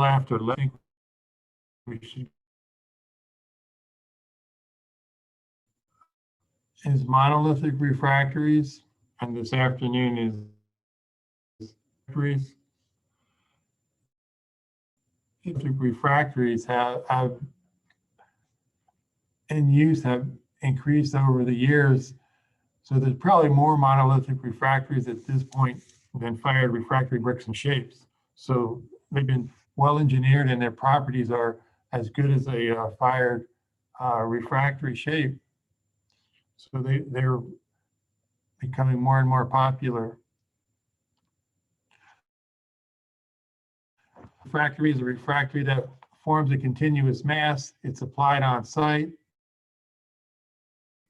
after letting we should is monolithic refractories, and this afternoon is refractories. Refractories have in use have increased over the years. So there's probably more monolithic refractories at this point than fired refractory bricks and shapes. So they've been well engineered and their properties are as good as a fired refractory shape. So they're becoming more and more popular. Refractory is a refractory that forms a continuous mass. It's applied on site.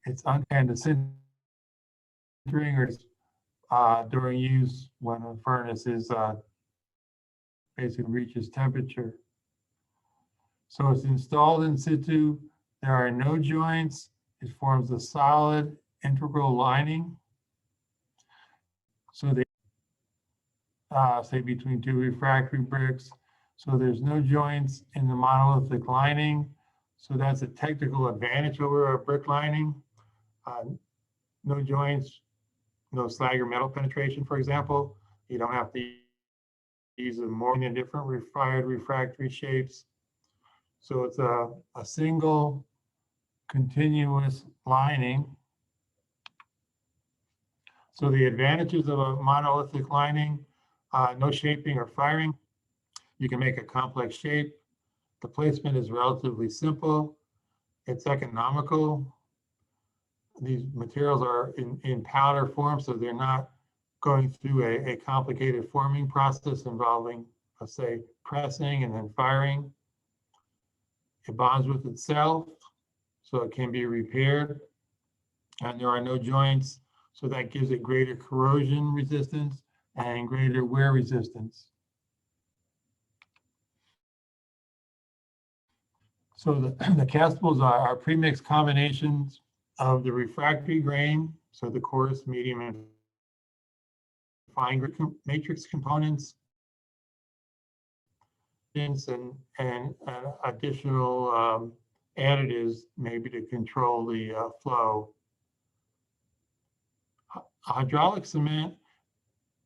It's and the sintering or during use when a furnace is basically reaches temperature. So it's installed in situ. There are no joints. It forms a solid integral lining. So they say between two refractory bricks. So there's no joints in the monolithic lining. So that's a technical advantage over a brick lining. No joints, no slag or metal penetration, for example. You don't have to use more than different fired refractory shapes. So it's a single continuous lining. So the advantages of a monolithic lining, no shaping or firing. You can make a complex shape. The placement is relatively simple. It's economical. These materials are in powder form, so they're not going through a complicated forming process involving, let's say, pressing and then firing. It bonds with itself, so it can be repaired. And there are no joints, so that gives it greater corrosion resistance and greater wear resistance. So the castables are pre-mixed combinations of the refractory grain, so the coarse, medium, and fine matrix components, and additional additives maybe to control the flow. Hydraulic cement,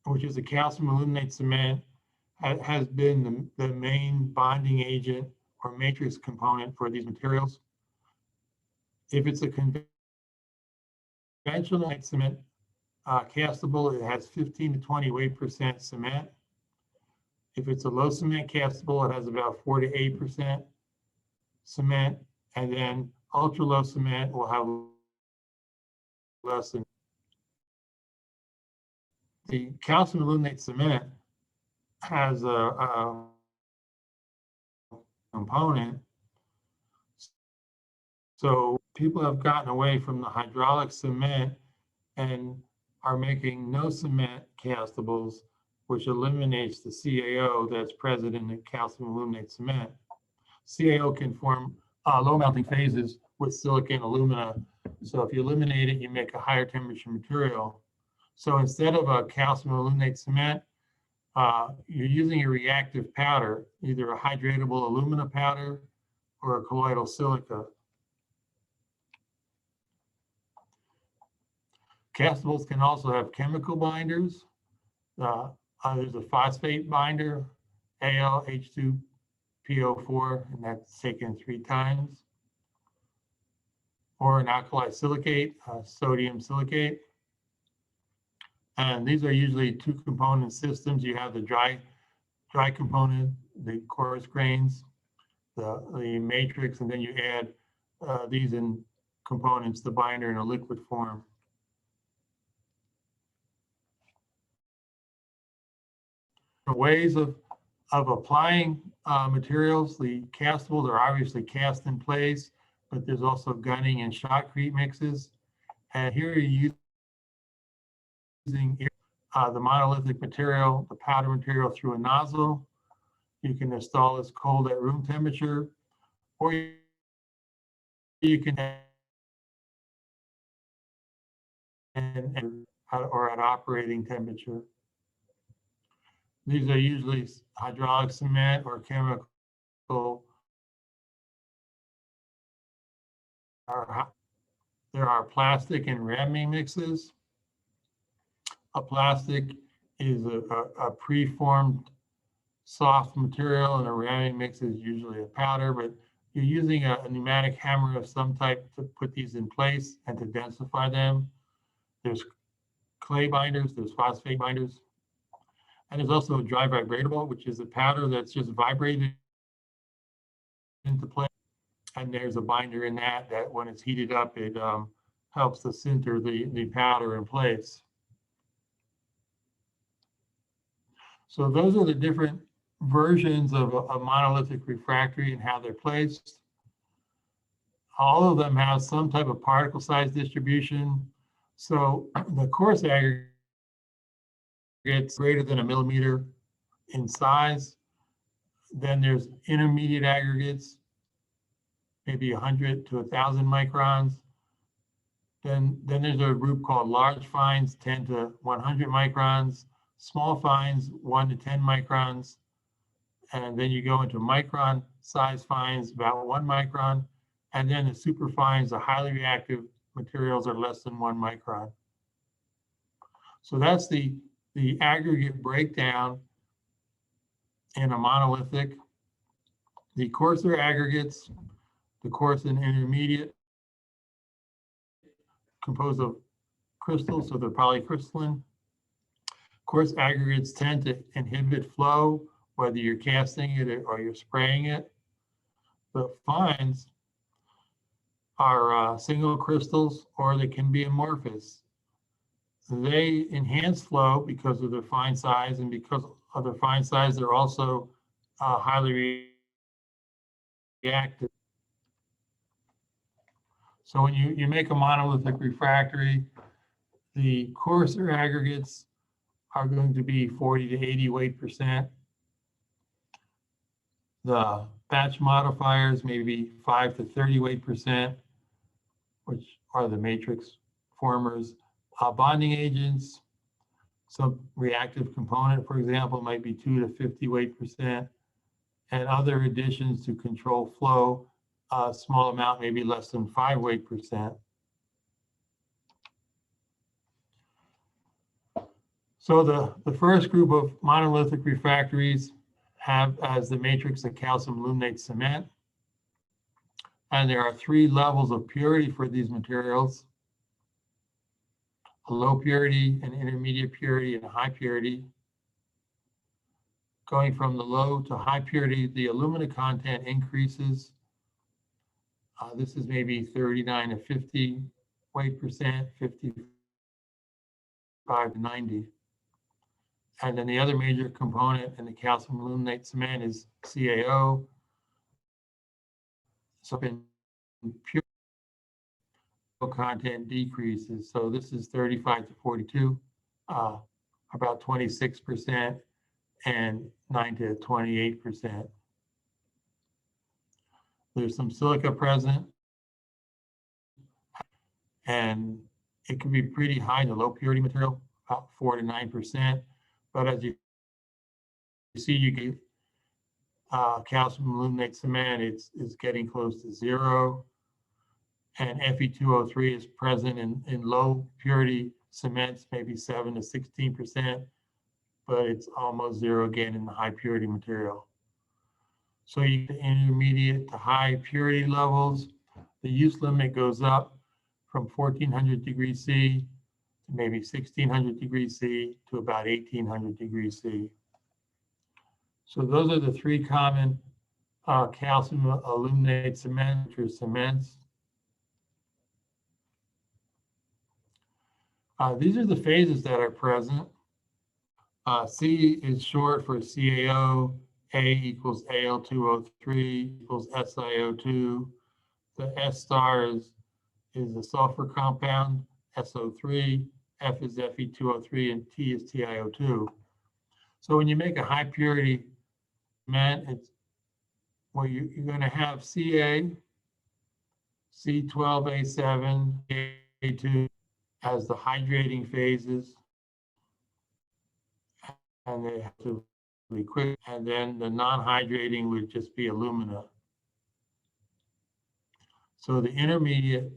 which is a calcium aluminate cement, has been the main bonding agent or matrix component for these materials. If it's a conventional cement castable, it has 15 to 20 weight% cement. If it's a low cement castable, it has about 4 to 8% cement, and then ultra low cement will have less than. The calcium aluminate cement has a component. So people have gotten away from the hydraulic cement and are making no cement castables, which eliminates the CaO that's present in the calcium aluminate cement. CaO can form low melting phases with silicon alumina. So if you eliminate it, you make a higher temperature material. So instead of a calcium aluminate cement, you're using a reactive powder, either a hydratable alumina powder or a colloidal silica. Castables can also have chemical binders. There's a phosphate binder, AlH2PO4, and that's taken 3 times. Or an alkali silicate, sodium silicate. And these are usually 2-component systems. You have the dry component, the coarse grains, the matrix, and then you add these in components, the binder in a liquid form. Ways of applying materials, the castables are obviously cast in place, but there's also gunning and shotcrete mixes. And here you're using the monolithic material, the powder material through a nozzle. You can install this cold at room temperature, or you can or at operating temperature. These are usually hydraulic cement or chemical. There are plastic and ramming mixes. A plastic is a preformed soft material, and a ramming mix is usually a powder, but you're using a pneumatic hammer of some type to put these in place and to densify them. There's clay binders, there's phosphate binders, and there's also a dry vibratable, which is a powder that's just vibrated into place. And there's a binder in that when it's heated up, it helps to sinter the powder in place. So those are the different versions of a monolithic refractory and how they're placed. All of them have some type of particle size distribution. So the coarse aggregates greater than a millimeter in size. Then there's intermediate aggregates, maybe 100 to 1,000 microns. Then there's a group called large fines, 10 to 100 microns, small fines, 1 to 10 microns. And then you go into micron size fines, about 1 micron. And then the super fines, the highly reactive materials are less than 1 micron. So that's the aggregate breakdown in a monolithic. The coarser aggregates, the coarse and intermediate, composed of crystals, so they're polycrystalline. Coarse aggregates tend to inhibit flow, whether you're casting it or you're spraying it. The fines are single crystals, or they can be amorphous. They enhance flow because of their fine size, and because of their fine size, they're also highly reactive. So when you make a monolithic refractory, the coarser aggregates are going to be 40 to 80 weight%. The batch modifiers may be 5 to 30 weight%, which are the matrix formers. Bonding agents, some reactive component, for example, might be 2 to 50 weight%, and other additions to control flow, a small amount, maybe less than 5 weight%. So the first group of monolithic refractories have as the matrix a calcium aluminate cement. And there are 3 levels of purity for these materials: a low purity, an intermediate purity, and a high purity. Going from the low to high purity, the alumina content increases. This is maybe 39 to 50 weight%, 55 to 90. And then the other major component in the calcium aluminate cement is CaO. So in pure content decreases. So this is 35 to 42, about 26%, and 9 to 28%. There's some silica present, and it can be pretty high in the low purity material, about 4 to 9%. But as you see, you get calcium aluminate cement, it's getting close to 0. And Fe2O3 is present in low purity cements, maybe 7 to 16%, but it's almost 0 again in the high purity material. So you get intermediate to high purity levels. The use limit goes up from 1400 degrees C to maybe 1600 degrees C to about 1800 degrees C. So those are the 3 common calcium aluminate cements or cements. These are the phases that are present. C is short for CaO, A equals Al2O3 equals SiO2. The S star is a sulfur compound, SO3, F is Fe2O3, and T is TiO2. So when you make a high purity cement, it's well, you're going to have Ca, C12A7, A2 as the hydrating phases, and they have to quick, and then the non-hydrating would just be alumina. So the intermediate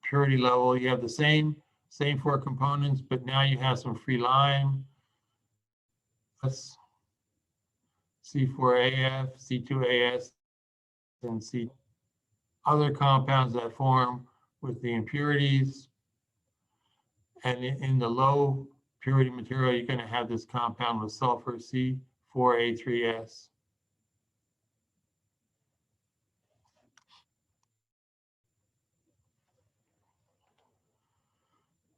purity level, you have the same four components, but now you have some free lime, C4AF, C2AS, and C other compounds that form with the impurities. And in the low purity material, you're going to have this compound with sulfur, C4A3S.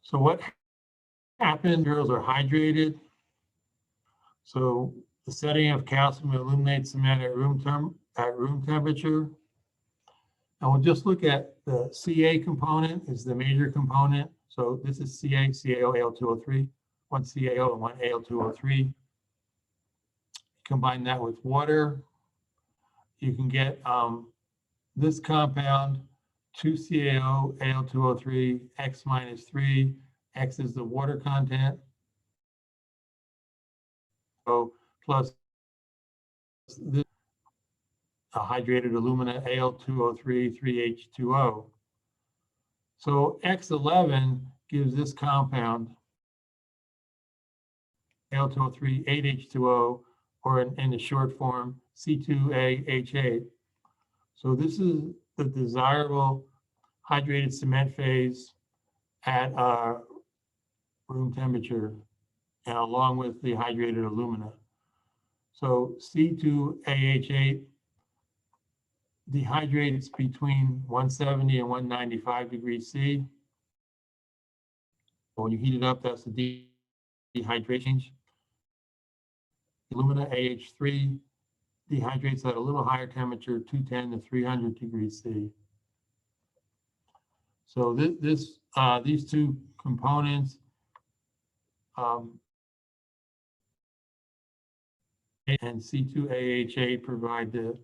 So what happens? Materials are hydrated. So the setting of calcium illuminates cement at room temperature. And we'll just look at the Ca component is the major component. So this is CaO, Al2O3, one CaO and one Al2O3. Combine that with water, you can get this compound, 2CaO, Al2O3, X minus 3. X is the water content. So plus this hydrated alumina, Al2O3, 3H2O. So X11 gives this compound, Al2O3, 8H2O, or in the short form, C2AH8. So this is the desirable hydrated cement phase at room temperature, and along with the hydrated alumina. So C2AH8 dehydrates between 170 and 195 degrees C. When you heat it up, that's the dehydration. Alumina AH3 dehydrates at a little higher temperature, 210 to 300 degrees C. So these two components and C2AH8 provide the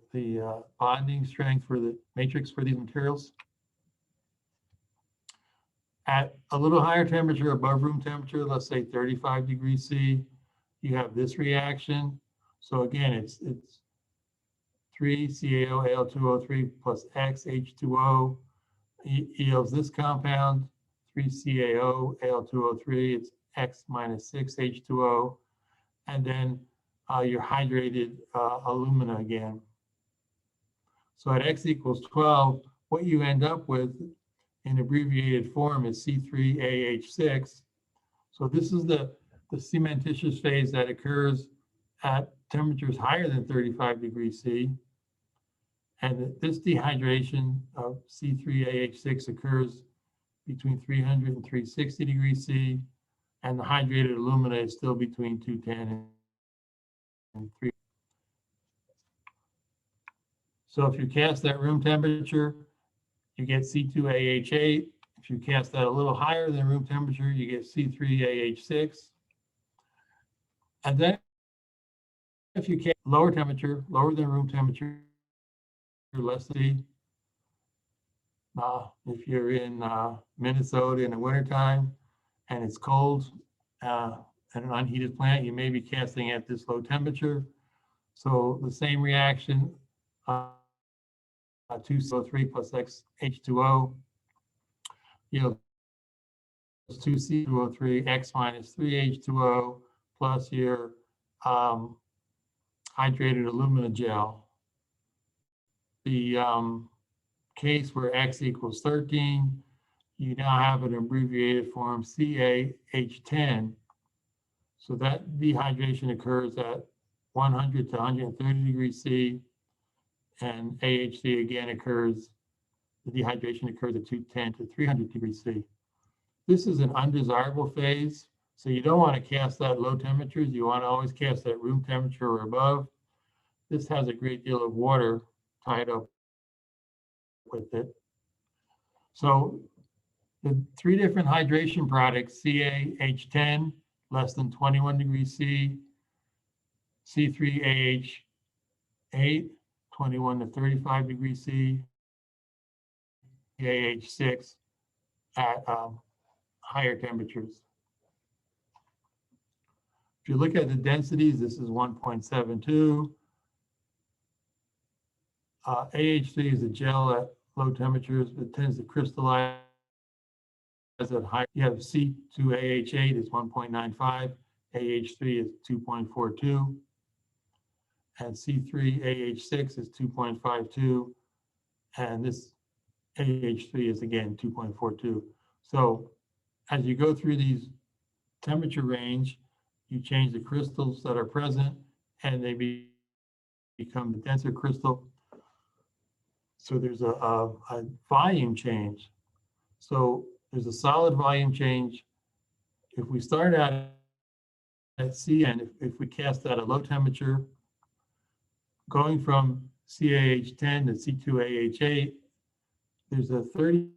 bonding strength for the matrix for these materials. At a little higher temperature, above room temperature, let's say 35 degrees C, you have this reaction. So again, it's 3CaO Al2O3 plus X H2O yields this compound, 3CaO Al2O3, it's X minus 6 H2O, and then your hydrated alumina again. So at X equals 12, what you end up with in abbreviated form is C3AH6. So this is the cementitious phase that occurs at temperatures higher than 35 degrees C. And this dehydration of C3AH6 occurs between 300 and 360 degrees C, and the hydrated alumina is still between 210 and 3. So if you cast that room temperature, you get C2AH8. If you cast that a little higher than room temperature, you get C3AH6. And then if you cast lower temperature, lower than room temperature, less than if you're in Minnesota in the wintertime and it's cold and an unheated plant, you may be casting at this low temperature. So the same reaction, 2CO3 plus X H2O yields 2C2O3 X minus 3H2O plus your hydrated alumina gel. The case where X equals 13, you now have an abbreviated form CaH10. So that dehydration occurs at 100 to 130 degrees C, and AHC again occurs, the dehydration occurs at 210 to 300 degrees C. This is an undesirable phase, so you don't want to cast at low temperatures. You want to always cast at room temperature or above. This has a great deal of water tied up with it. So the three different hydration products, CaH10, less than 21 degrees C, C3AH8, 21 to 35 degrees C, CaH6 at higher temperatures. If you look at the densities, this is 1.72. AH3 is a gel at low temperatures, but tends to crystallize at high. You have C2AH8 is 1.95, AH3 is 2.42, and C3AH6 is 2.52, and this AH3 is again 2.42. So as you go through these temperature range, you change the crystals that are present, and they become the denser crystal. So there's a volume change. So there's a solid volume change. If we start out at C, and if we cast at a low temperature, going from CAH10 to C2AH8, there's a 37%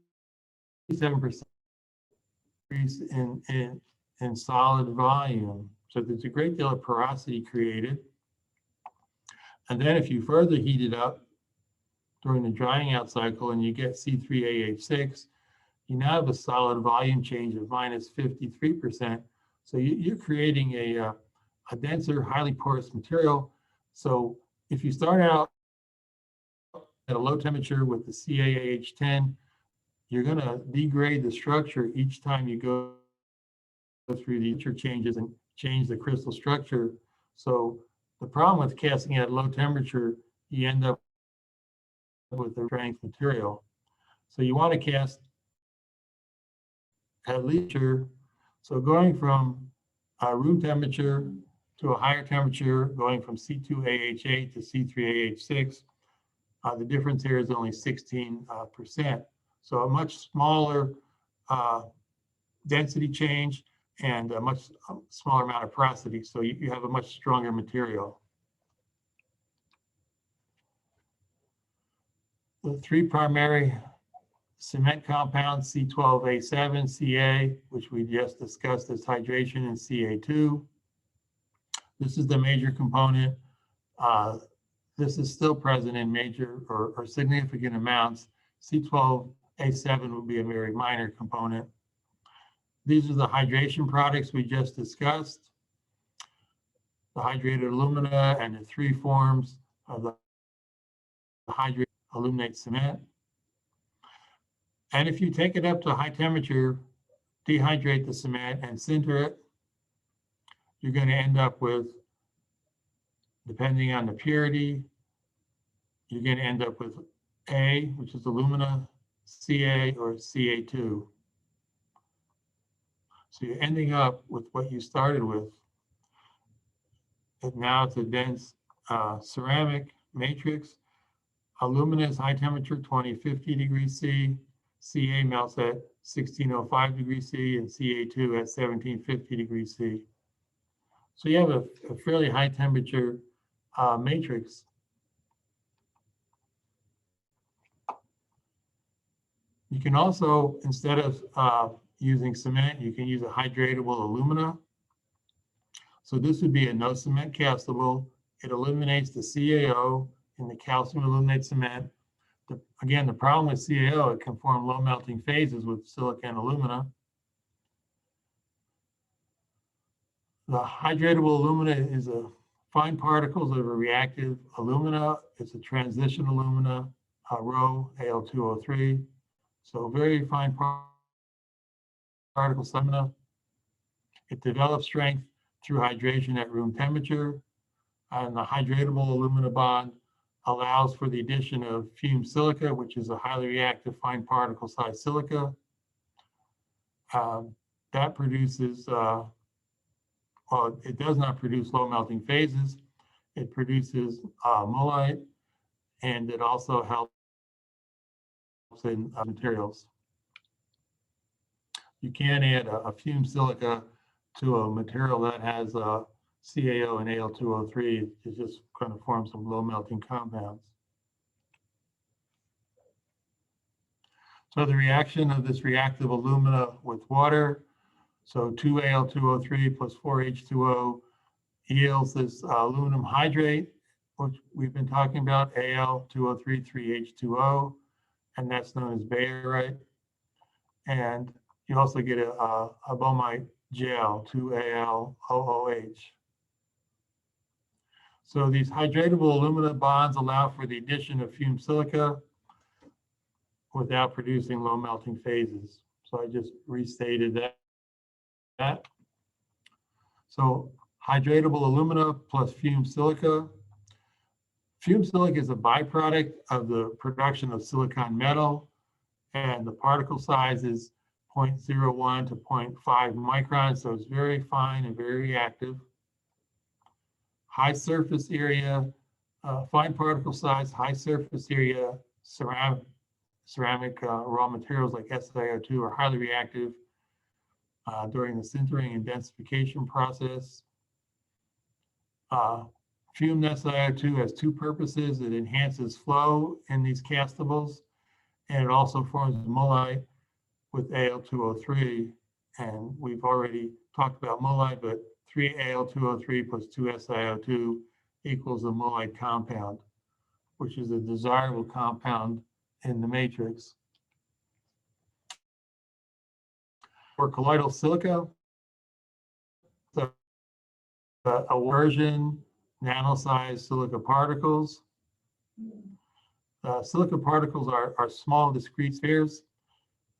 increase in solid volume. So there's a great deal of porosity created. And then if you further heat it up during the drying out cycle and you get C3AH6, you now have a solid volume change of minus 53%. So you're creating a denser, highly porous material. So if you start out at a low temperature with the CaH10, you're going to degrade the structure each time you go through the temperature changes and change the crystal structure. So the problem with casting at low temperature, you end up with a strength material. So you want to cast at least, so going from room temperature to a higher temperature, going from C2AH8 to C3AH6, the difference here is only 16%. So a much smaller density change and a much smaller amount of porosity. So you have a much stronger material. The three primary cement compounds, C12A7, Ca, which we just discussed as hydration, and Ca2. This is the major component. This is still present in major or significant amounts. C12A7 would be a very minor component. These are the hydration products we just discussed. The hydrated alumina and the three forms of the hydrated aluminate cement. And if you take it up to high temperature, dehydrate the cement and sinter it, you're going to end up with, depending on the purity, you're going to end up with A, which is alumina, Ca, or Ca2. So you're ending up with what you started with. And now it's a dense ceramic matrix. Alumina is high temperature, 2050 degrees C. Ca melts at 1605 degrees C, and Ca2 at 1750 degrees C. So you have a fairly high temperature matrix. You can also, instead of using cement, you can use a hydratable alumina. So this would be a no cement castable. It eliminates the CaO in the calcium aluminate cement. Again, the problem with CaO, it can form low melting phases with silica and alumina. The hydratable alumina is a fine particles of a reactive alumina. It's a transition alumina, Rho, Al2O3. So very fine particles alumina. It develops strength through hydration at room temperature. And the hydratable alumina bond allows for the addition of fumed silica, which is a highly reactive fine particle size silica. That produces, well, it does not produce low melting phases. It produces mullite, and it also helps in materials. You can add a fumed silica to a material that has CaO and Al2O3. It just kind of forms some low melting compounds. So the reaction of this reactive alumina with water, so 2Al2O3 plus 4H2O yields this aluminum hydrate, which we've been talking about, Al2O3, 3H2O, and that's known as bayerite. And you also get a bomite gel, 2AlOOH. So these hydratable alumina bonds allow for the addition of fumed silica without producing low melting phases. So I just restated that. So hydratable alumina plus fumed silica. Fumed silica is a byproduct of the production of silicon metal, and the particle size is 0.01 to 0.5 microns, so it's very fine and very reactive. High surface area, fine particle size, high surface area, ceramic raw materials like SiO2 are highly reactive during the sintering and densification process. Fumed SiO2 has two purposes. It enhances flow in these castables, and it also forms mullite with Al2O3. And we've already talked about mullite, but 3Al2O3 plus 2SiO2 equals a mullite compound, which is a desirable compound in the matrix. For colloidal silica, a version nano-sized silica particles. Silica particles are small, discrete spheres.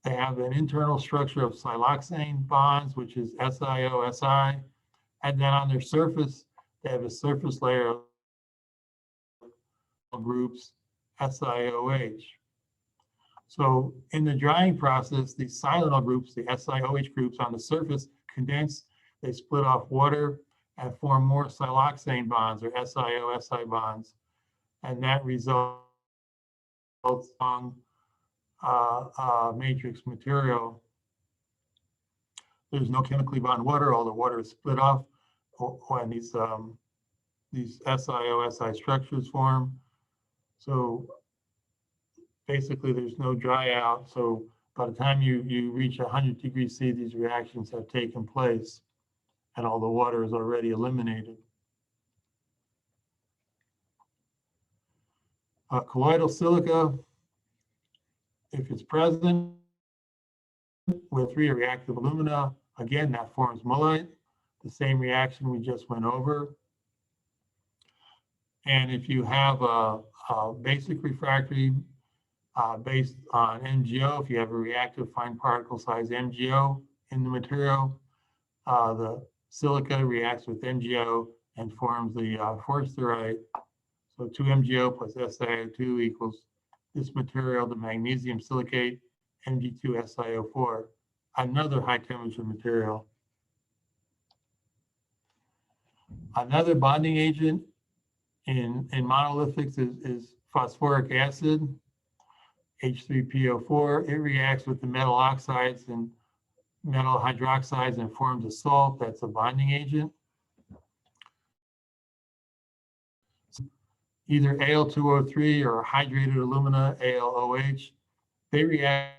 They have an internal structure of siloxane bonds, which is SiO-Si, and then on their surface, they have a surface layer of groups SiOH. So in the drying process, these silanol groups, the SiOH groups on the surface, condense, they split off water and form more siloxane bonds or SiO-Si bonds, and that results in matrix material. There's no chemically bond water. All the water is split off when these SiO-Si structures form. So basically, there's no dry out. So by the time you reach 100 degrees C, these reactions have taken place, and all the water is already eliminated. Colloidal silica, if it's present with 3 reactive alumina, again, that forms mullite, the same reaction we just went over. And if you have a basic refractory based on MgO, if you have a reactive fine particle size MgO in the material, the silica reacts with MgO and forms the forsterite. So 2MgO plus SiO2 equals this material, the magnesium silicate, Mg2SiO4, another high temperature material. Another bonding agent in monolithics is phosphoric acid, H3PO4. It reacts with the metal oxides and metal hydroxides and forms a salt. That's a bonding agent. Either Al2O3 or hydrated alumina, AlOH, they react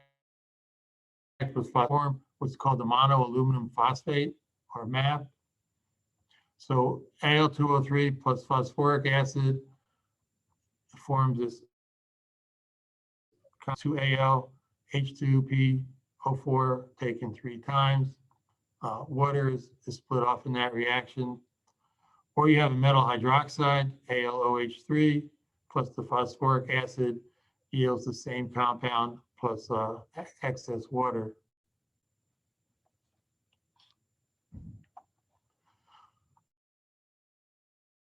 with form what's called the monoaluminum phosphate, or MAP. So Al2O3 plus phosphoric acid forms this 2Al H2PO4 taken 3 times. Water is split off in that reaction. Or you have a metal hydroxide, AlOH3, plus the phosphoric acid yields the same compound plus excess water.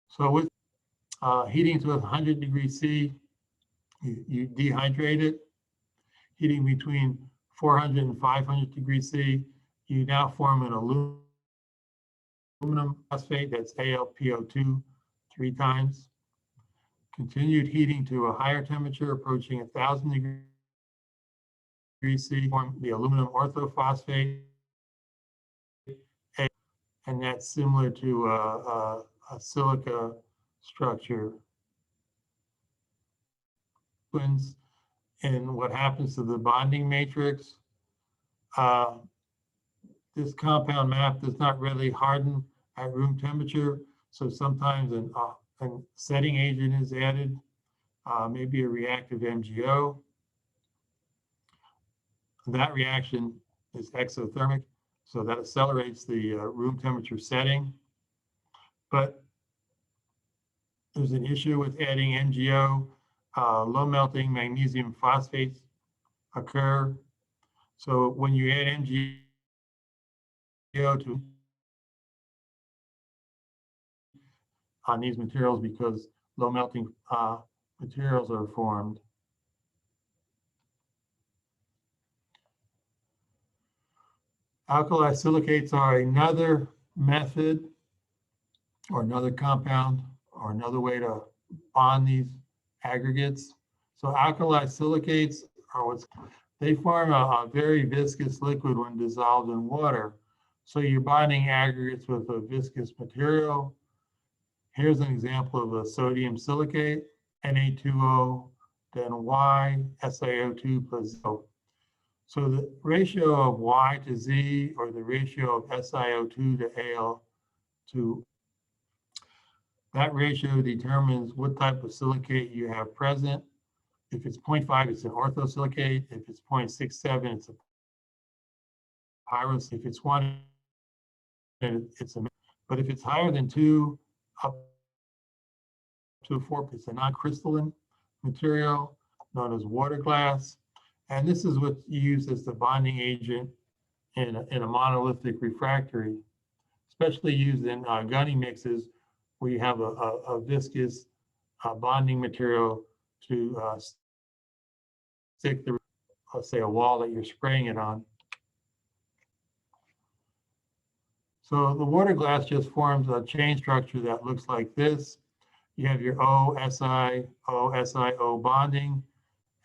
So with heating to 100 degrees C, you dehydrate it. Heating between 400 and 500 degrees C, you now form an aluminum phosphate, that's AlPO2 3 times. Continued heating to a higher temperature approaching 1,000 degrees C, form the aluminum orthophosphate, and that's similar to a silica structure. And what happens to the bonding matrix, this compound MAP does not really harden at room temperature, so sometimes a setting agent is added, maybe a reactive MgO. That reaction is exothermic, so that accelerates the room temperature setting. But there's an issue with adding MgO. Low melting magnesium phosphates occur. So when you add MgO to on these materials, because low melting materials are formed. Alkali silicates are another method or another compound or another way to bond these aggregates. So alkali silicates are they form a very viscous liquid when dissolved in water. So you're bonding aggregates with a viscous material. Here's an example of a sodium silicate, Na2O, then Y, SiO2 plus O. So the ratio of Y to Z, or the ratio of SiO2 to Al2, that ratio determines what type of silicate you have present. If it's 0.5, it's an orthosilicate. If it's 0.67, it's a pyrrhus. If it's 1, it's a. But if it's higher than 2, up to 4, it's a non-crystalline material known as water glass. And this is what's used as the bonding agent in a monolithic refractory, especially used in gunny mixes where you have a viscous bonding material to stick the, say, a wall that you're spraying it on. So the water glass just forms a chain structure that looks like this. You have your O-SiO bonding,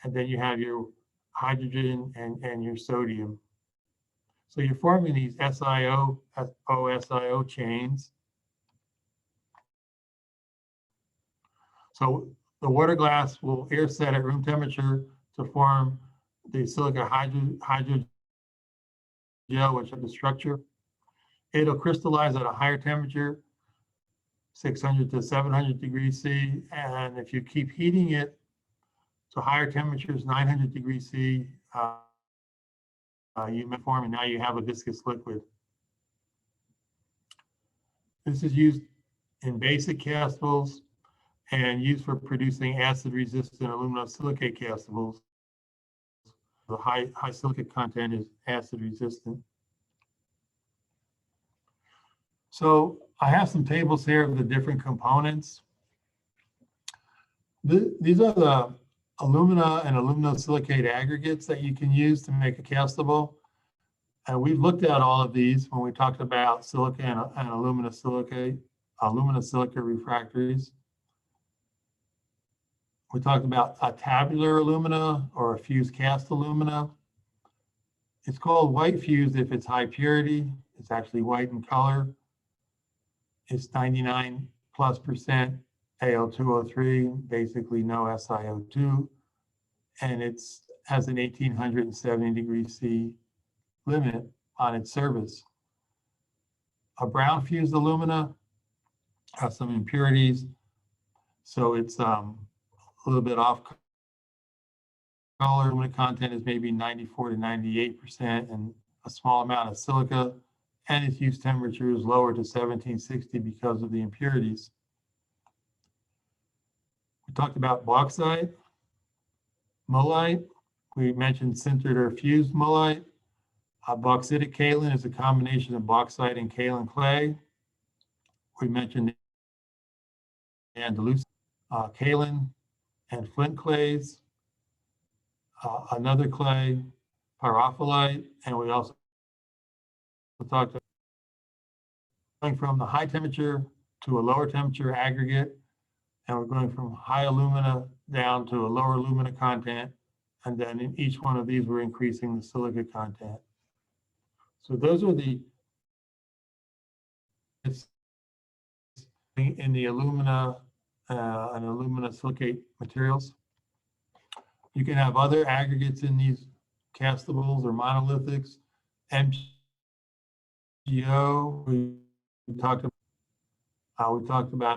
and then you have your hydrogen and your sodium. So you're forming these O-SiO chains. So the water glass will air set at room temperature to form the silica hydrogel, which is the structure. It'll crystallize at a higher temperature, 600 to 700 degrees C. And if you keep heating it to higher temperatures, 900 degrees C, you may form, and now you have a viscous liquid. This is used in basic castables and used for producing acid-resistant aluminosilicate castables. The high silicate content is acid-resistant. So I have some tables here of the different components. These are the alumina and aluminosilicate aggregates that you can use to make a castable. And we've looked at all of these when we talked about silica and aluminosilicate refractories. We talked about a tabular alumina or a fused cast alumina. It's called white fused if it's high purity. It's actually white in color. It's 99+% Al2O3, basically no SiO2, and it's has an 1870 degrees C limit on its surface. A brown fused alumina has some impurities, so it's a little bit off color. Alumina content is maybe 94 to 98%, and a small amount of silica, and its use temperature is lower to 1760 because of the impurities. We talked about bauxite, mullite. We mentioned sintered or fused mullite. Bauxitic kaolin is a combination of bauxite and kaolin clay. We mentioned Andalusia, kaolin and flint clays. Another clay, pyrophyllite, and we also talked about going from the high temperature to a lower temperature aggregate, and we're going from high alumina down to a lower alumina content, and then in each one of these we're increasing the silica content. So those are the in the alumina and aluminosilicate materials. You can have other aggregates in these castables or monolithics. MgO, we talked about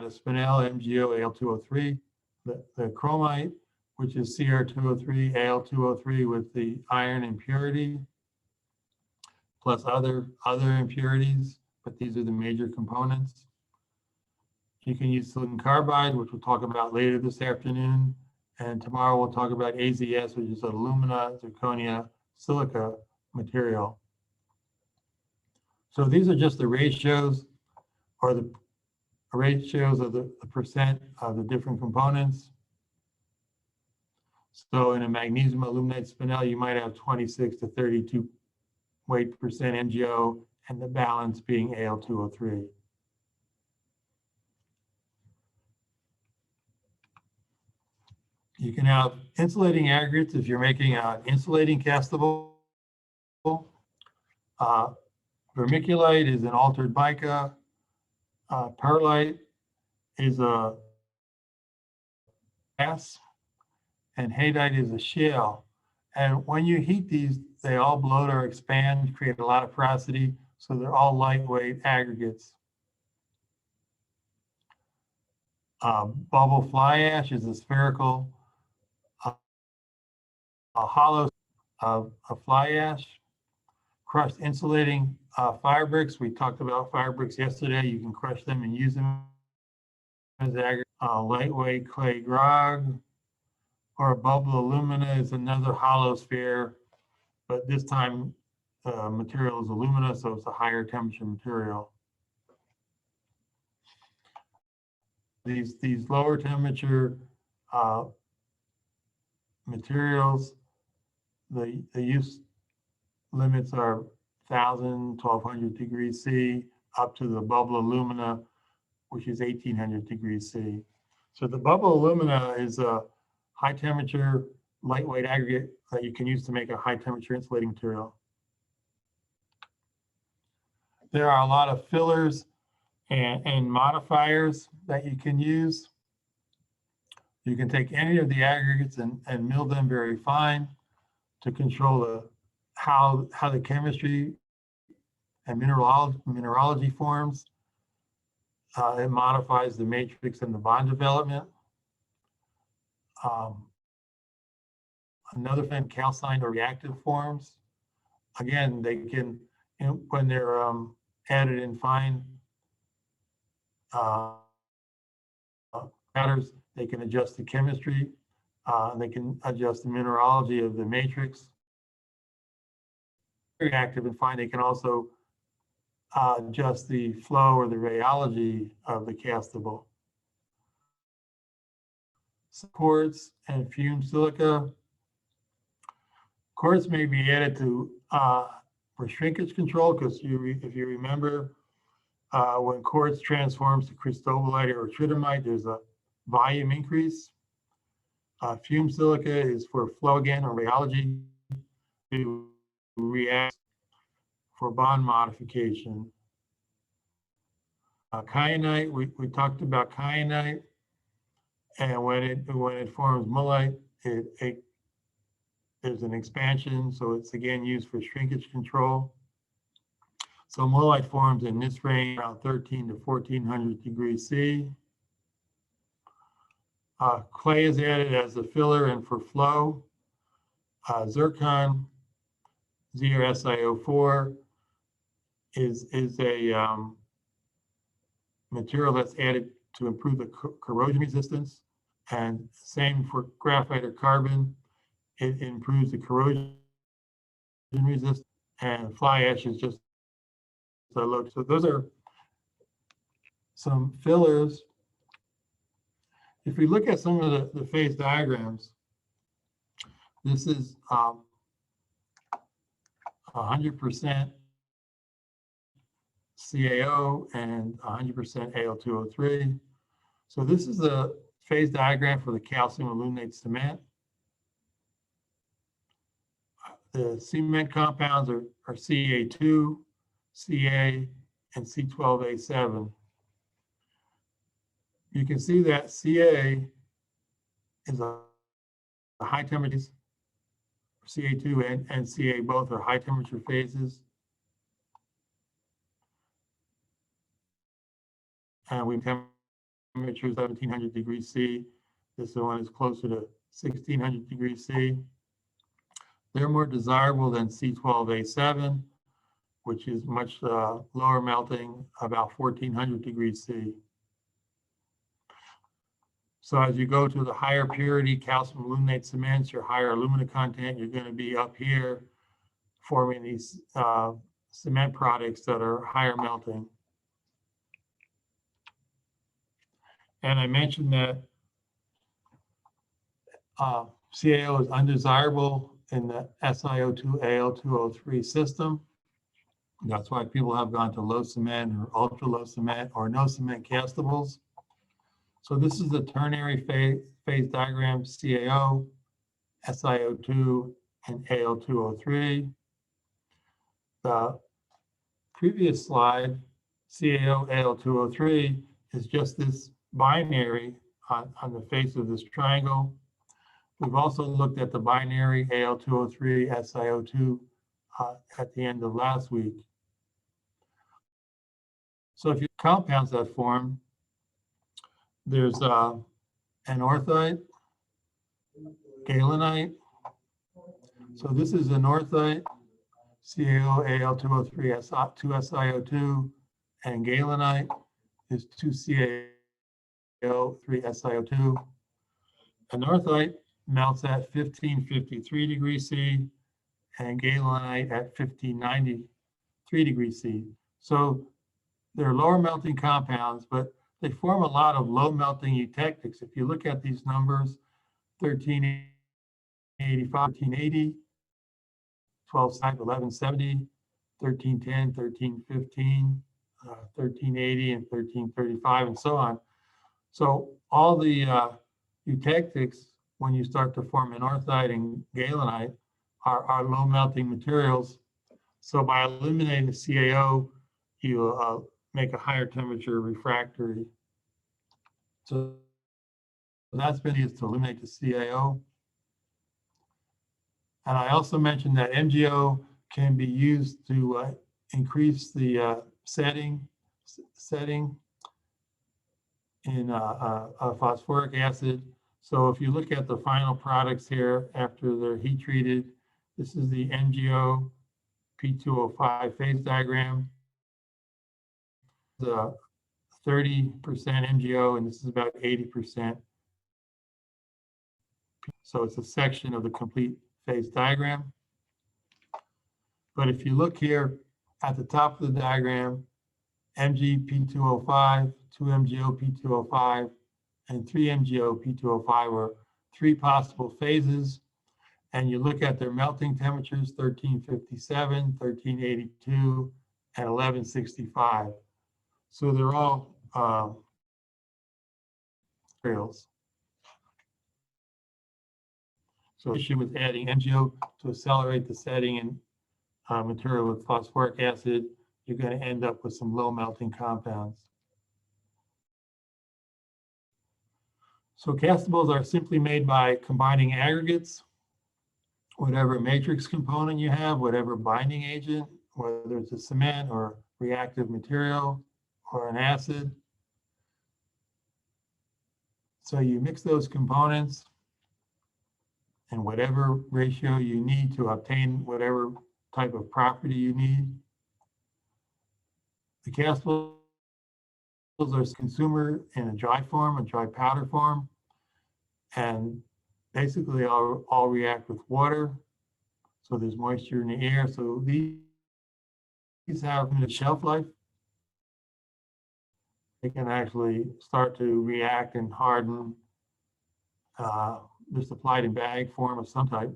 a spinel, MgO, Al2O3, the chromite, which is Cr2O3, Al2O3 with the iron impurity, plus other impurities, but these are the major components. You can use silicon carbide, which we'll talk about later this afternoon. And tomorrow we'll talk about AZS, which is alumina, zirconia, silica material. So these are just the ratios, or the ratios of the percent of the different components. So in a magnesium aluminate spinel, you might have 26 to 32 weight percent MgO, and the balance being Al2O3. You can have insulating aggregates if you're making an insulating castable. Vermiculite is an altered mica. Perlite is a gas, and haydite is a shale. And when you heat these, they all bloat or expand, create a lot of porosity, so they're all lightweight aggregates. Bubble fly ash is a spherical, hollow of fly ash. Crushed insulating fire bricks. We talked about fire bricks yesterday. You can crush them and use them as aggregate. Lightweight clay grog, or bubble alumina is another hollow sphere, but this time material is alumina, so it's a higher temperature material. These lower temperature materials, the use limits are 1,000, 1,200 degrees C, up to the bubble alumina, which is 1,800 degrees C. So the bubble alumina is a high temperature, lightweight aggregate that you can use to make a high temperature insulating material. There are a lot of fillers and modifiers that you can use. You can take any of the aggregates and mill them very fine to control how the chemistry and mineralogy forms. It modifies the matrix and the bond development. Another thing, calcined or reactive forms. Again, they can, when they're added in fine matters, they can adjust the chemistry, they can adjust the mineralogy of the matrix. Reactive and fine, they can also adjust the flow or the rheology of the castable. Quartz and fumed silica. Quartz may be added to for shrinkage control, because if you remember, when quartz transforms to cristobalite or tritomite, there's a volume increase. Fumed silica is for flow again or rheology to react for bond modification. Kyanite, we talked about kyanite, and when it forms mullite, there's an expansion, so it's again used for shrinkage control. So mullite forms in this range around 13 to 1400 degrees C. Clay is added as a filler and for flow. Zircon, ZrSiO4, is a material that's added to improve the corrosion resistance, and same for graphite or carbon. It improves the corrosion resistance, and fly ash is just a low. So those are some fillers. If we look at some of the phase diagrams, this is 100% CaO and 100% Al2O3. So this is the phase diagram for the calcium aluminate cement. The cement compounds are Ca2, Ca, and C12A7. You can see that Ca is a high temperature. Ca2 and Ca both are high temperature phases. And we temperature 1700 degrees C. This one is closer to 1600 degrees C. They're more desirable than C12A7, which is much lower melting, about 1400 degrees C. So as you go to the higher purity calcium aluminate cements, your higher alumina content, you're going to be up here forming these cement products that are higher melting. And I mentioned that CaO is undesirable in the SiO2 Al2O3 system. That's why people have gone to low cement or ultra low cement or no cement castables. So this is the ternary phase diagram, CaO, SiO2, and Al2O3. The previous slide, CaO, Al2O3, is just this binary on the face of this triangle. We've also looked at the binary Al2O3, SiO2 at the end of last week. So if you compounds that form, there's anorthite, galenite. So this is anorthite, CaO, Al2O3, 2SiO2, and galenite is 2CaO, 3SiO2. Anorthite melts at 1553 degrees C and galenite at 1593 degrees C. So they're lower melting compounds, but they form a lot of low melting eutectics. If you look at these numbers, 1385, 1380, 1170, 1310, 1315, 1380, and 1335, and so on. So all the eutectics, when you start to form anorthite and galenite, are low melting materials. So by eliminating the CaO, you make a higher temperature refractory. So that's been used to eliminate the CaO. And I also mentioned that MgO can be used to increase the setting in phosphoric acid. So if you look at the final products here after they're heat treated, this is the MgO P2O5 phase diagram. The 30% MgO, and this is about 80%. So it's a section of the complete phase diagram. But if you look here at the top of the diagram, MgP2O5, 2MgO-P2O5, and 3MgO-P2O5 are three possible phases. And you look at their melting temperatures, 1357, 1382, and 1165. So they're all materials. So the issue with adding MgO to accelerate the setting in material with phosphoric acid, you're going to end up with some low melting compounds. So castables are simply made by combining aggregates, whatever matrix component you have, whatever binding agent, whether it's a cement or reactive material or an acid. So you mix those components in whatever ratio you need to obtain whatever type of property you need. The castables are consumer in a dry form, a dry powder form, and basically all react with water. So there's moisture in the air. So these have a shelf life. They can actually start to react and harden. They're supplied in bag form of some type.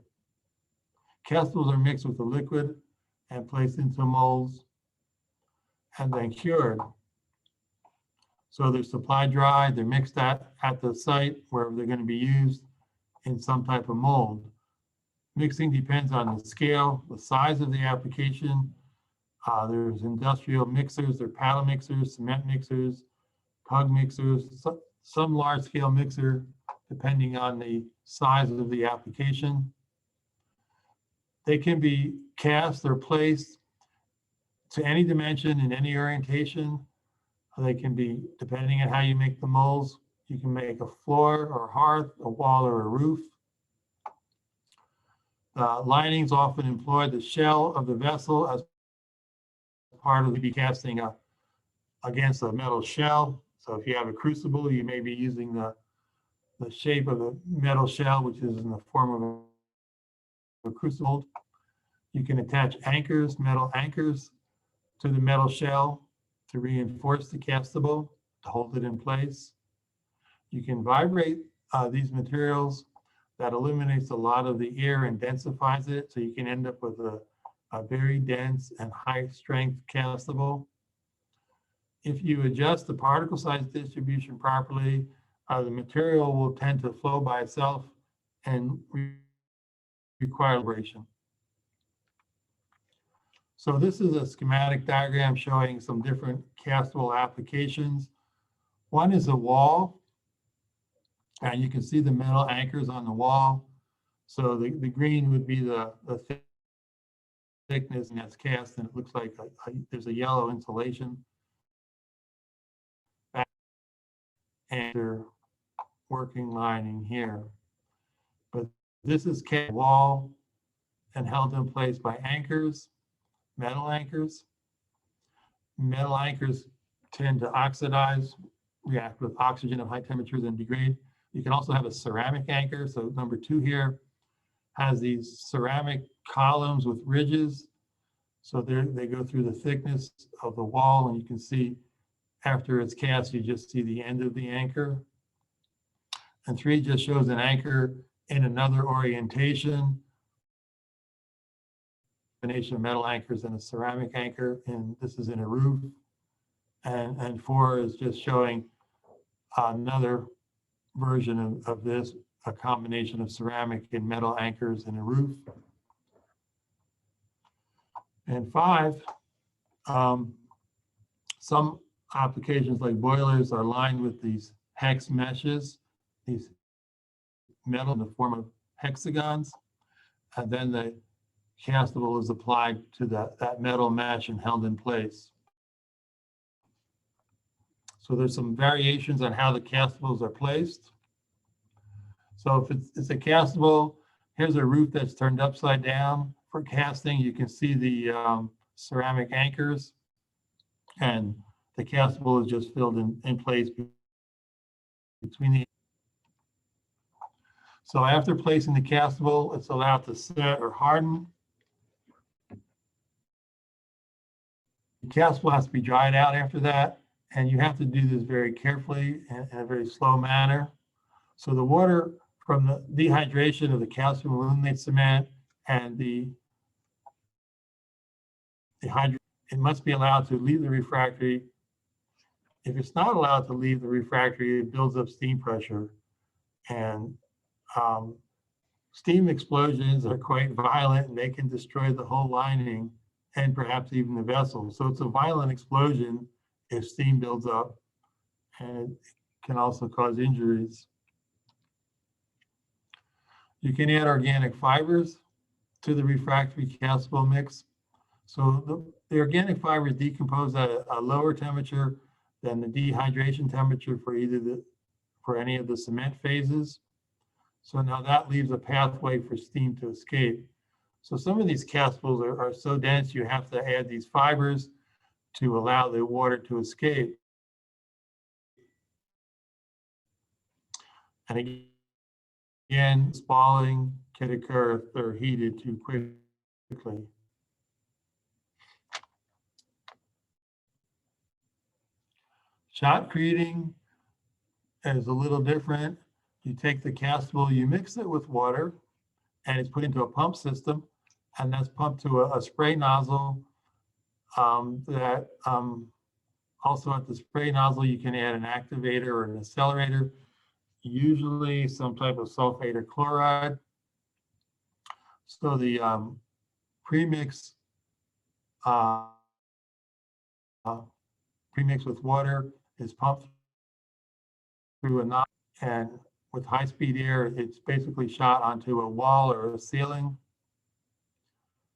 Castables are mixed with the liquid and placed into molds and then cured. So they're supplied dry, they're mixed at the site wherever they're going to be used in some type of mold. Mixing depends on the scale, the size of the application. There's industrial mixers, there are paddle mixers, cement mixers, tug mixers, some large scale mixer, depending on the size of the application. They can be cast or placed to any dimension in any orientation. They can be, depending on how you make the molds, you can make a floor or hearth, a wall or a roof. Linings often employ the shell of the vessel as part of the casting against a metal shell. So if you have a crucible, you may be using the the shape of the metal shell, which is in the form of a crucible. You can attach anchors, metal anchors, to the metal shell to reinforce the castable, to hold it in place. You can vibrate these materials. That eliminates a lot of the air and densifies it, so you can end up with a very dense and high strength castable. If you adjust the particle size distribution properly, the material will tend to flow by itself and require vibration. So this is a schematic diagram showing some different castable applications. One is a wall, and you can see the metal anchors on the wall. So the green would be the thickness, and that's cast, and it looks like there's a yellow insulation. And they're working lining here. But this is cast wall and held in place by anchors, metal anchors. Metal anchors tend to oxidize, react with oxygen at high temperatures and degrade. You can also have a ceramic anchor. So number 2 here has these ceramic columns with ridges. So they go through the thickness of the wall, and you can see after it's cast, you just see the end of the anchor. And 3 just shows an anchor in another orientation. Combination of metal anchors and a ceramic anchor, and this is in a roof. And 4 is just showing another version of this, a combination of ceramic and metal anchors in a roof. And 5, some applications like boilers are lined with these hex meshes, these metal in the form of hexagons, and then the castable is applied to that metal mesh and held in place. So there's some variations on how the castables are placed. So if it's a castable, here's a roof that's turned upside down. For casting, you can see the ceramic anchors, and the castable is just filled in place between the. So after placing the castable, it's allowed to set or harden. The castable has to be dried out after that, and you have to do this very carefully and in a very slow manner. So the water from the dehydration of the calcium aluminate cement and the hydrate, it must be allowed to leave the refractory. If it's not allowed to leave the refractory, it builds up steam pressure, and steam explosions are quite violent, and they can destroy the whole lining and perhaps even the vessel. So it's a violent explosion if steam builds up, and it can also cause injuries. You can add organic fibers to the refractory castable mix. So the organic fibers decompose at a lower temperature than the dehydration temperature for any of the cement phases. So now that leaves a pathway for steam to escape. So some of these castables are so dense, you have to add these fibers to allow the water to escape. And again, spalling can occur if they're heated too quickly. Shotcreting is a little different. You take the castable, you mix it with water, and it's put into a pump system, and that's pumped to a spray nozzle. Also at the spray nozzle, you can add an activator or an accelerator, usually some type of sulfate or chloride. So the premix with water is pumped through a nozzle, and with high-speed air, it's basically shot onto a wall or a ceiling.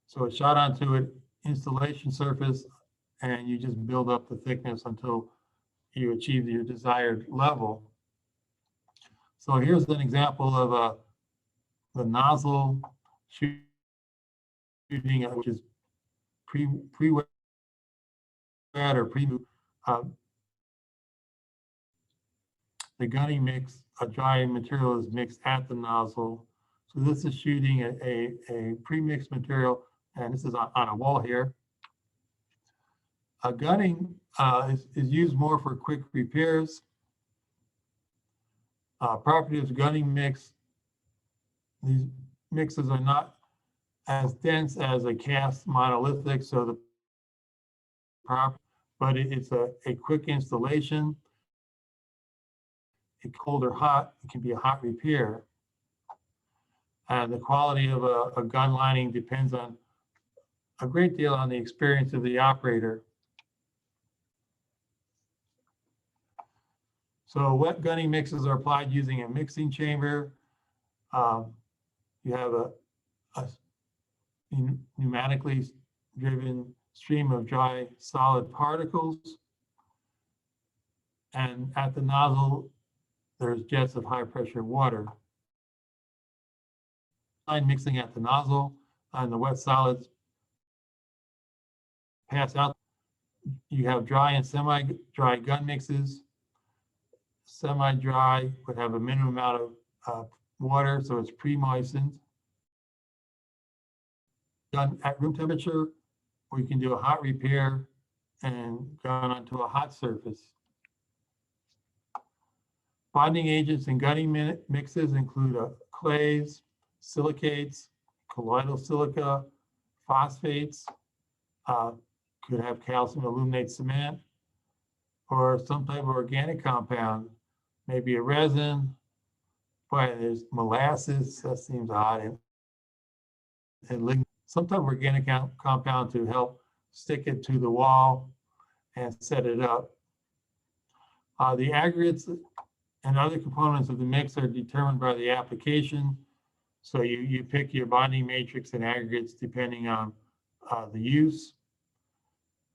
So it's shot onto an installation surface, and you just build up the thickness until you achieve your desired level. So here's an example of the nozzle shooting, which is pre-wet or the gunning mix a dry material is mixed at the nozzle. So this is shooting a pre-mixed material, and this is on a wall here. Gunning is used more for quick repairs. Property of gunning mix, these mixes are not as dense as a cast monolithic, so the but it's a quick installation. It's cold or hot, it can be a hot repair. And the quality of a gun lining depends on a great deal on the experience of the operator. So wet gunning mixes are applied using a mixing chamber. You have a pneumatically driven stream of dry solid particles. And at the nozzle, there's jets of high pressure water. Mixing at the nozzle and the wet solids pass out. You have dry and semi-dry gun mixes. Semi-dry would have a minimum amount of water, so it's pre-moistened. Done at room temperature, or you can do a hot repair and gun onto a hot surface. Bonding agents in gunning mixes include clays, silicates, colloidal silica, phosphates, could have calcium aluminate cement, or some type of organic compound, maybe a resin, but there's molasses, that seems odd, and some type of organic compound to help stick it to the wall and set it up. The aggregates and other components of the mix are determined by the application. So you pick your bonding matrix and aggregates depending on the use.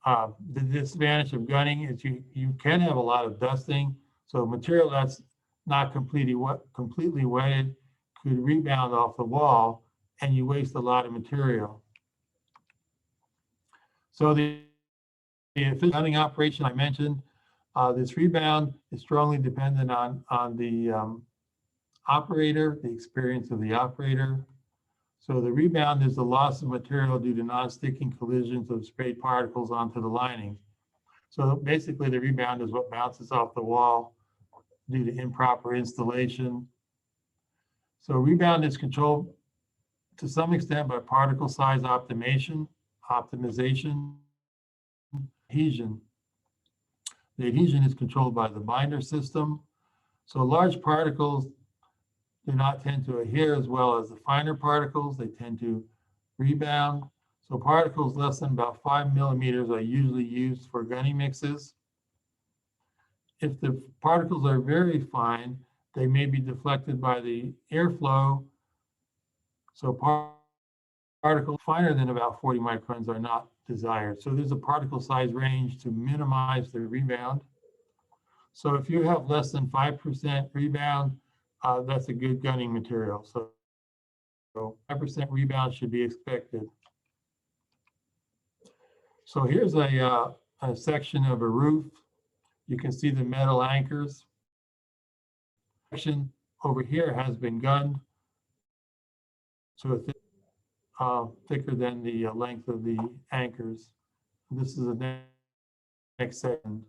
The disadvantage of gunning is you can have a lot of dusting. So material that's not completely wetted could rebound off the wall and you waste a lot of material. So the gunning operation I mentioned, this rebound is strongly dependent on the operator, the experience of the operator. So the rebound is the loss of material due to non-sticking collisions of sprayed particles onto the lining. So basically the rebound is what bounces off the wall due to improper installation. So rebound is controlled to some extent by particle size optimization, adhesion. The adhesion is controlled by the binder system. So large particles do not tend to adhere as well as the finer particles. They tend to rebound. So particles less than about 5 millimeters are usually used for gunning mixes. If the particles are very fine, they may be deflected by the airflow. So particles finer than about 40 microns are not desired. So there's a particle size range to minimize the rebound. So if you have less than 5% rebound, that's a good gunning material. So 5% rebound should be expected. So here's a section of a roof. You can see the metal anchors. Section over here has been gunned, so it's thicker than the length of the anchors. This is the next section.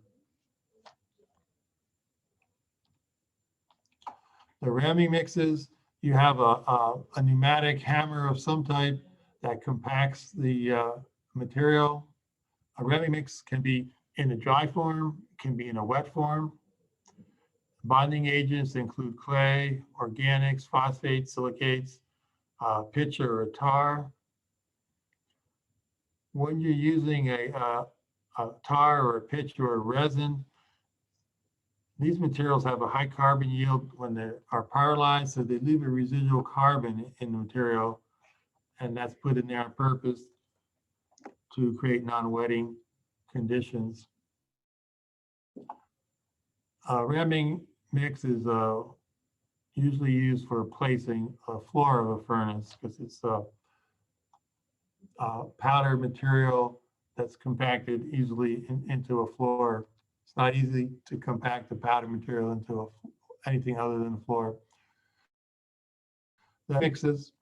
The ramming mixes, you have a pneumatic hammer of some type that compacts the material. A ramming mix can be in a dry form, can be in a wet form. Bonding agents include clay, organics, phosphates, silicates, pitch or tar. When you're using a tar or a pitch or a resin, these materials have a high carbon yield when they are pyrolyzed, so they leave a residual carbon in the material, and that's put in there on purpose to create non-wetting conditions. Ramming mix is usually used for placing a floor of a furnace because it's powder material that's compacted easily into a floor. It's not easy to compact the powder material into anything other than the floor. The mixes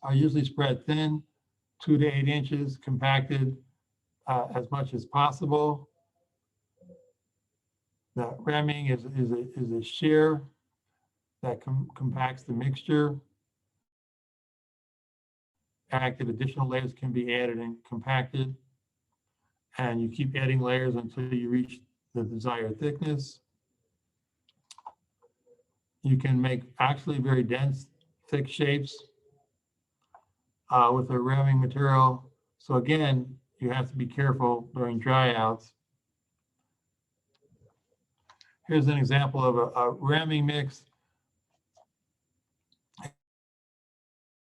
are usually spread thin, 2 to 8 inches, compacted as much as possible. The ramming is a shear that compacts the mixture. Active additional layers can be added and compacted, and you keep adding layers until you reach the desired thickness. You can make actually very dense, thick shapes with a ramming material. So again, you have to be careful during dry outs. Here's an example of a ramming mix.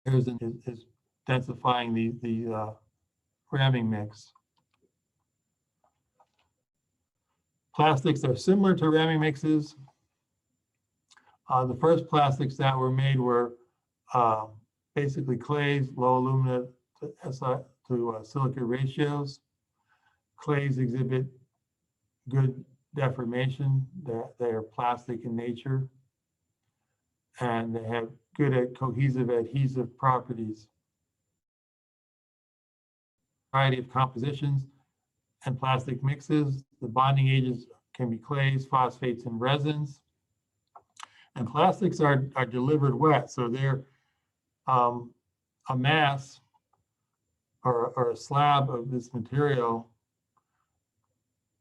Here's is densifying the ramming mix. Plastics are similar to ramming mixes. The first plastics that were made were basically clays, low alumina to silica ratios. Clays exhibit good deformation. They are plastic in nature, and they have good cohesive adhesive properties. Variety of compositions and plastic mixes. The bonding agents can be clays, phosphates, and resins. And plastics are delivered wet, so they're a mass or a slab of this material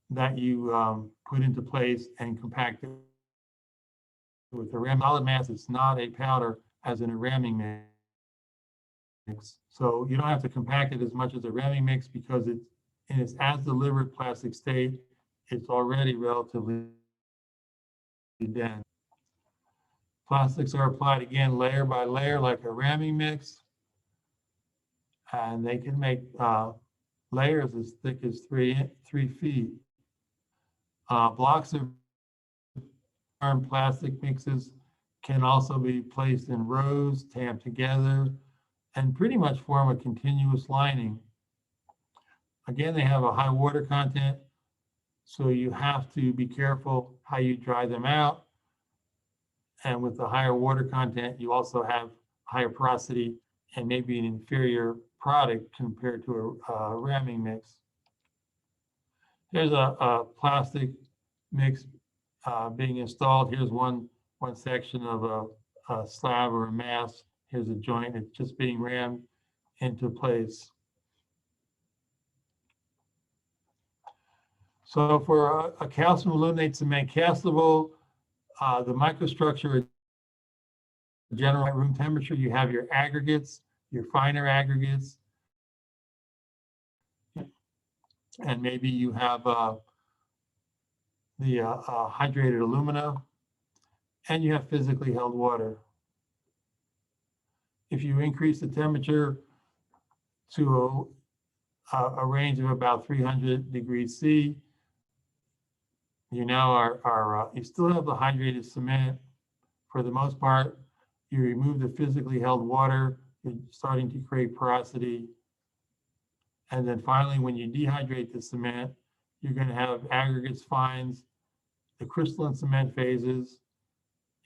that you put into place and compact it with a ram. Solid mass. It's not a powder as in a ramming mix. So you don't have to compact it as much as a ramming mix because it's in its as delivered plastic state, it's already relatively dense. Plastics are applied again layer by layer like a ramming mix, and they can make layers as thick as 3 feet. Blocks of plastic mixes can also be placed in rows, tamped together, and pretty much form a continuous lining. Again, they have a high water content, so you have to be careful how you dry them out. And with the higher water content, you also have higher porosity and maybe an inferior product compared to a ramming mix. Here's a plastic mix being installed. Here's one section of a slab or a mass. Here's a joint. It's just being rammed into place. So for a calcium aluminate cement castable, the microstructure, general at room temperature, you have your aggregates, your finer aggregates, and maybe you have the hydrated alumina, and you have physically held water. If you increase the temperature to a range of about 300 degrees C, you now you still have the hydrated cement. For the most part, you remove the physically held water, you're starting to create porosity. And then finally, when you dehydrate the cement, you're going to have aggregates, fines, the crystalline cement phases.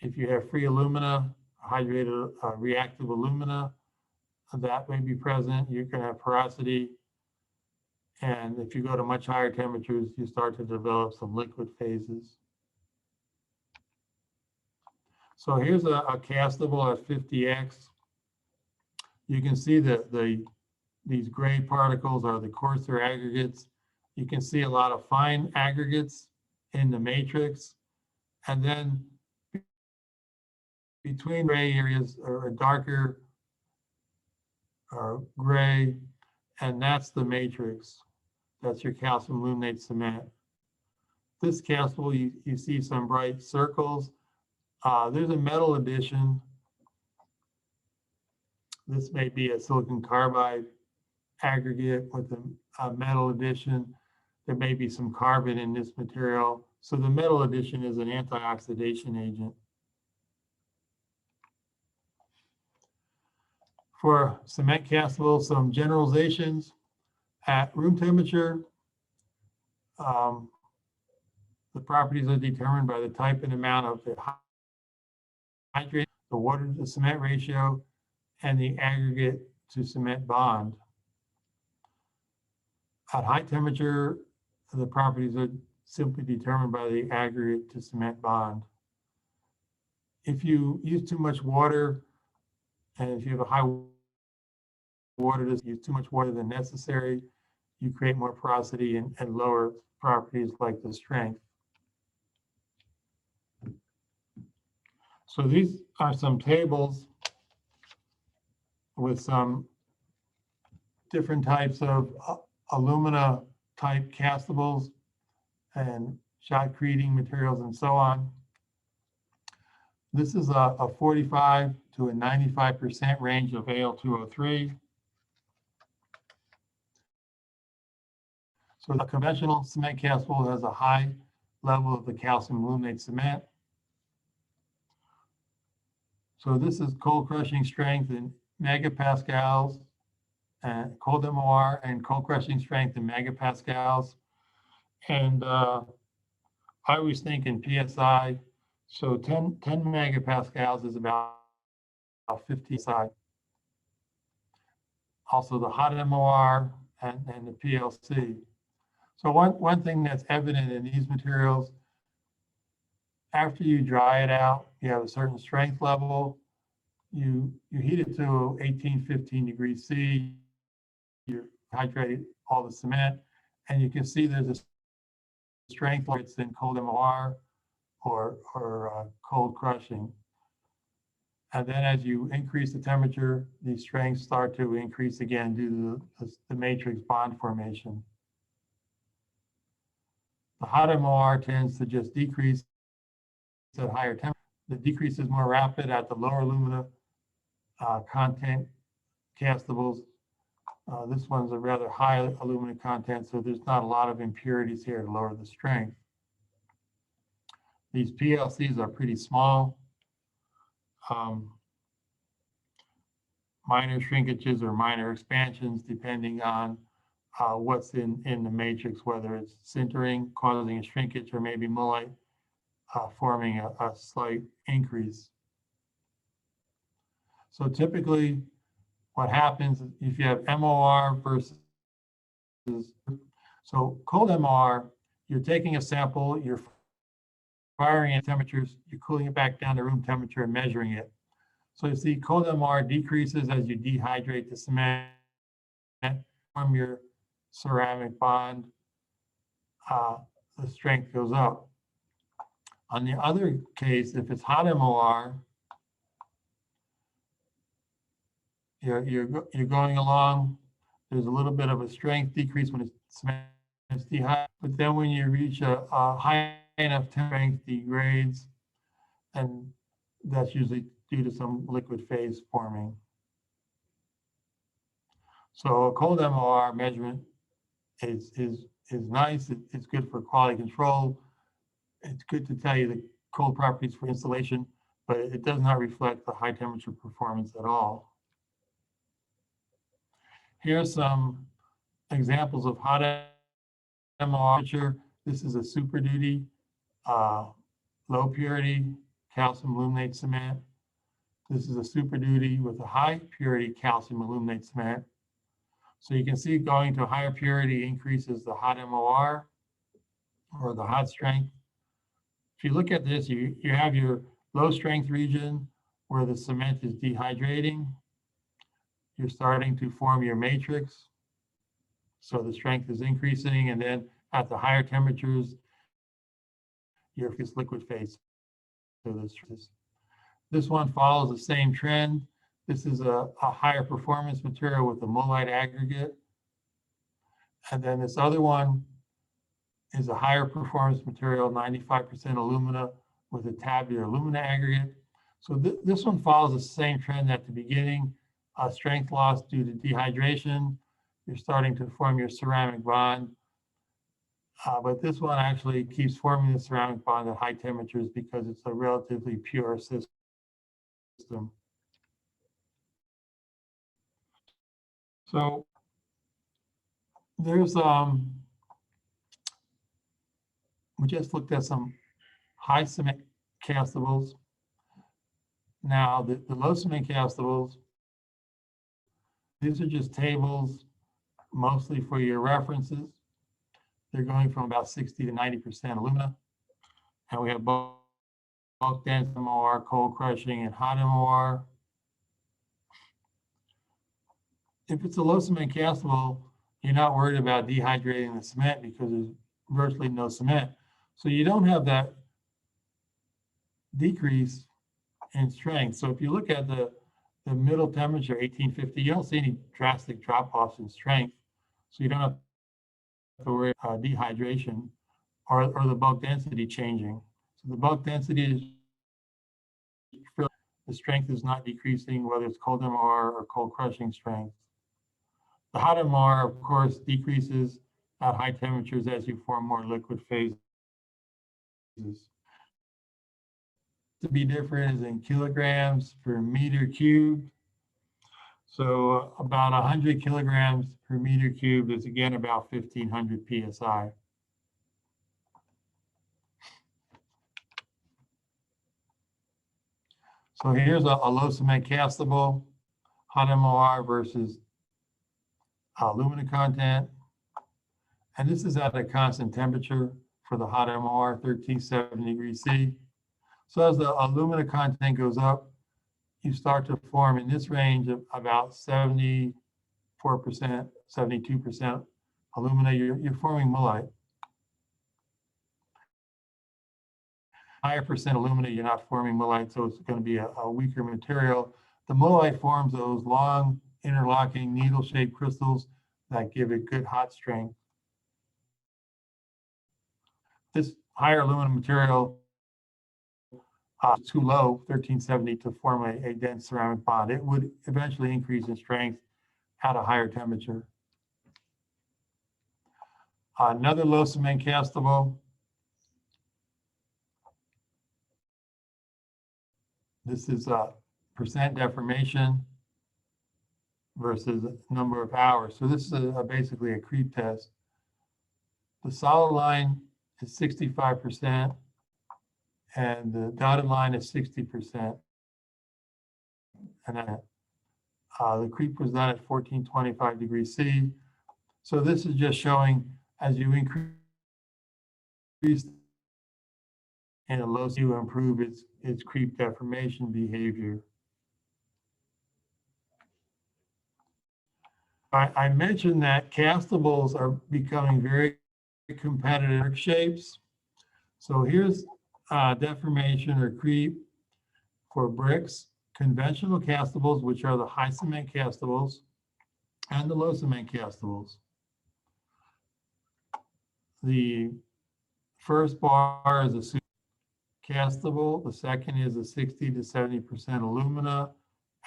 If you have free alumina, hydrated reactive alumina, that may be present. You're going to have porosity. And if you go to much higher temperatures, you start to develop some liquid phases. So here's a castable at 50x. You can see that these gray particles are the coarser aggregates. You can see a lot of fine aggregates in the matrix. And then between gray areas are darker gray, and that's the matrix. That's your calcium aluminate cement. This castable, you see some bright circles. There's a metal addition. This may be a silicon carbide aggregate with a metal addition. There may be some carbon in this material. So the metal addition is an antioxidation agent. For cement castable, some generalizations. At room temperature, The properties are determined by the type and amount of the hydrate, the water to cement ratio, and the aggregate to cement bond. At high temperature, the properties are simply determined by the aggregate to cement bond. If you use too much water, and if you have a high water, use too much water than necessary, you create more porosity and lower properties like the strength. So these are some tables with some different types of alumina type castables and shotcreting materials and so on. This is a 45 to a 95% range of Al2O3. So the conventional cement castable has a high level of the calcium aluminate cement. So this is cold crushing strength in megapascals, and cold MOR and cold crushing strength in megapascals. And I always think in PSI. So 10 megapascals is about 50 psi. Also the hot MOR and the PLC. So one thing that's evident in these materials, after you dry it out, you have a certain strength level, you heat it to 18, 15 degrees C, you hydrate all the cement, and you can see there's a strength where it's in cold MOR or cold crushing. And then as you increase the temperature, these strengths start to increase again due to the matrix bond formation. The hot MOR tends to just decrease at higher temperature. The decrease is more rapid at the lower alumina content castables. This one's a rather high alumina content, so there's not a lot of impurities here to lower the strength. These PLCs are pretty small. Minor shrinkages or minor expansions depending on what's in the matrix, whether it's sintering, causing a shrinkage, or maybe mullite forming a slight increase. So typically what happens if you have MOR versus, so cold MOR, you're taking a sample, you're firing at temperatures, you're cooling it back down to room temperature and measuring it. So you see cold MOR decreases as you dehydrate the cement, form your ceramic bond, the strength goes up. On the other case, if it's hot MOR, you're going along, there's a little bit of a strength decrease when it's dehydrated, but then when you reach a high enough strength, degrades, and that's usually due to some liquid phase forming. So a cold MOR measurement is nice. It's good for quality control. It's good to tell you the cold properties for insulation, but it does not reflect the high temperature performance at all. Here's some examples of hot MOR. This is a super duty, low purity calcium aluminate cement. This is a super duty with a high purity calcium aluminate cement. So you can see going to higher purity increases the hot MOR or the hot strength. If you look at this, you have your low strength region where the cement is dehydrating. You're starting to form your matrix. So the strength is increasing, and then at the higher temperatures, your liquid phase. So this one follows the same trend. This is a higher performance material with a mullite aggregate. And then this other one is a higher performance material, 95% alumina with a tabular alumina aggregate. So this one follows the same trend at the beginning, strength loss due to dehydration. You're starting to form your ceramic bond. But this one actually keeps forming the ceramic bond at high temperatures because it's a relatively pure system. So there's we just looked at some high cement castables. Now, the low cement castables, these are just tables mostly for your references. They're going from about 60 to 90% alumina. And we have bulk dense MOR, cold crushing, and hot MOR. If it's a low cement castable, you're not worried about dehydrating the cement because there's virtually no cement. So you don't have that decrease in strength. So if you look at the middle temperature, 1850, you don't see any drastic drop-offs in strength. So you don't have to worry about dehydration or the bulk density changing. So the bulk density is, the strength is not decreasing, whether it's cold MR or cold crushing strength. The hot MR, of course, decreases at high temperatures as you form more liquid phases. To be different is in kilograms per meter cubed. So about 100 kilograms per meter cubed is again about 1500 psi. So here's a low cement castable, hot MOR versus alumina content. And this is at a constant temperature for the hot MOR, 1370 degrees C. So as the alumina content goes up, you start to form in this range of about 74%, 72% alumina, you're forming mullite. Higher percent alumina, you're not forming mullite, so it's going to be a weaker material. The mullite forms those long interlocking needle-shaped crystals that give it good hot strength. This higher aluminum material is too low, 1370, to form a dense ceramic bond. It would eventually increase in strength at a higher temperature. Another low cement castable. This is percent deformation versus number of hours. So this is basically a creep test. The solid line is 65%, and the dotted line is 60%. And then the creep was done at 1425 degrees C. So this is just showing as you increase in a low C, you improve its creep deformation behavior. I mentioned that castables are becoming very competitive shapes. So here's deformation or creep for bricks, conventional castables, which are the high cement castables, and the low cement castables. The first bar is a castable, the second is a 60 to 70% alumina,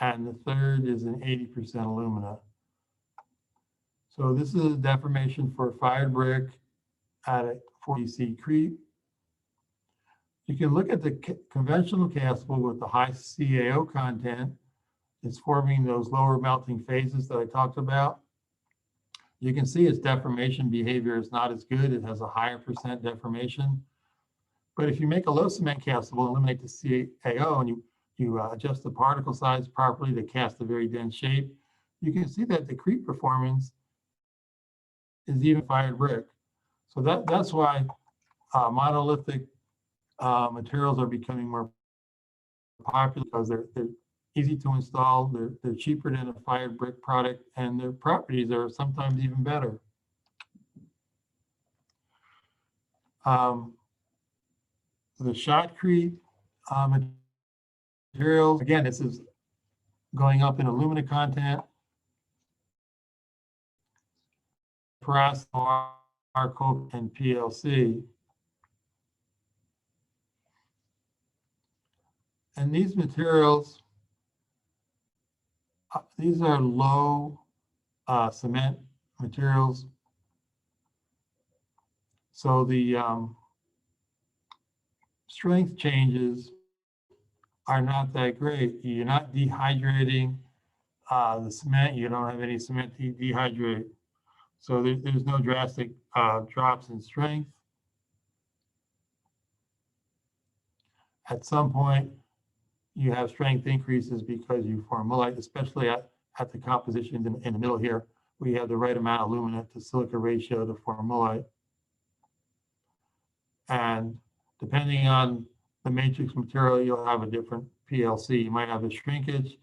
and the third is an 80% alumina. So this is a deformation for a fired brick at a 40 C creep. You can look at the conventional castable with the high CaO content. It's forming those lower melting phases that I talked about. You can see its deformation behavior is not as good. It has a higher percent deformation. But if you make a low cement castable, eliminate the CaO, and you adjust the particle size properly to cast a very dense shape, you can see that the creep performance is even fired brick. So that's why monolithic materials are becoming more popular, because they're easy to install, they're cheaper than a fired brick product, and their properties are sometimes even better. The shotcrete materials, again, this is going up in alumina content. Brass, charcoal, and PLC. And these materials, these are low cement materials. So the strength changes are not that great. You're not dehydrating the cement. You don't have any cement to dehydrate. So there's no drastic drops in strength. At some point, you have strength increases because you form mullite, especially at the compositions in the middle here, where you have the right amount of alumina to silica ratio to form mullite. And depending on the matrix material, you'll have a different PLC. You might have a shrinkage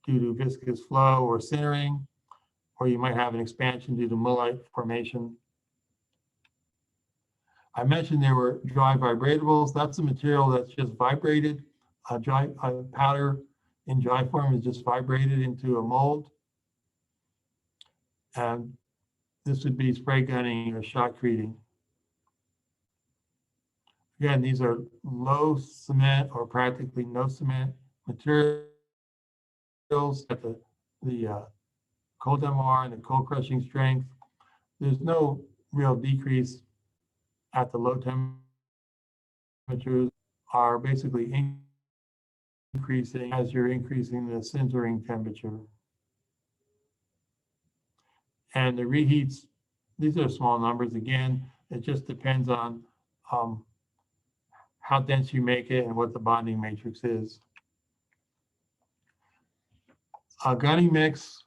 due to viscous flow or sintering, or you might have an expansion due to mullite formation. I mentioned there were dry vibratables. That's a material that's just vibrated. A powder in dry form is just vibrated into a mold. And this would be spray gunning or shotcreting. Again, these are low cement or practically no cement materials at the cold MR and the cold crushing strength. There's no real decrease at the low temperatures, are basically increasing as you're increasing the sintering temperature. And the reheats, these are small numbers again. It just depends on how dense you make it and what the bonding matrix is. A gunning mix.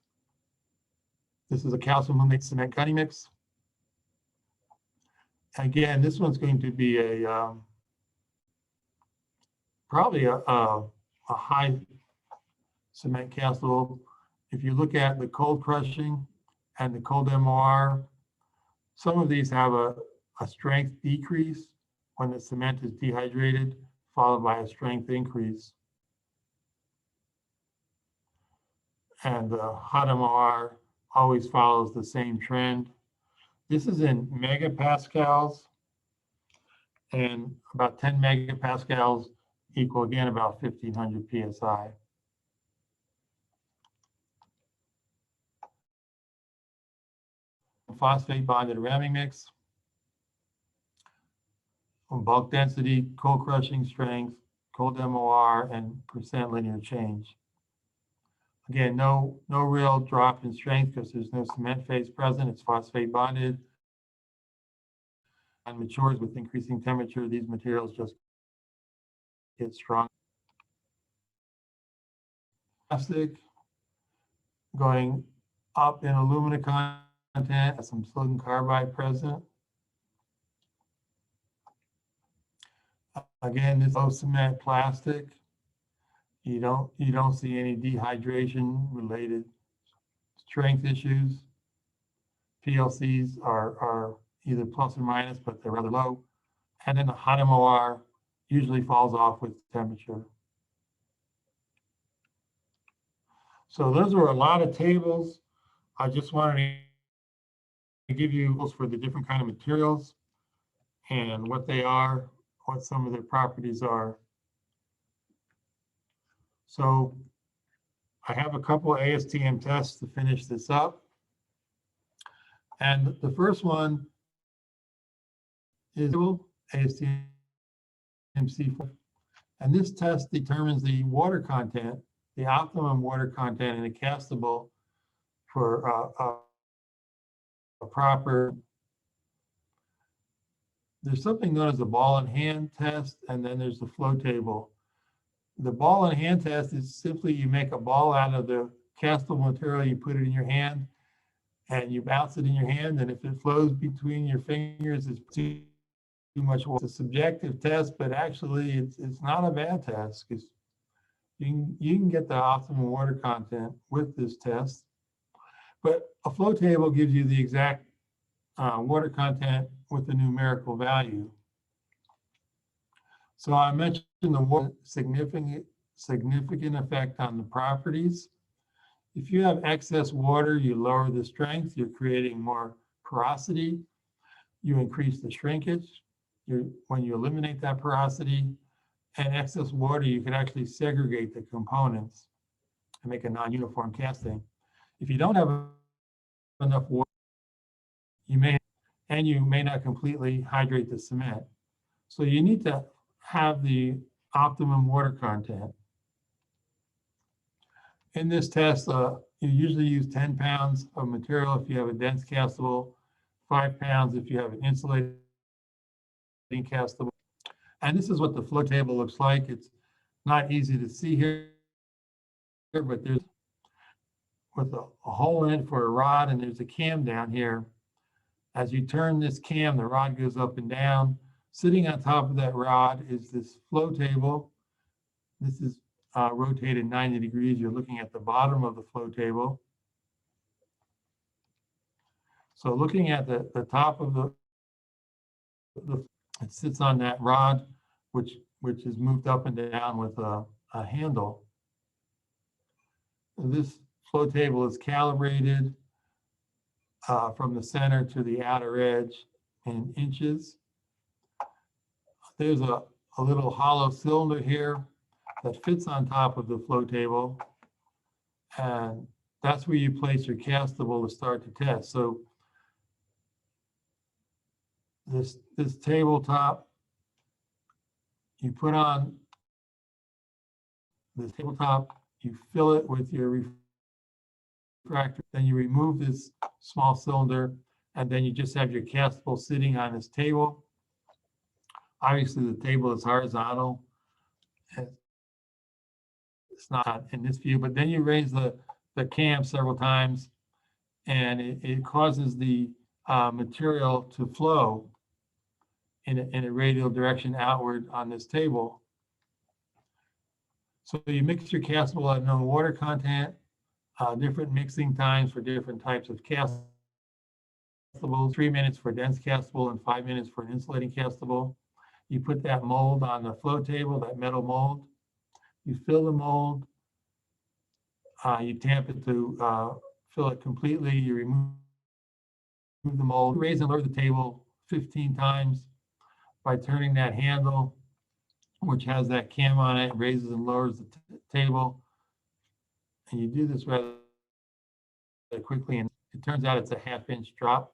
This is a calcium aluminate cement gunning mix. Again, this one's going to be a probably a high cement castable. If you look at the cold crushing and the cold MOR, some of these have a strength decrease when the cement is dehydrated, followed by a strength increase. And the hot MOR always follows the same trend. This is in megapascals, and about 10 megapascals equal, again, about 1500 psi. Phosphate bonded ramming mix. Bulk density, cold crushing strength, cold MOR, and percent linear change. Again, no real drop in strength because there's no cement phase present. It's phosphate bonded. And matures with increasing temperature. These materials just get strong. Plastic going up in alumina content, has some silicon carbide present. Again, this low cement plastic. You don't see any dehydration related strength issues. PLCs are either plus or minus, but they're rather low. And then the hot MOR usually falls off with temperature. So those were a lot of tables. I just wanted to give you rules for the different kind of materials and what they are, what some of their properties are. So I have a couple of ASTM tests to finish this up. And the first one is ASTM C4. And this test determines the water content, the optimum water content in a castable for a proper. There's something known as the ball and hand test, and then there's the flow table. The ball and hand test is simply you make a ball out of the castable material, you put it in your hand, and you bounce it in your hand, and if it flows between your fingers, it's too much water. It's a subjective test, but actually it's not a bad test because you can get the optimum water content with this test. But a flow table gives you the exact water content with the numerical value. So I mentioned the water significant effect on the properties. If you have excess water, you lower the strength, you're creating more porosity, you increase the shrinkage. When you eliminate that porosity and excess water, you can actually segregate the components and make a non-uniform casting. If you don't have enough water, you may not completely hydrate the cement. So you need to have the optimum water content. In this test, you usually use 10 pounds of material if you have a dense castable, 5 pounds if you have an insulating castable. And this is what the flow table looks like. It's not easy to see here, but there's with a hole in it for a rod, and there's a cam down here. As you turn this cam, the rod goes up and down. Sitting on top of that rod is this flow table. This is rotated 90 degrees. You're looking at the bottom of the flow table. So looking at the top of it sits on that rod, which is moved up and down with a handle. This flow table is calibrated from the center to the outer edge in inches. There's a little hollow cylinder here that fits on top of the flow table. And that's where you place your castable to start the test. So this tabletop, you put on this tabletop, you fill it with your refractor, then you remove this small cylinder, and then you just have your castable sitting on this table. Obviously, the table is horizontal. It's not in this view, but then you raise the cam several times, and it causes the material to flow in a radial direction outward on this table. So you mix your castable at known water content, different mixing times for different types of castables, 3 minutes for a dense castable and 5 minutes for an insulating castable. You put that mold on the flow table, that metal mold. You fill the mold. You tamp it to fill it completely. You remove the mold. Raise and lower the table 15 times by turning that handle, which has that cam on it, raises and lowers the table. And you do this rather quickly, and it turns out it's a 1/2 inch drop.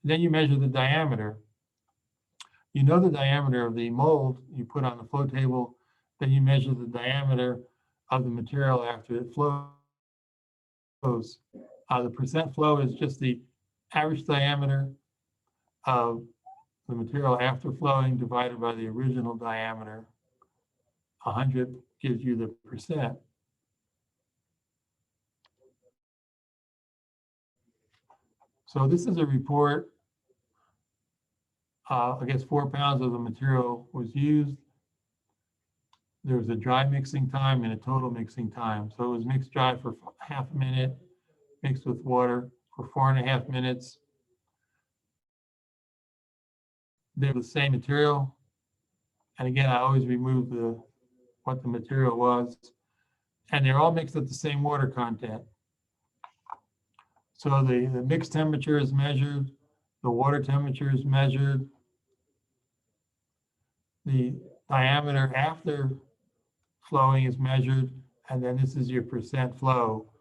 And then you measure the diameter. You know the diameter of the mold you put on the flow table, then you measure the diameter of the material after it flows. The percent flow is just the average diameter of the material after flowing divided by the original diameter. 100 gives you the percent. So this is a report. I guess 4 pounds of the material was used. There was a dry mixing time and a total mixing time. So it was mixed dry for 1/2 minute, mixed with water for 4.5 minutes. They're the same material. And again, I always remove what the material was. And they're all mixed at the same water content. So the mix temperature is measured, the water temperature is measured, the diameter after flowing is measured, and then this is your percent flow.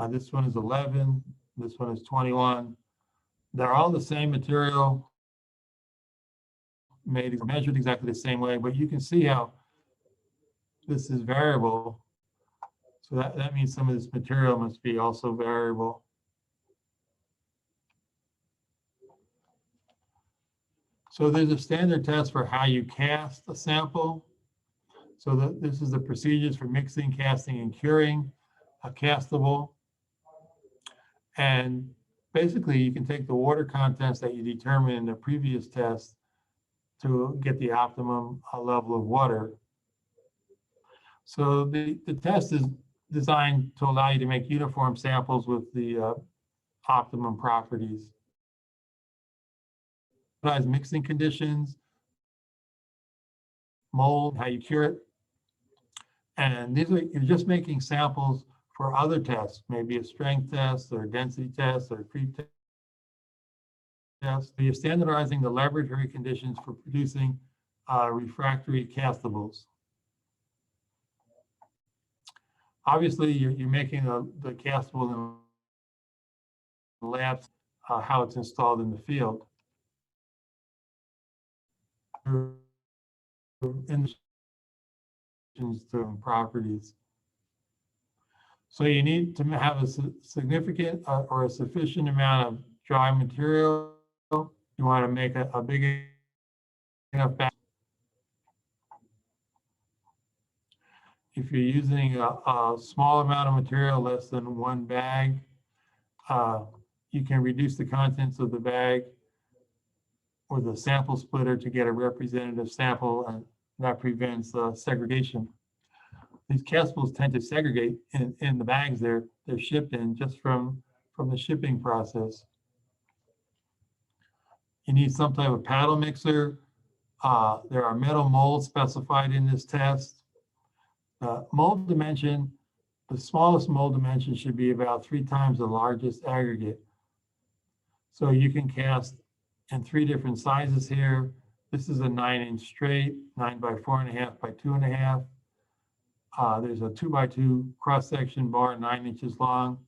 This one is 11, this one is 21. They're all the same material, measured exactly the same way, but you can see how this is variable. So that means some of this material must be also variable. So there's a standard test for how you cast a sample. So this is the procedures for mixing, casting, and curing a castable. And basically, you can take the water contents that you determined in the previous test to get the optimum level of water. So the test is designed to allow you to make uniform samples with the optimum properties. Mixing conditions, mold, how you cure it. And you're just making samples for other tests, maybe a strength test or a density test or a creep test. So you're standardizing the laboratory conditions for producing refractory castables. Obviously, you're making the castable in the labs, how it's installed in the field. Properties. So you need to have a significant or a sufficient amount of dry material. You want to make a big enough batch. if you're using a small amount of material, less than 1 bag, you can reduce the contents of the bag with a sample splitter to get a representative sample, and that prevents segregation. These castables tend to segregate in the bags they're shipped in just from the shipping process. You need some type of paddle mixer. There are metal molds specified in this test. Mold dimension, the smallest mold dimension should be about 3 times the largest aggregate. So you can cast in 3 different sizes here. This is a 9-inch straight, 9 by 4.5 by 2.5. There's a 2 by 2 cross-section bar, 9 inches long,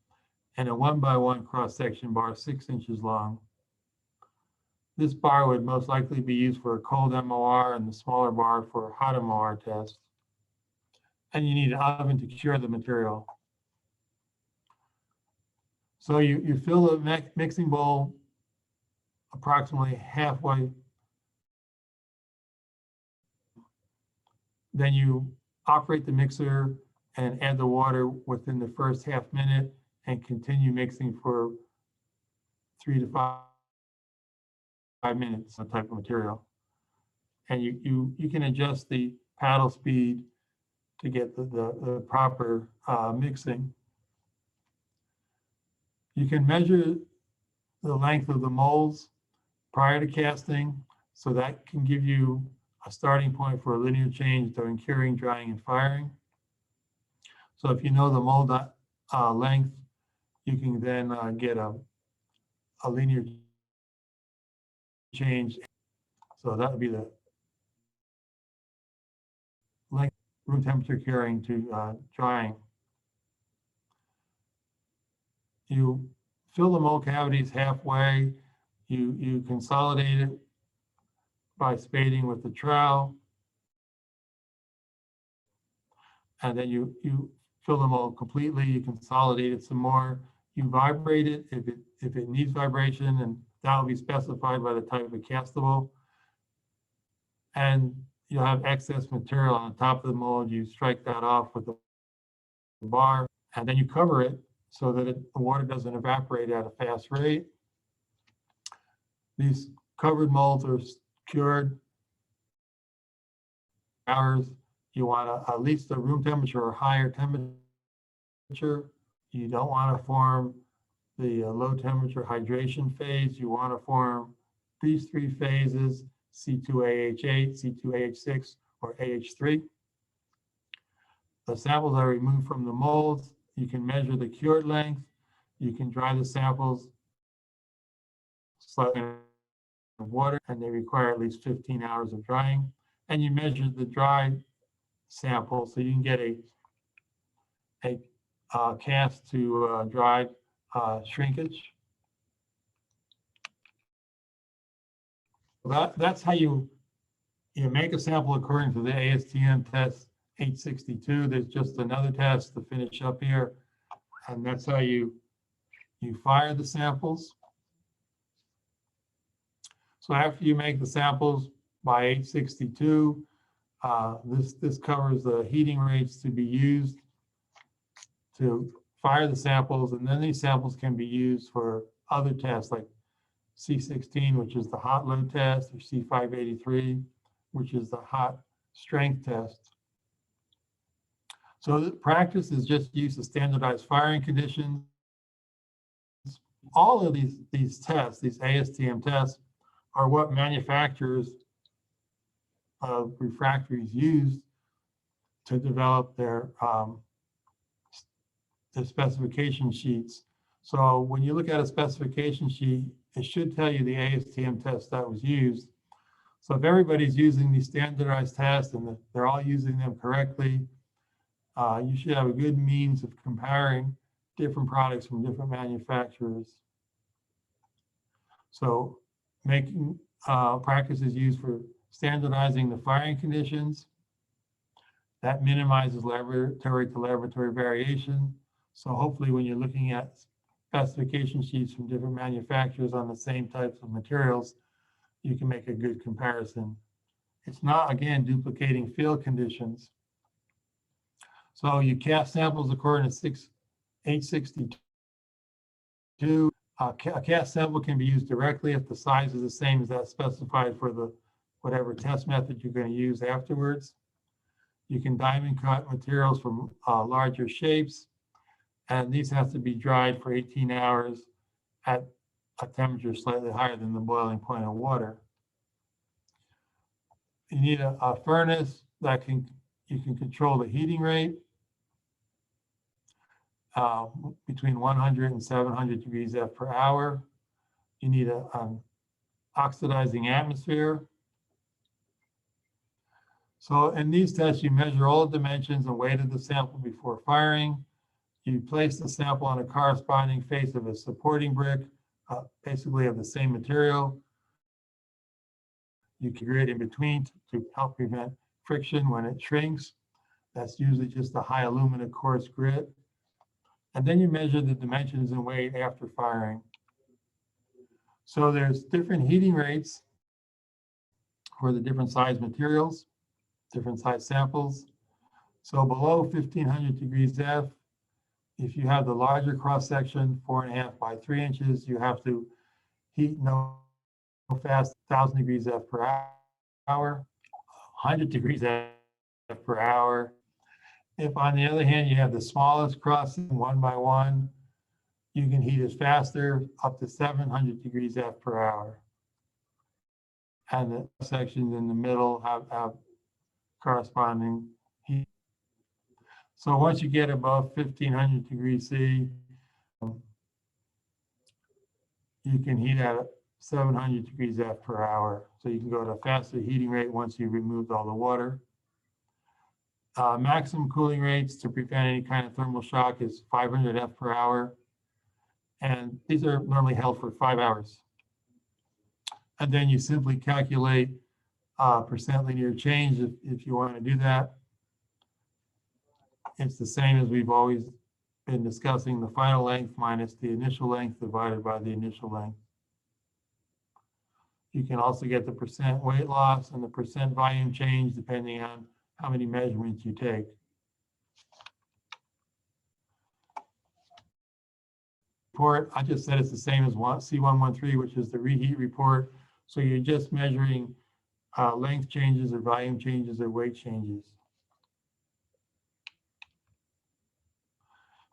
and a 1 by 1 cross-section bar, 6 inches long. This bar would most likely be used for a cold MOR and the smaller bar for a hot MOR test. And you need an oven to cure the material. So you fill the mixing bowl approximately halfway. Then you operate the mixer and add the water within the first half minute and continue mixing for 3 to 5 minutes, that type of material. And you can adjust the paddle speed to get the proper mixing. You can measure the length of the molds prior to casting, so that can give you a starting point for a linear change during curing, drying, and firing. So if you know the mold length, you can then get a linear change. So that would be the length, room temperature curing to drying. You fill the mold cavities halfway. You consolidate it by spading with the trowel. And then you fill the mold completely. You consolidate it some more. You vibrate it if it needs vibration, and that will be specified by the type of castable. And you'll have excess material on top of the mold. You strike that off with the bar, and then you cover it so that the water doesn't evaporate at a fast rate. These covered molds are cured hours. You want at least a room temperature or higher temperature. You don't want to form the low temperature hydration phase. You want to form these 3 phases, C2AH8, C2AH6, or AH3. The samples are removed from the molds. You can measure the cured length. You can dry the samples slightly in water, and they require at least 15 hours of drying. And you measure the dried sample so you can get a cast to dried shrinkage. That's how you make a sample according to the ASTM test 862. There's just another test to finish up here, and that's how you fire the samples. So after you make the samples by 862, this covers the heating rates to be used to fire the samples, and then these samples can be used for other tests like C16, which is the hot load test, or C583, which is the hot strength test. So the practice is just use of standardized firing conditions. All of these tests, these ASTM tests, are what manufacturers of refractories use to develop their specification sheets. So when you look at a specification sheet, it should tell you the ASTM test that was used. So if everybody's using these standardized tests and they're all using them correctly, you should have a good means of comparing different products from different manufacturers. So making practices used for standardizing the firing conditions. That minimizes laboratory to laboratory variation. So hopefully when you're looking at specification sheets from different manufacturers on the same types of materials, you can make a good comparison. It's not, again, duplicating field conditions. So you cast samples according to 862. A cast sample can be used directly if the size is the same as that specified for the whatever test method you're going to use afterwards. You can diamond cut materials from larger shapes, and these have to be dried for 18 hours at a temperature slightly higher than the boiling point of water. You need a furnace that you can control the heating rate between 100 and 700 degrees F per hour. You need an oxidizing atmosphere. So in these tests, you measure all the dimensions and weight of the sample before firing. You place the sample on a corresponding face of a supporting brick, basically of the same material. You can grid in between to help prevent friction when it shrinks. That's usually just a high alumina coarse grit. And then you measure the dimensions and weight after firing. So there's different heating rates for the different size materials, different size samples. So below 1500 degrees F, if you have the larger cross section, 4.5 by 3 inches, you have to heat no fast 1000 degrees F per hour, 100 degrees F per hour. If on the other hand, you have the smallest crossing 1 by 1, you can heat it faster, up to 700 degrees F per hour. And the sections in the middle have corresponding heat. So once you get above 1500 degrees C, you can heat at 700 degrees F per hour. So you can go to a faster heating rate once you've removed all the water. Maximum cooling rates to prevent any kind of thermal shock is 500 F per hour. And these are normally held for 5 hours. And then you simply calculate percent linear change if you want to do that. It's the same as we've always been discussing, the final length minus the initial length divided by the initial length. You can also get the percent weight loss and the percent volume change depending on how many measurements you take. Report, I just said it's the same as C113, which is the reheat report. So you're just measuring length changes or volume changes or weight changes.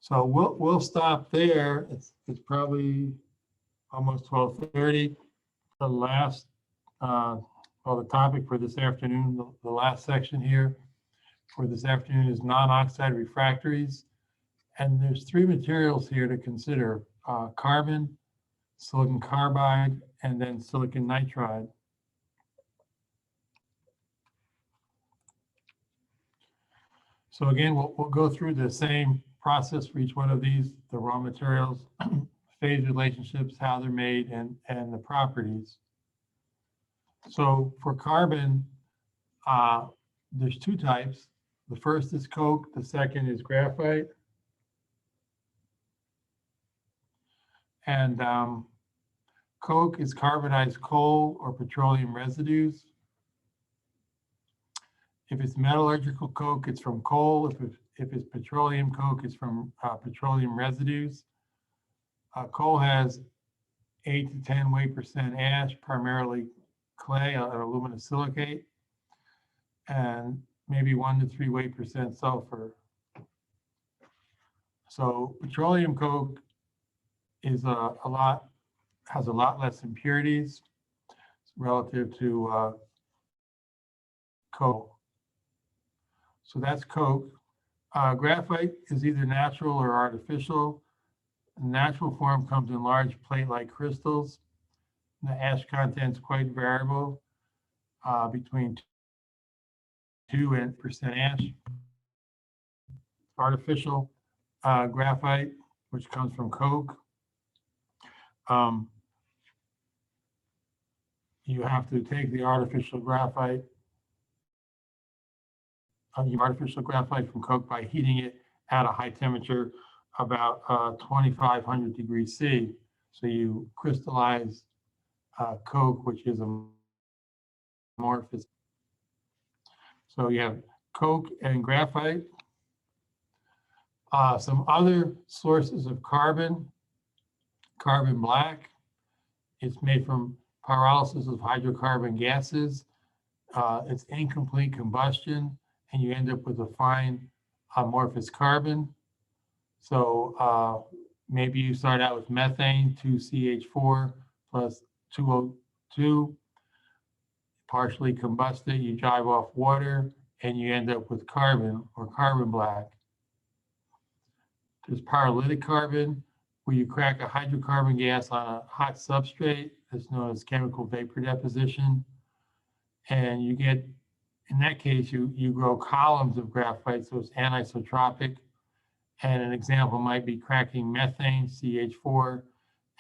So we'll stop there. It's probably almost 12:30. The last, the topic for this afternoon, the last section here for this afternoon is non-oxide refractories. And there's 3 materials here to consider, carbon, silicon carbide, and then silicon nitride. So again, we'll go through the same process for each one of these, the raw materials, phase relationships, how they're made, and the properties. So for carbon, there's 2 types. The first is coke, the second is graphite. And coke is carbonized coal or petroleum residues. If it's metallurgical coke, it's from coal. If it's petroleum coke, it's from petroleum residues. Coal has 8 to 10 weight% ash, primarily clay or aluminum silicate, and maybe 1 to 3 weight% sulfur. So petroleum coke is has a lot less impurities relative to coal. So that's coke. Graphite is either natural or artificial. The natural form comes in large plate-like crystals. The ash content is quite variable, between 2% and ash. Artificial graphite, which comes from coke. You have to take the artificial graphite from coke by heating it at a high temperature, about 2500 degrees C. So you crystallize coke, which is amorphous. So you have coke and graphite. Some other sources of carbon black. It's made from pyrolysis of hydrocarbon gases. It's incomplete combustion, and you end up with a fine amorphous carbon. So maybe you start out with methane, 2CH4 plus 2O2, partially combust it, you drive off water, and you end up with carbon or carbon black. There's pyrolytic carbon, where you crack a hydrocarbon gas on a hot substrate. That's known as chemical vapor deposition. And you get, in that case, you grow columns of graphite, so it's anisotropic. And an example might be cracking methane, CH4,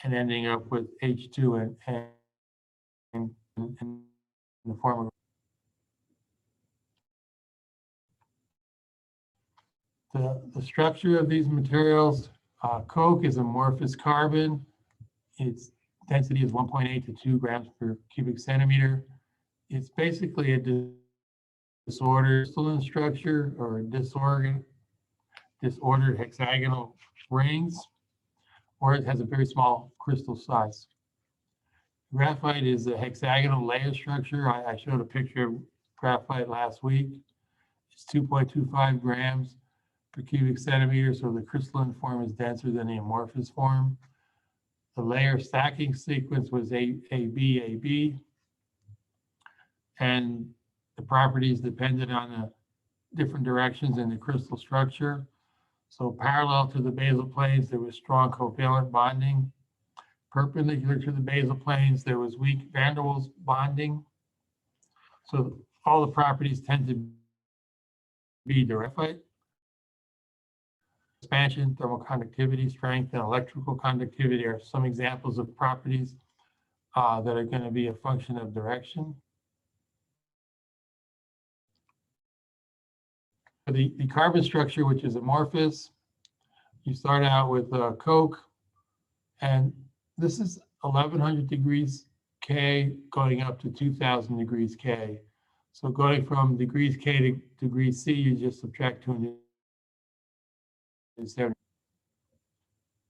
and ending up with H2 in the form of. The structure of these materials, coke is amorphous carbon. Its density is 1.8 to 2 grams per cubic centimeter. It's basically a disordered crystalline structure or disordered hexagonal rings, or it has a very small crystal size. Graphite is a hexagonal layer structure. I showed a picture of graphite last week. It's 2.25 grams per cubic centimeter, so the crystalline form is denser than the amorphous form. The layer stacking sequence was AB, and the properties depended on the different directions in the crystal structure. So parallel to the basal planes, there was strong covalent bonding. Perpendicular to the basal planes, there was weak van der Waals bonding. So all the properties tend to be graphite. Expansion, thermal conductivity, strength, and electrical conductivity are some examples of properties that are going to be a function of direction. The carbon structure, which is amorphous, you start out with coke, and this is 1100 degrees K going up to 2000 degrees K. So going from degrees K to degrees C, you just subtract 270.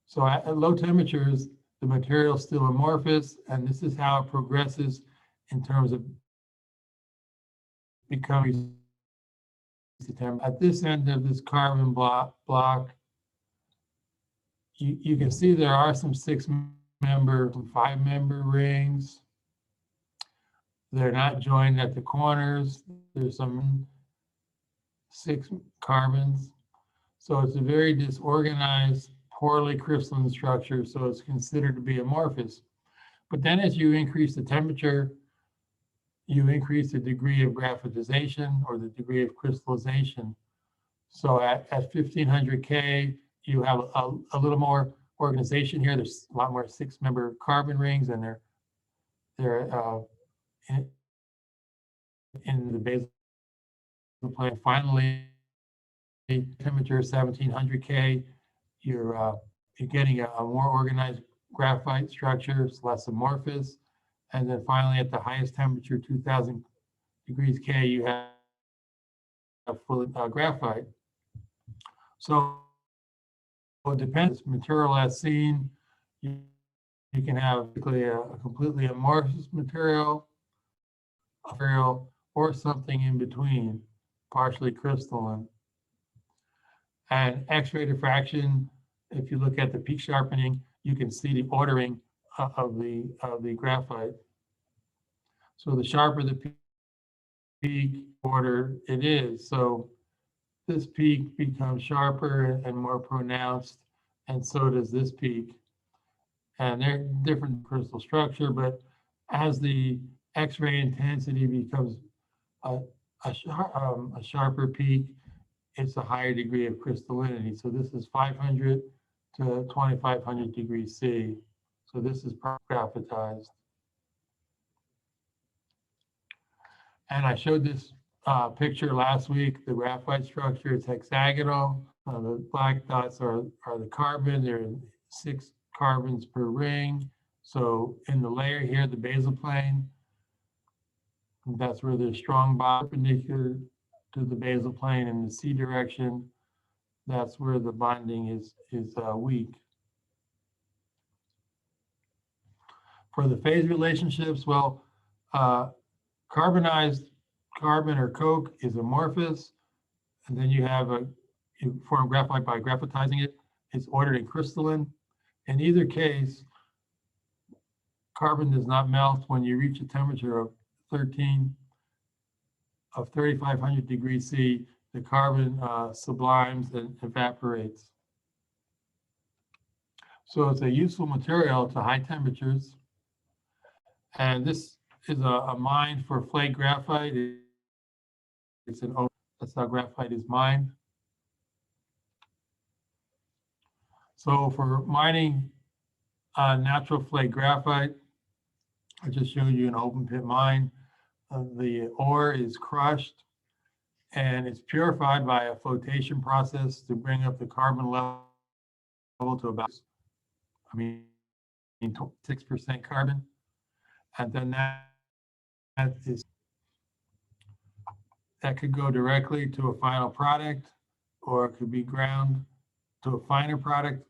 So at low temperatures, the material is still amorphous, and this is how it progresses in terms of becoming. At this end of this carbon block, you can see there are some 5-member rings. They're not joined at the corners. There's some 6 carbons. So it's a very disorganized, poorly crystalline structure, so it's considered to be amorphous. But then as you increase the temperature, you increase the degree of graphitization or the degree of crystallization. So at 1500 K, you have a little more organization here. There's a lot more 6-member carbon rings, and they're in the basal plane. Finally, temperature 1700 K, you're getting a more organized graphite structure. It's less amorphous. And then finally, at the highest temperature, 2000 degrees K, you have full graphite. So it depends. Material as seen, you can have a completely amorphous material, or something in between, partially crystalline. And X-ray diffraction, if you look at the peak sharpening, you can see the ordering of the graphite. So the sharper the peak, order it is. So this peak becomes sharper and more pronounced, and so does this peak. And they're different crystal structure, but as the X-ray intensity becomes a sharper peak, it's a higher degree of crystallinity. So this is 500 to 2500 degrees C. So this is graphitized. And I showed this picture last week, the graphite structure. It's hexagonal. The black dots are the carbon. There are 6 carbons per ring. So in the layer here, the basal plane, that's where there's strong bond perpendicular to the basal plane in the C direction. that's where the bonding is weak. For the phase relationships, well, carbonized carbon or coke is amorphous, and then you form graphite by graphitizing it. It's ordered in crystalline. In either case, carbon does not melt when you reach a temperature of 3,500 degrees C. The carbon sublimes and evaporates. So it's a useful material to high temperatures. And this is a mine for flake graphite. That's how graphite is mined. So for mining natural flake graphite, I just showed you an open pit mine. The ore is crushed and it's purified by a flotation process to bring up the carbon level to about, 6% carbon. And then that could go directly to a final product, or it could be ground to a finer product,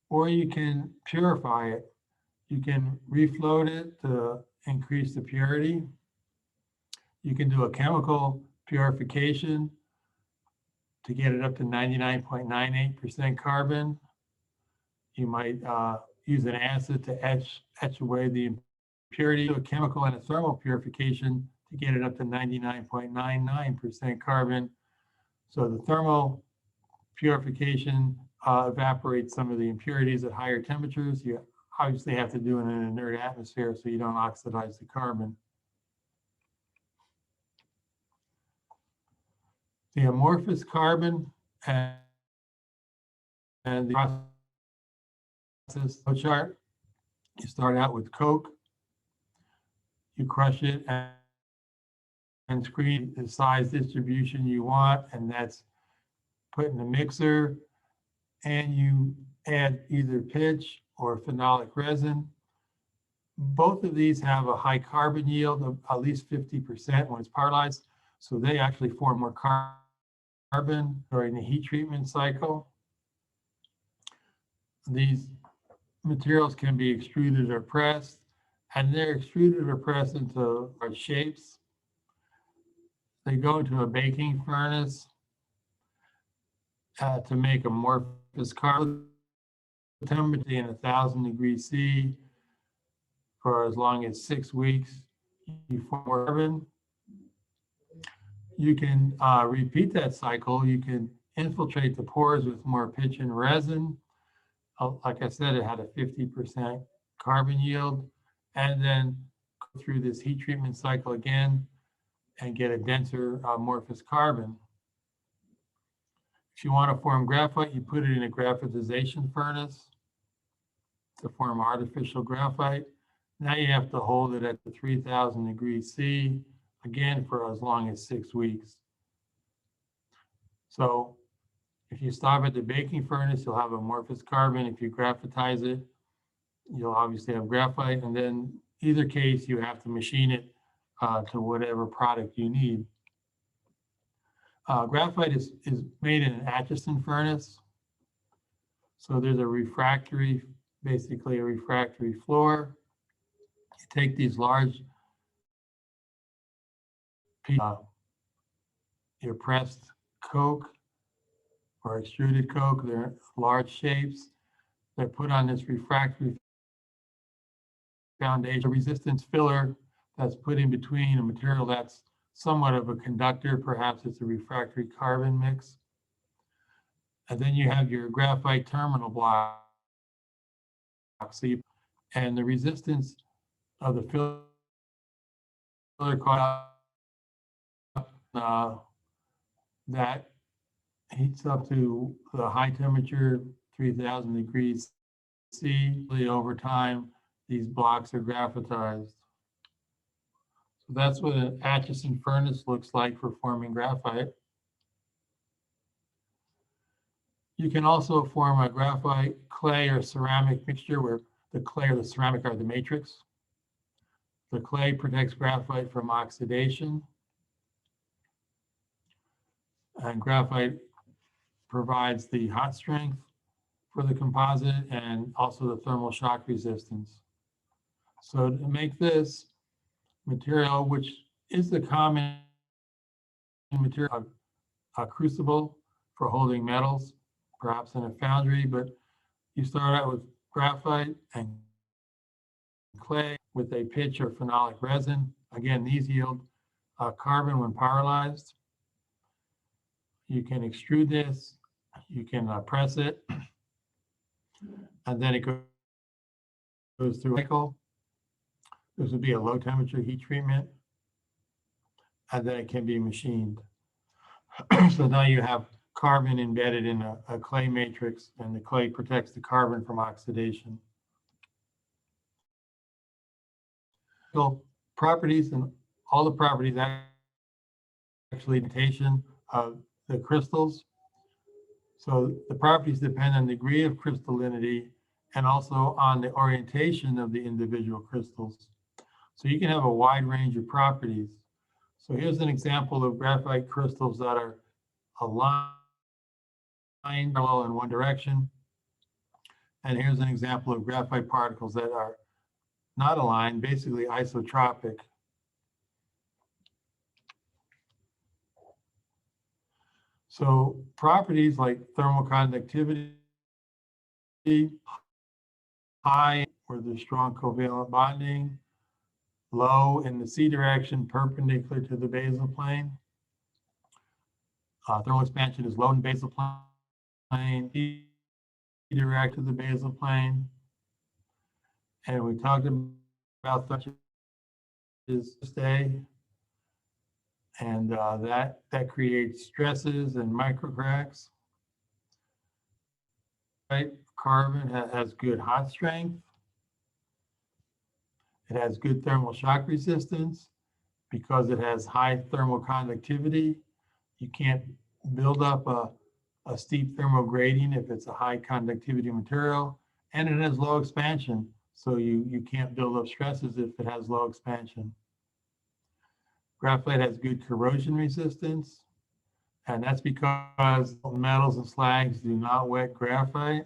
or you can purify it. You can refloat it to increase the purity. You can do a chemical purification to get it up to 99.98% carbon. You might use an acid to etch away the impurity, a chemical and a thermal purification to get it up to 99.99% carbon. So the thermal purification evaporates some of the impurities at higher temperatures. You obviously have to do it in an inert atmosphere so you don't oxidize the carbon. The amorphous carbon and the process chart, you start out with coke, you crush it and screen the size distribution you want, and that's put in the mixer, and you add either pitch or phenolic resin. Both of these have a high carbon yield of at least 50% when it's pyrolyzed, so they actually form more carbon during the heat treatment cycle. These materials can be extruded or pressed, and they're extruded or pressed into large shapes. They go into a baking furnace to make amorphous carbon, temperature in 1,000 degrees C for as long as 6 weeks. You form carbon. You can repeat that cycle. You can infiltrate the pores with more pitch and resin. Like I said, it had a 50% carbon yield, and then go through this heat treatment cycle again and get a denser amorphous carbon. If you want to form graphite, you put it in a graphitization furnace to form artificial graphite. Now you have to hold it at the 3,000 degrees C, again for as long as 6 weeks. So if you stop at the baking furnace, you'll have amorphous carbon. If you graphitize it, you'll obviously have graphite. And then either case, you have to machine it to whatever product you need. Graphite is made in an Atchison furnace. So there's a refractory, basically a refractory floor. You take these large your pressed coke or extruded coke, they're large shapes. They're put on this refractory foundation, a resistance filler that's put in between a material that's somewhat of a conductor, perhaps it's a refractory carbon mix. And then you have your graphite terminal block. So and the resistance of the filler caught that heats up to the high temperature, 3,000 degrees C. Over time, these blocks are graphitized. So that's what an Atchison furnace looks like for forming graphite. You can also form a graphite, clay, or ceramic mixture where the clay or the ceramic are the matrix. The clay protects graphite from oxidation. And graphite provides the hot strength for the composite and also the thermal shock resistance. So to make this material, which is the common material, a crucible for holding metals, perhaps in a foundry, but you start out with graphite and clay with a pitch or phenolic resin. Again, these yield carbon when pyrolyzed. You can extrude this, you can press it, and then it goes through a cycle. This would be a low temperature heat treatment, and then it can be machined. So now you have carbon embedded in a clay matrix, and the clay protects the carbon from oxidation. So properties and all the properties actually imitation of the crystals. So the properties depend on the degree of crystallinity and also on the orientation of the individual crystals. So you can have a wide range of properties. So here's an example of graphite crystals that are aligned parallel in one direction. And here's an example of graphite particles that are not aligned, basically isotropic. So properties like thermal conductivity, high where there's strong covalent bonding, low in the C direction perpendicular to the basal plane. Thermal expansion is low in the basal plane, C direct to the basal plane. And we talked about such as stay, and that creates stresses and microcracks. Right? Carbon has good hot strength. It has good thermal shock resistance because it has high thermal conductivity. You can't build up a steep thermal gradient if it's a high conductivity material, and it has low expansion. So you can't build up stresses if it has low expansion. Graphite has good corrosion resistance, and that's because metals and slags do not wet graphite.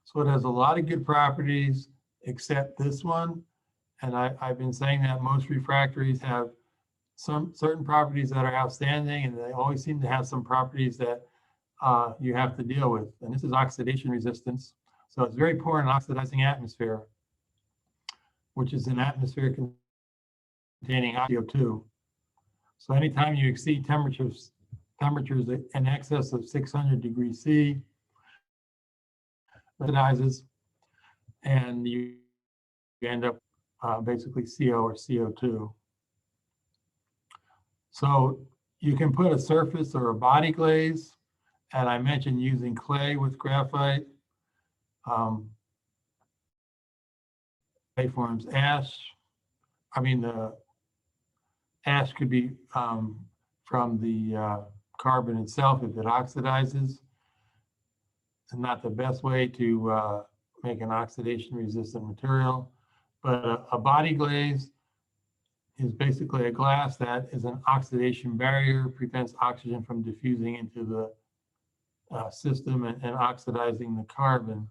So it has a lot of good properties except this one. And I've been saying that most refractories have some certain properties that are outstanding, and they always seem to have some properties that you have to deal with. And this is oxidation resistance. So it's very poor in oxidizing atmosphere, which is an atmosphere containing CO2. So anytime you exceed temperatures in excess of 600 degrees C, oxidizes, and you end up basically CO or CO2. So you can put a surface or a body glaze, and I mentioned using clay with graphite. Clay forms ash. I mean, the ash could be from the carbon itself if it oxidizes. It's not the best way to make an oxidation-resistant material, but a body glaze is basically a glass that is an oxidation barrier, prevents oxygen from diffusing into the system and oxidizing the carbon.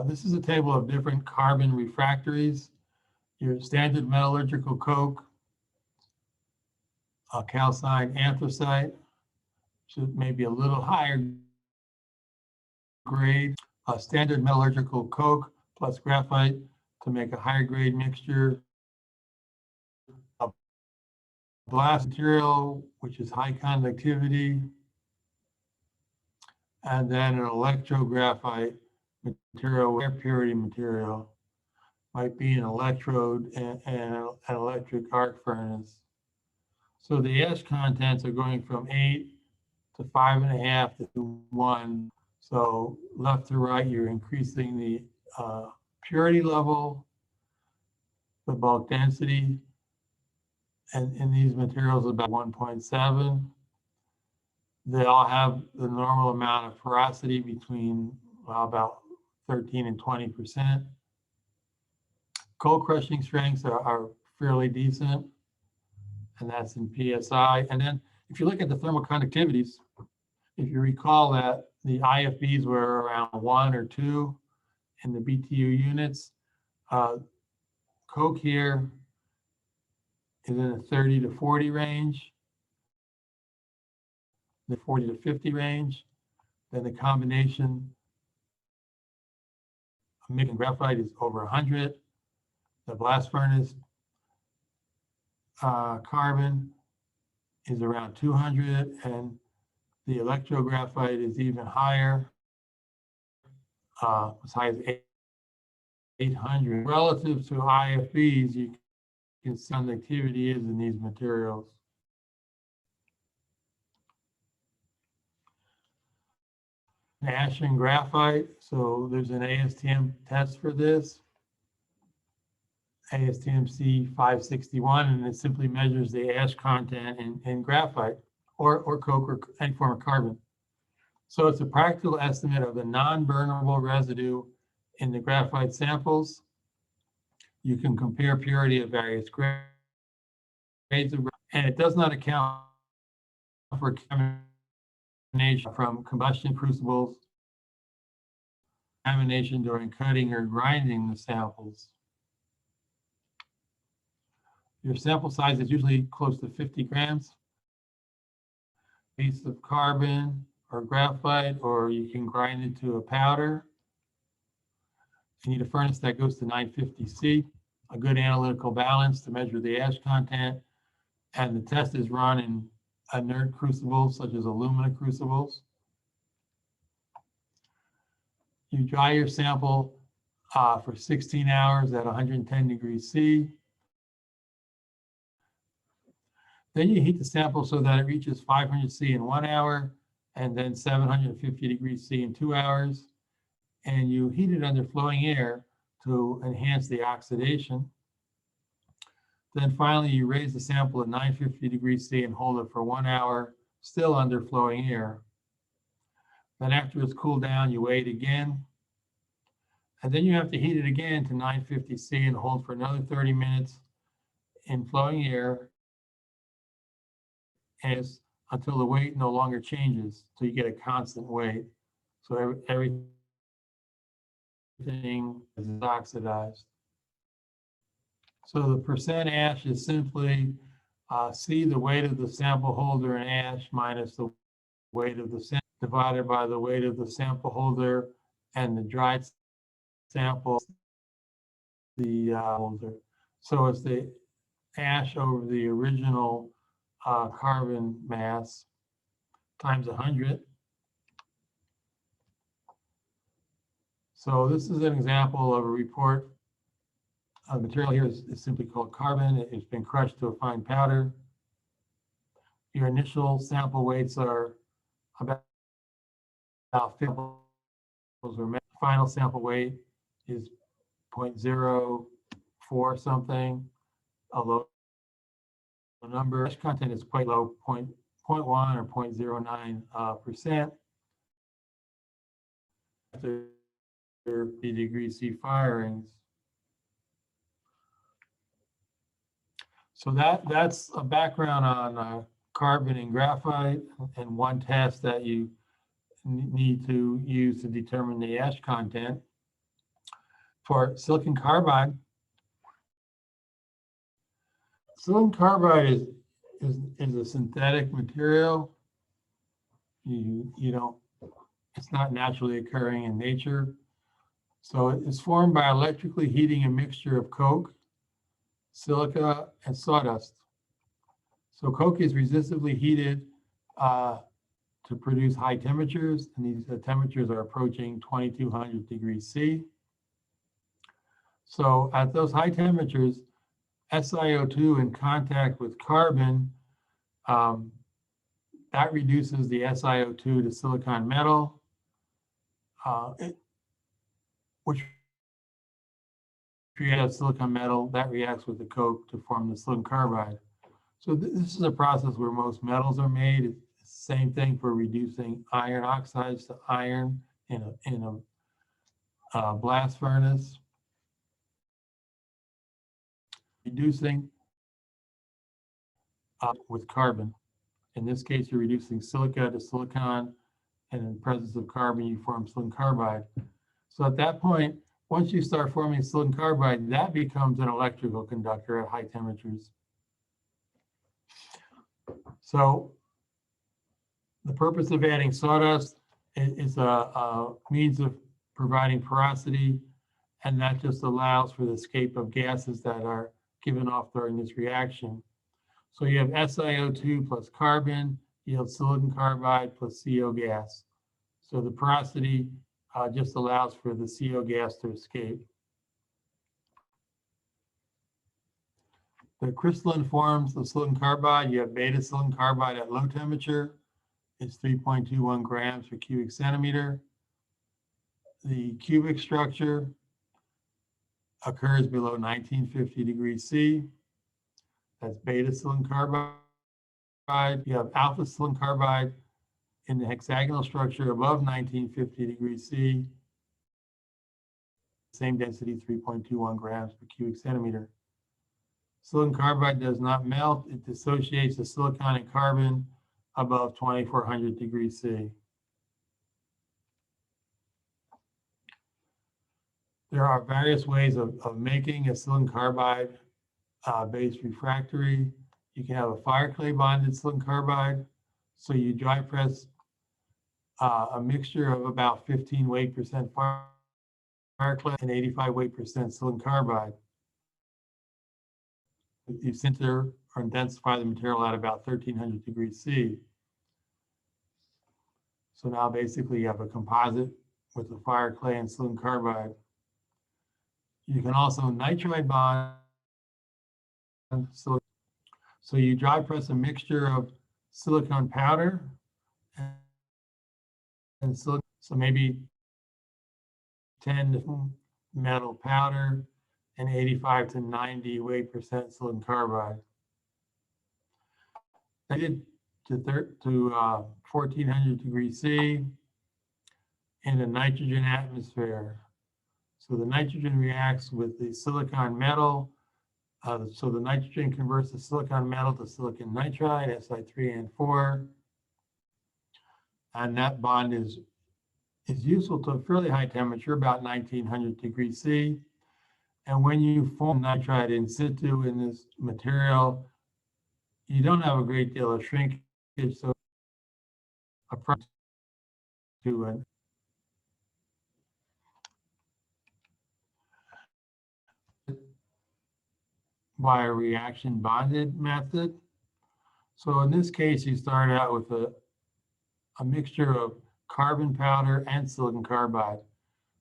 This is a table of different carbon refractories. Your standard metallurgical coke, calcined anthracite, which may be a little higher grade, standard metallurgical coke plus graphite to make a higher grade mixture. A blast material, which is high conductivity, and then an electrographite material, air purity material, might be an electrode and an electric arc furnace. So the ash contents are going from 8 to 5.5 to 1. So left to right, you're increasing the purity level, the bulk density, and in these materials about 1.7. They all have the normal amount of porosity between about 13 and 20%. Cold crushing strengths are fairly decent, and that's in PSI. And then if you look at the thermal conductivities, if you recall that the IFBs were around 1 or 2 in the BTU units, Coke here is in the 30 to 40 range, the 40 to 50 range. Then the combination of nickel and graphite is over 100. The blast furnace carbon is around 200, and the electrographite is even higher, as high as 800. Relative to IFBs, you can see conductivity is in these materials. Ash and graphite, so there's an ASTM test for this. ASTM-C 561, and it simply measures the ash content in graphite or coke or any form of carbon. So it's a practical estimate of the non-burnable residue in the graphite samples. You can compare purity of various grades of, and it does not account for contamination from combustion crucibles, contamination during cutting or grinding the samples. Your sample size is usually close to 50 grams. Piece of carbon or graphite, or you can grind it to a powder. You need a furnace that goes to 950C, a good analytical balance to measure the ash content, and the test is run in inert crucibles such as alumina crucibles. You dry your sample for 16 hours at 110 degrees C. Then you heat the sample so that it reaches 500 C in 1 hour, and then 750 degrees C in 2 hours. And you heat it under flowing air to enhance the oxidation. Then finally, you raise the sample at 950 degrees C and hold it for 1 hour, still under flowing air. Then after it's cooled down, you weigh it again. And then you have to heat it again to 950 C and hold for another 30 minutes in flowing air until the weight no longer changes, so you get a constant weight. So everything is oxidized. So the percent ash is simply C, the weight of the sample holder in ash, minus the weight of the sample divided by the weight of the sample holder and the dried sample, the holder. So it's the ash over the original carbon mass times 100. So this is an example of a report. The material here is simply called carbon. It's been crushed to a fine powder. Your initial sample weights are about 50 samples. Final sample weight is 0.04 something, a low number. Ash content is quite low, 0.1 or 0.09%. After 30 degrees C firings. So that's a background on carbon and graphite, and one test that you need to use to determine the ash content. For silicon carbide is a synthetic material. You don't, it's not naturally occurring in nature. So it's formed by electrically heating a mixture of coke, silica, and sawdust. So coke is resistively heated to produce high temperatures, and these temperatures are approaching 2200 degrees C. So at those high temperatures, SiO2 in contact with carbon, that reduces the SiO2 to silicon metal, which reacts silicon metal, that reacts with the coke to form the silicon carbide. So this is a process where most metals are made. It's the same thing for reducing iron oxides to iron in a blast furnace. reducing with carbon. In this case, you're reducing silica to silicon, and in the presence of carbon, you form silicon carbide. So at that point, once you start forming silicon carbide, that becomes an electrical conductor at high temperatures. So the purpose of adding sawdust is a means of providing porosity, and that just allows for the escape of gases that are given off during this reaction. So you have SiO2 plus carbon yields silicon carbide plus CO gas. So the porosity just allows for the CO gas to escape. The crystalline forms of silicon carbide, you have beta silicon carbide at low temperature. It's 3.21 grams per cubic centimeter. The cubic structure occurs below 1950 degrees C. That's beta silicon carbide. You have alpha silicon carbide in the hexagonal structure above 1950 degrees C. Same density, 3.21 grams per cubic centimeter. Silicon carbide does not melt. It dissociates the silicon and carbon above 2400 degrees C. There are various ways of making a silicon carbide based refractory. You can have a fire clay bonded silicon carbide. So you dry press a mixture of about 15 weight% fire clay and 85 weight% silicon carbide. You sinter or intensify the material at about 1300 degrees C. So now basically you have a composite with the fire clay and silicon carbide. You can also nitride bond silicon. So you dry press a mixture of silicon powder and silicon, so maybe 10 metal powder and 85 to 90 weight% silicon carbide. Heated to 1400 degrees C in a nitrogen atmosphere. So the nitrogen reacts with the silicon metal. So the nitrogen converts the silicon metal to silicon nitride, Si3N4. And that bond is useful to a fairly high temperature, about 1900 degrees C. And when you form nitride in situ in this material, you don't have a great deal of shrinkage, so approach to an by a reaction bonded method. So in this case, you start out with a mixture of carbon powder and silicon carbide.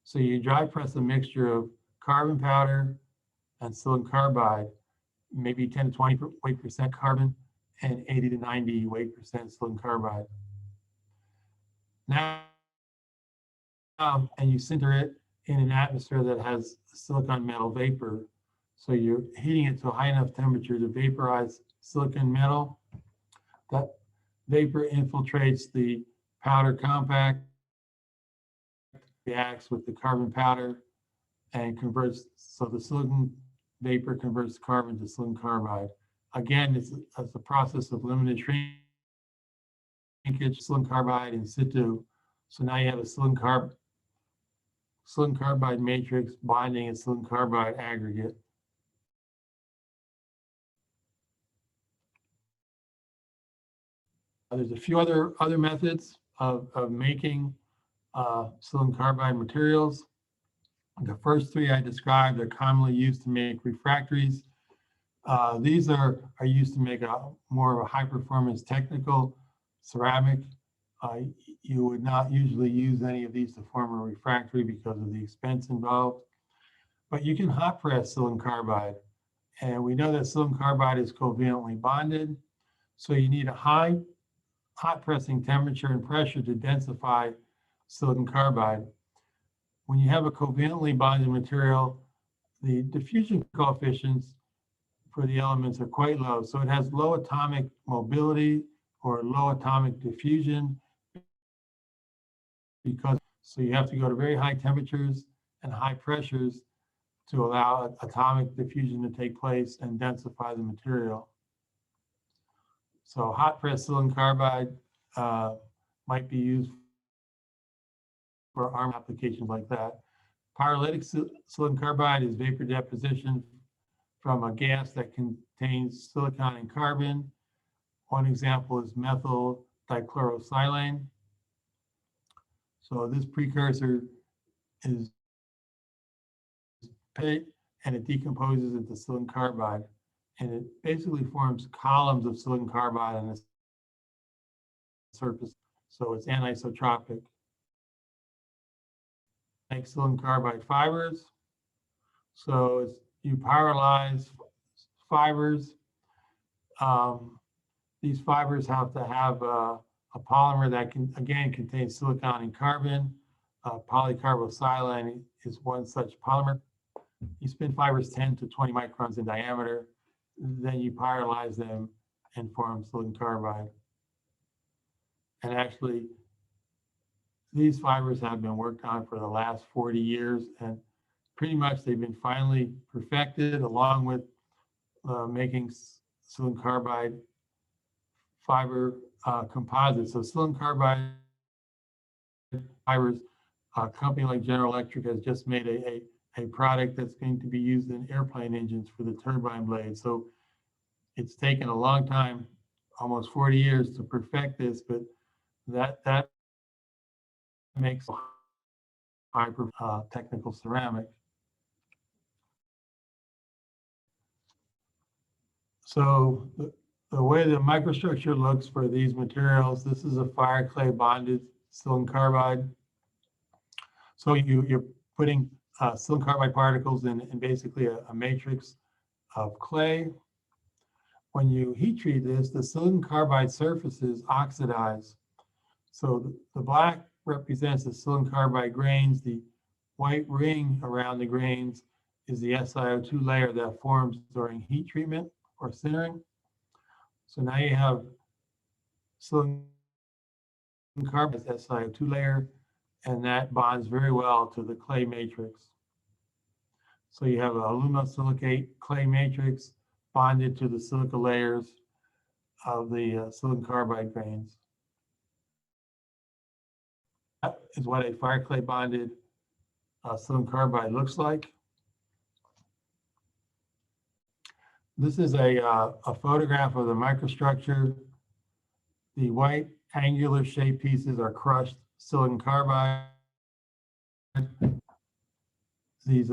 So you dry press a mixture of carbon powder and silicon carbide, maybe 10 to 20 weight% carbon and 80 to 90 weight% silicon carbide. Now, and you sinter it in an atmosphere that has silicon metal vapor. So you're heating it to a high enough temperature to vaporize silicon metal. That vapor infiltrates the powder compact, reacts with the carbon powder, and converts, so the silicon vapor converts carbon to silicon carbide. Again, it's a process of limited shrinkage, silicon carbide in situ. So now you have a silicon carbide matrix bonding a silicon carbide aggregate. There's a few other methods of making silicon carbide materials. The first three I described are commonly used to make refractories. These are used to make more of a high performance technical ceramic. You would not usually use any of these to form a refractory because of the expense involved. But you can hot press silicon carbide. And we know that silicon carbide is covalently bonded. So you need a high hot pressing temperature and pressure to densify silicon carbide. When you have a covalently bonded material, the diffusion coefficients for the elements are quite low. So it has low atomic mobility or low atomic diffusion so you have to go to very high temperatures and high pressures to allow atomic diffusion to take place and densify the material. So hot press silicon carbide might be used for arm applications like that. Pyrolytic silicon carbide is vapor deposition from a gas that contains silicon and carbon. One example is methyl dichlorosilane. So this precursor is pit and it decomposes into silicon carbide. And it basically forms columns of silicon carbide on the surface. So it's anisotropic. Make silicon carbide fibers. So you pyrolyze fibers. These fibers have to have a polymer that can, again, contains silicon and carbon. Polycarbosilane is one such polymer. You spin fibers 10 to 20 microns in diameter. Then you pyrolyze them and form silicon carbide. And actually, these fibers have been worked on for the last 40 years, and pretty much they've been finally perfected, along with making silicon carbide fiber composites. So silicon carbide fibers, a company like General Electric has just made a product that's going to be used in airplane engines for the turbine blades. So it's taken a long time, almost 40 years, to perfect this, but that makes high technical ceramic. So the way the microstructure looks for these materials, this is a fire clay bonded silicon carbide. So you're putting silicon carbide particles in basically a matrix of clay. When you heat treat this, the silicon carbide surfaces oxidize. So the black represents the silicon carbide grains. The white ring around the grains is the SiO2 layer that forms during heat treatment or sintering. So now you have silicon carbide SiO2 layer, and that bonds very well to the clay matrix. So you have an aluminosilicate clay matrix bonded to the silica layers of the silicon carbide grains. That is what a fire clay bonded silicon carbide looks like. This is a photograph of the microstructure. The white angular shaped pieces are crushed silicon carbide. These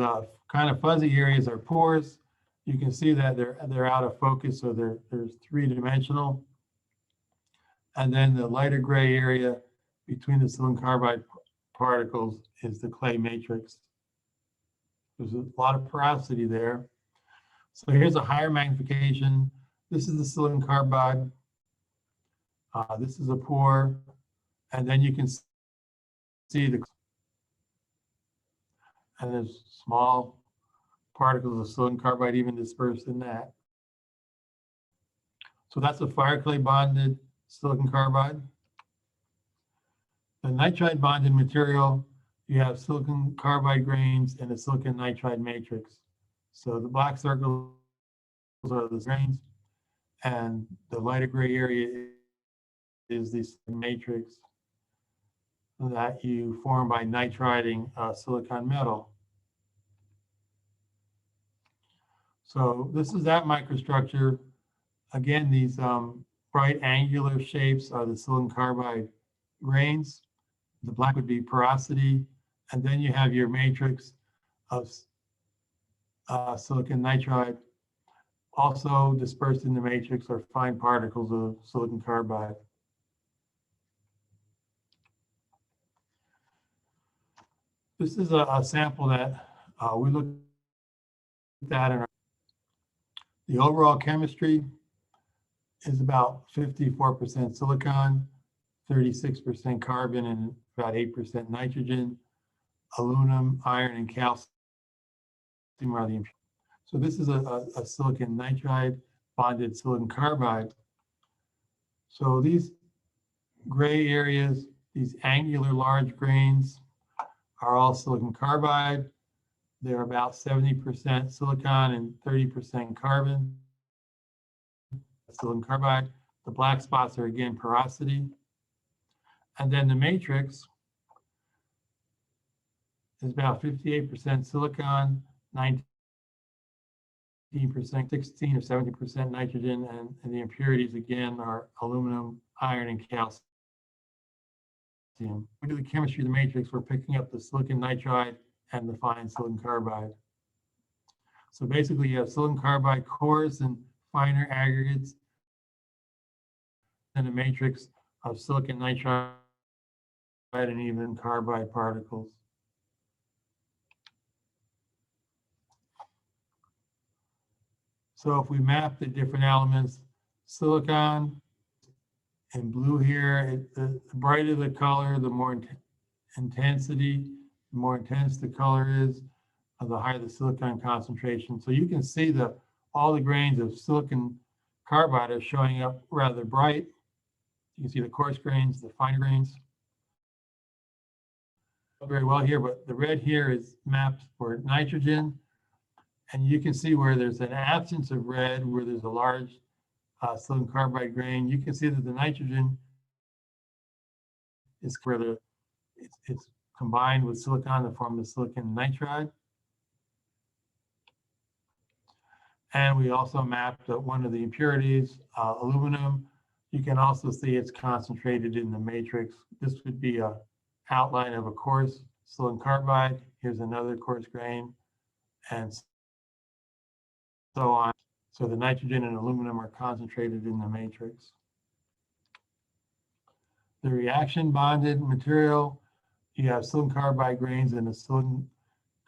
kind of fuzzy areas are pores. You can see that they're out of focus, so they're three-dimensional. And then the lighter gray area between the silicon carbide particles is the clay matrix. There's a lot of porosity there. So here's a higher magnification. This is the silicon carbide. This is a pore. And then you can see and there's small particles of silicon carbide even dispersed in that. So that's a fire clay bonded silicon carbide. The nitride bonded material, you have silicon carbide grains and a silicon nitride matrix. So the black circles are the grains, and the lighter gray area is the matrix that you form by nitriding silicon metal. So this is that microstructure. Again, these bright angular shapes are the silicon carbide grains. The black would be porosity. And then you have your matrix of silicon nitride. Also dispersed in the matrix are fine particles of silicon carbide. This is a sample that we looked at in the overall chemistry is about 54% silicon, 36% carbon, and about 8% nitrogen. Aluminum, iron, and calcium are the impurities. So this is a silicon nitride bonded silicon carbide. So these gray areas, these angular large grains, are all silicon carbide. They're about 70% silicon and 30% carbon, silicon carbide. The black spots are again porosity. And then the matrix is about 58% silicon, 19%, 16 or 70% nitrogen, and the impurities again are aluminum, iron, and calcium. When we do the chemistry of the matrix, we're picking up the silicon nitride and the fine silicon carbide. So basically you have silicon carbide cores and finer aggregates, and a matrix of silicon nitride and even carbide particles. So if we map the different elements, silicon in blue here, the brighter the color, the more intensity, the more intense the color is, the higher the silicon concentration. So you can see that all the grains of silicon carbide are showing up rather bright. You can see the coarse grains, the fine grains. Very well here, but the red here is mapped for nitrogen. And you can see where there's an absence of red, where there's a large silicon carbide grain. You can see that the nitrogen is where it's combined with silicon to form the silicon nitride. And we also mapped one of the impurities, aluminum. You can also see it's concentrated in the matrix. This would be an outline of a coarse silicon carbide. Here's another coarse grain, and so on. So the nitrogen and aluminum are concentrated in the matrix. The reaction bonded material, you have silicon carbide grains in a silicon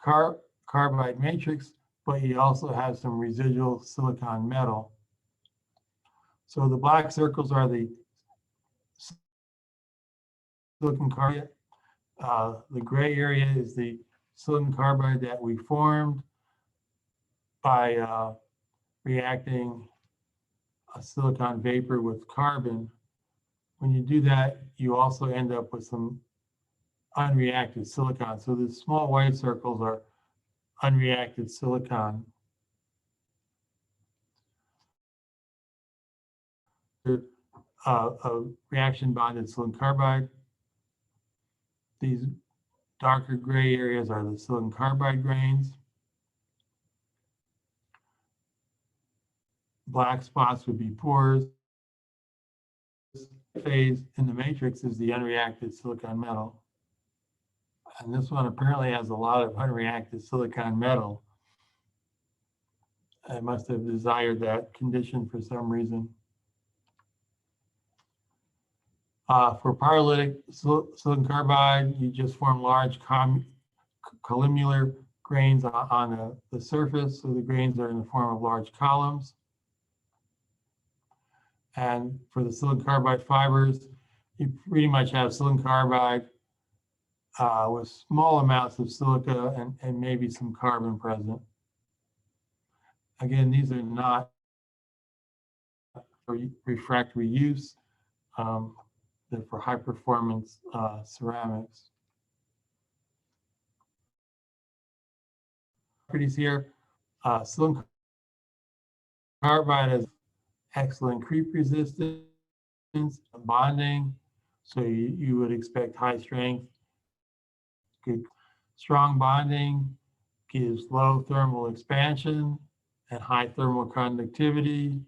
carbide matrix, but you also have some residual silicon metal. So the black circles are the silicon carbide. The gray area is the silicon carbide that we formed by reacting a silicon vapor with carbon. When you do that, you also end up with some unreacted silicon. So the small white circles are unreacted silicon. A reaction bonded silicon carbide. These darker gray areas are the silicon carbide grains. Black spots would be pores. Phase in the matrix is the unreacted silicon metal. And this one apparently has a lot of unreacted silicon metal. I must have desired that condition for some reason. For pyrolytic silicon carbide, you just form large columnar grains on the surface. So the grains are in the form of large columns. And for the silicon carbide fibers, you pretty much have silicon carbide with small amounts of silica and maybe some carbon present. Again, these are not for refractory use. They're for high performance ceramics. Properties here, silicon carbide has excellent creep resistance, bonding, so you would expect high strength. Good, strong bonding gives low thermal expansion and high thermal conductivity.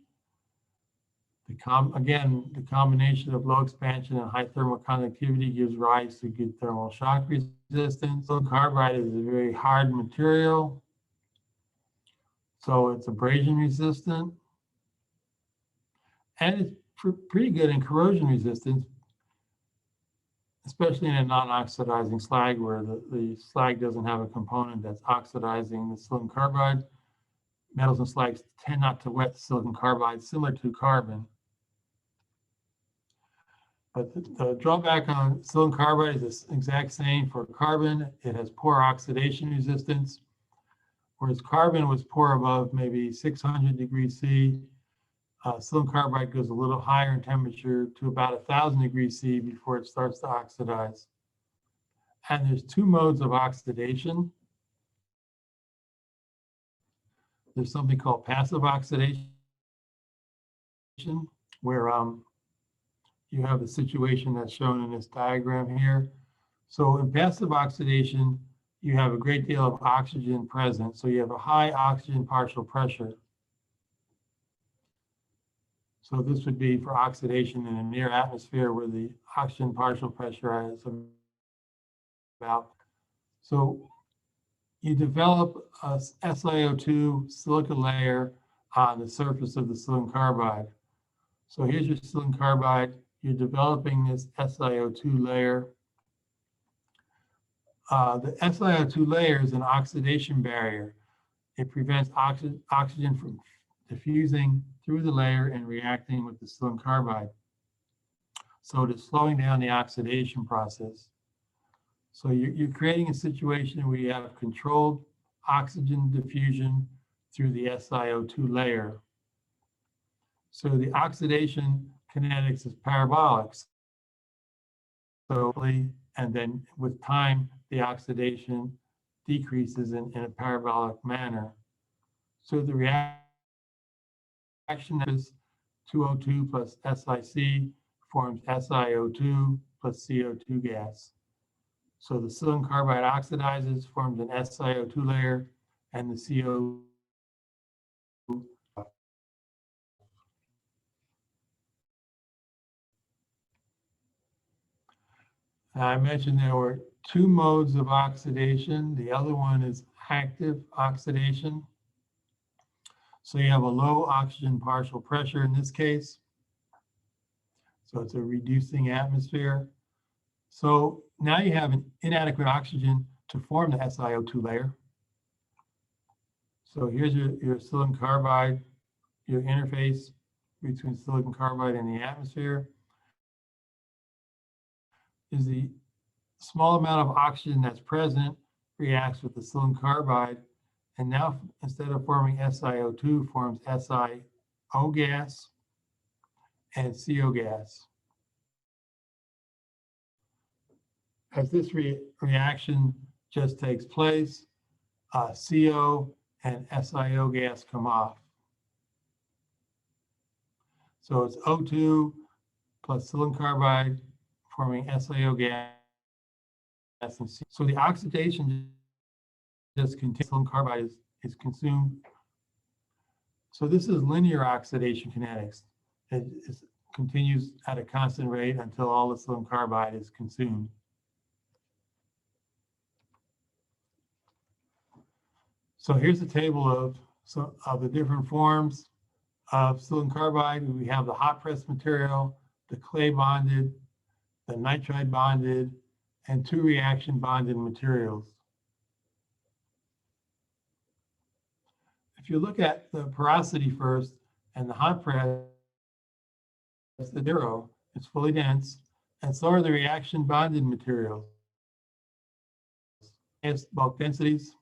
Again, the combination of low expansion and high thermal conductivity gives rise to good thermal shock resistance. Silicon carbide is a very hard material, so it's abrasion resistant. And it's pretty good in corrosion resistance, especially in a non-oxidizing slag where the slag doesn't have a component that's oxidizing the silicon carbide. Metals and slags tend not to wet silicon carbide, similar to carbon. But the drawback on silicon carbide is the exact same for carbon. It has poor oxidation resistance, whereas carbon was poor above maybe 600 degrees C. Silicon carbide goes a little higher in temperature to about 1,000 degrees C before it starts to oxidize. And there's two modes of oxidation. There's something called passive oxidation, where you have the situation that's shown in this diagram here. So in passive oxidation, you have a great deal of oxygen present. So you have a high oxygen partial pressure. So this would be for oxidation in a near atmosphere where the oxygen partial pressure is about. So you develop a SiO2 silica layer on the surface of the silicon carbide. So here's your silicon carbide. You're developing this SiO2 layer. The SiO2 layer is an oxidation barrier. It prevents oxygen from diffusing through the layer and reacting with the silicon carbide. So it is slowing down the oxidation process. So you're creating a situation where you have controlled oxygen diffusion through the SiO2 layer. So the oxidation kinetics is parabolic. So, and then with time, the oxidation decreases in a parabolic manner. So the reaction is 2O2 plus SiC forms SiO2 plus CO2 gas. So the silicon carbide oxidizes, forms an SiO2 layer, and the CO. I mentioned there were two modes of oxidation. The other one is active oxidation. So you have a low oxygen partial pressure in this case. So it's a reducing atmosphere. So now you have an inadequate oxygen to form the SiO2 layer. So here's your silicon carbide, your interface between silicon carbide and the atmosphere is the small amount of oxygen that's present reacts with the silicon carbide. And now instead of forming SiO2, forms SiO gas and CO gas. As this reaction just takes place, CO and SiO gas come off. So it's O2 plus silicon carbide forming SiO gas and CO. So the oxidation just continues, silicon carbide is consumed. So this is linear oxidation kinetics. It continues at a constant rate until all the silicon carbide is consumed. So here's a table of the different forms of silicon carbide. We have the hot press material, the clay bonded, the nitride bonded, and two reaction bonded materials. If you look at the porosity first and the hot press, the zero, it's fully dense, and so are the reaction bonded materials. Highest bulk densities,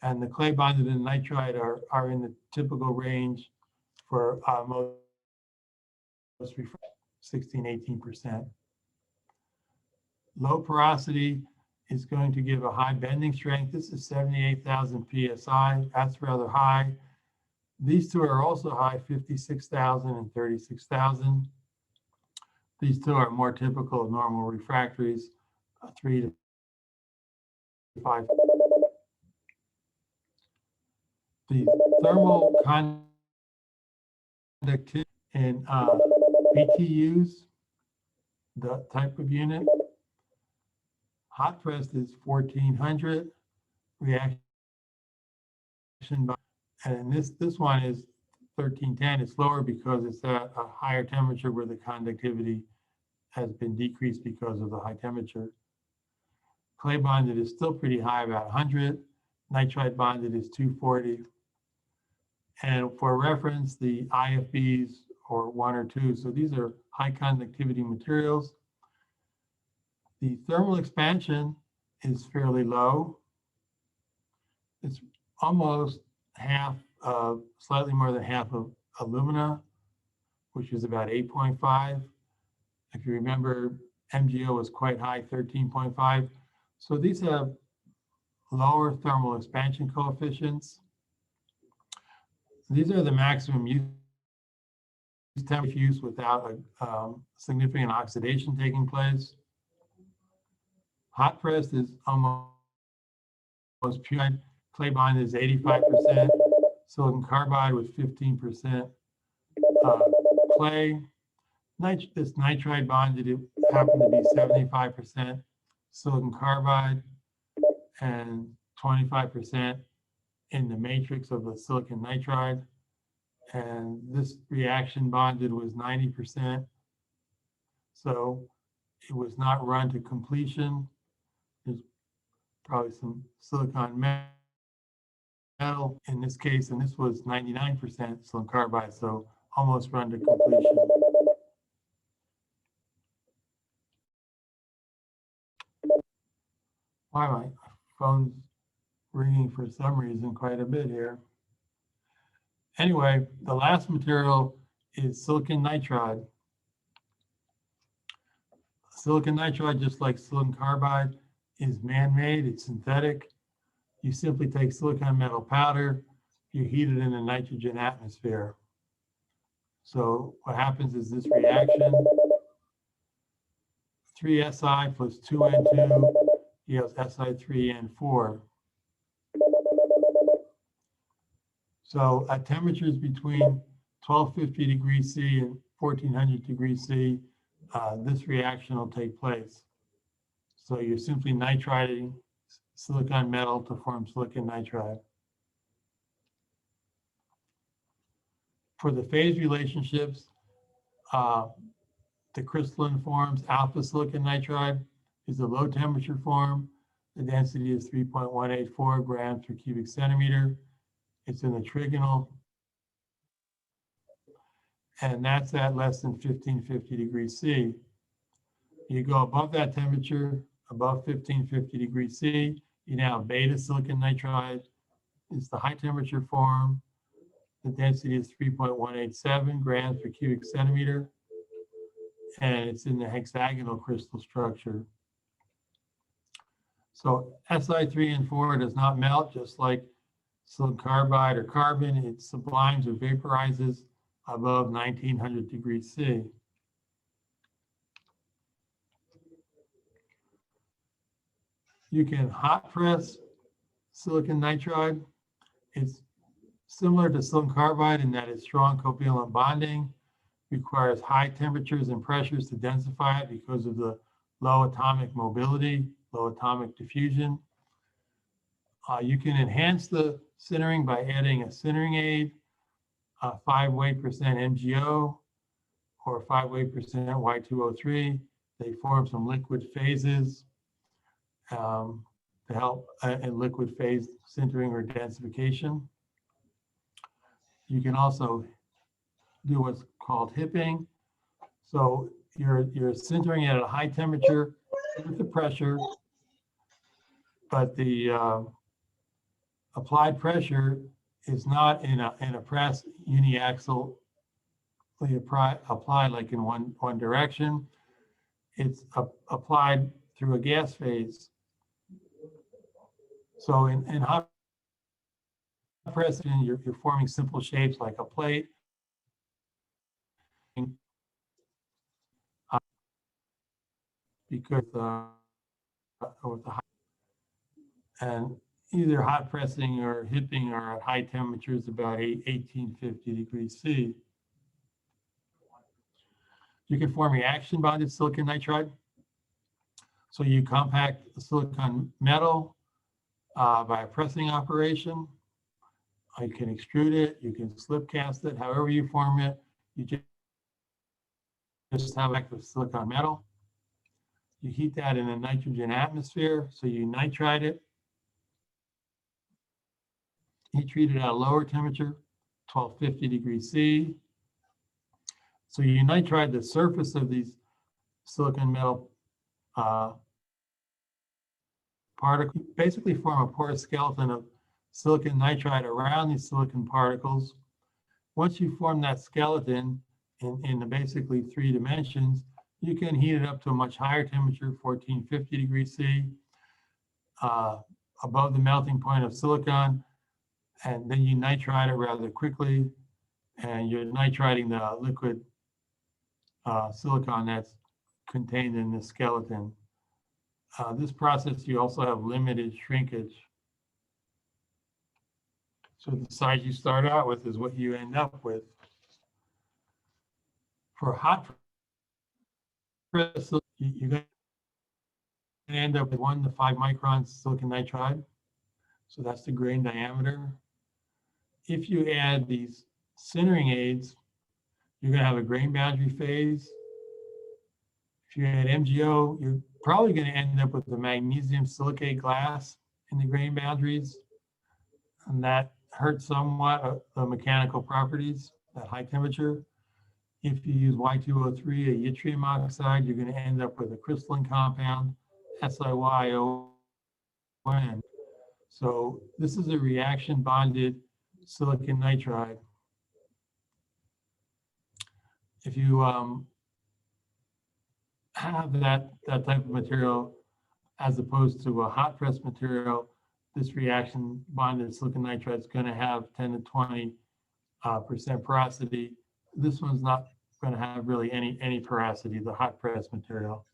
and the clay bonded and nitride are in the typical range for most 16, 18%. Low porosity is going to give a high bending strength. This is 78,000 PSI. That's rather high. These two are also high, 56,000 and 36,000. These two are more typical of normal refractories, 3 to 5. The thermal conductivity in BTUs, the type of unit. Hot pressed is 1400 reaction, and this one is 1310. It's lower because it's at a higher temperature where the conductivity has been decreased because of the high temperature. Clay bonded is still pretty high, about 100. Nitride bonded is 240. And for reference, the IFBs are 1 or 2. So these are high conductivity materials. The thermal expansion is fairly low. It's almost half, slightly more than half of alumina, which is about 8.5. If you remember, MgO was quite high, 13.5. So these have lower thermal expansion coefficients. These are the maximum use without a significant oxidation taking place. Hot pressed is almost pure. Clay bond is 85%. Silicon carbide with 15% clay. This nitride bonded, it happened to be 75% silicon carbide and 25% in the matrix of the silicon nitride. And this reaction bonded was 90%. So it was not run to completion. There's probably some silicon metal in this case, and this was 99% silicon carbide, so almost run to completion. Why my phone's ringing for some reason quite a bit here. Anyway, the last material is silicon nitride. Silicon nitride, just like silicon carbide, is man-made, it's synthetic. You simply take silicon metal powder, you heat it in a nitrogen atmosphere. So what happens is this reaction, 3Si plus 2N2 yields Si3N4. So at temperatures between 1250 degrees C and 1400 degrees C, this reaction will take place. So you're simply nitriding silicon metal to form silicon nitride. For the phase relationships, the crystalline forms, alpha silicon nitride is a low temperature form. The density is 3.184 grams per cubic centimeter. It's in the trigonal, and that's at less than 1550 degrees C. You go above that temperature, above 1550 degrees C, you now have beta silicon nitride. It's the high temperature form. The density is 3.187 grams per cubic centimeter, and it's in the hexagonal crystal structure. So Si3N4 does not melt, just like silicon carbide or carbon. It sublimes or vaporizes above 1900 degrees C. You can hot press silicon nitride. It's similar to silicon carbide in that it's strong covalent bonding, requires high temperatures and pressures to densify it because of the low atomic mobility, low atomic diffusion. You can enhance the sintering by adding a sintering aid, 5 weight percent MgO, or 5 weight percent Y2O3. They form some liquid phases to help in liquid phase sintering or densification. You can also do what's called hipping. So you're sintering at a high temperature with the pressure, but the applied pressure is not in a press uniaxially applied like in one direction. It's applied through a gas phase. So in hot pressing, you're forming simple shapes like a plate. Because with the and either hot pressing or hipping are at high temperatures, about 1850 degrees C. You can form reaction bonded silicon nitride. So you compact the silicon metal by a pressing operation. You can extrude it, you can slip cast it, however you form it. You just have active silicon metal. You heat that in a nitrogen atmosphere, so you nitride it. Heat treat it at a lower temperature, 1250 degrees C. So you nitride the surface of these silicon metal particles, basically form a porous skeleton of silicon nitride around these silicon particles. Once you form that skeleton in the basically 3 dimensions, you can heat it up to a much higher temperature, 1450 degrees C, above the melting point of silicon, and then you nitride it rather quickly, and you're nitriding the liquid silicon that's contained in the skeleton. This process, you also have limited shrinkage. So the size you start out with is what you end up with. For hot press, you're going to end up with 1 to 5 microns silicon nitride. So that's the grain diameter. If you add these sintering aids, you're going to have a grain boundary phase. If you add MgO, you're probably going to end up with the magnesium silicate glass in the grain boundaries. And that hurts somewhat the mechanical properties at high temperature. If you use Y2O3, a yttrium oxide, you're going to end up with a crystalline compound, SiYON. So this is a reaction bonded silicon nitride. If you have that type of material as opposed to a hot press material, this reaction bonded silicon nitride is going to have 10 to 20% porosity. This one's not going to have really any porosity, the hot press material.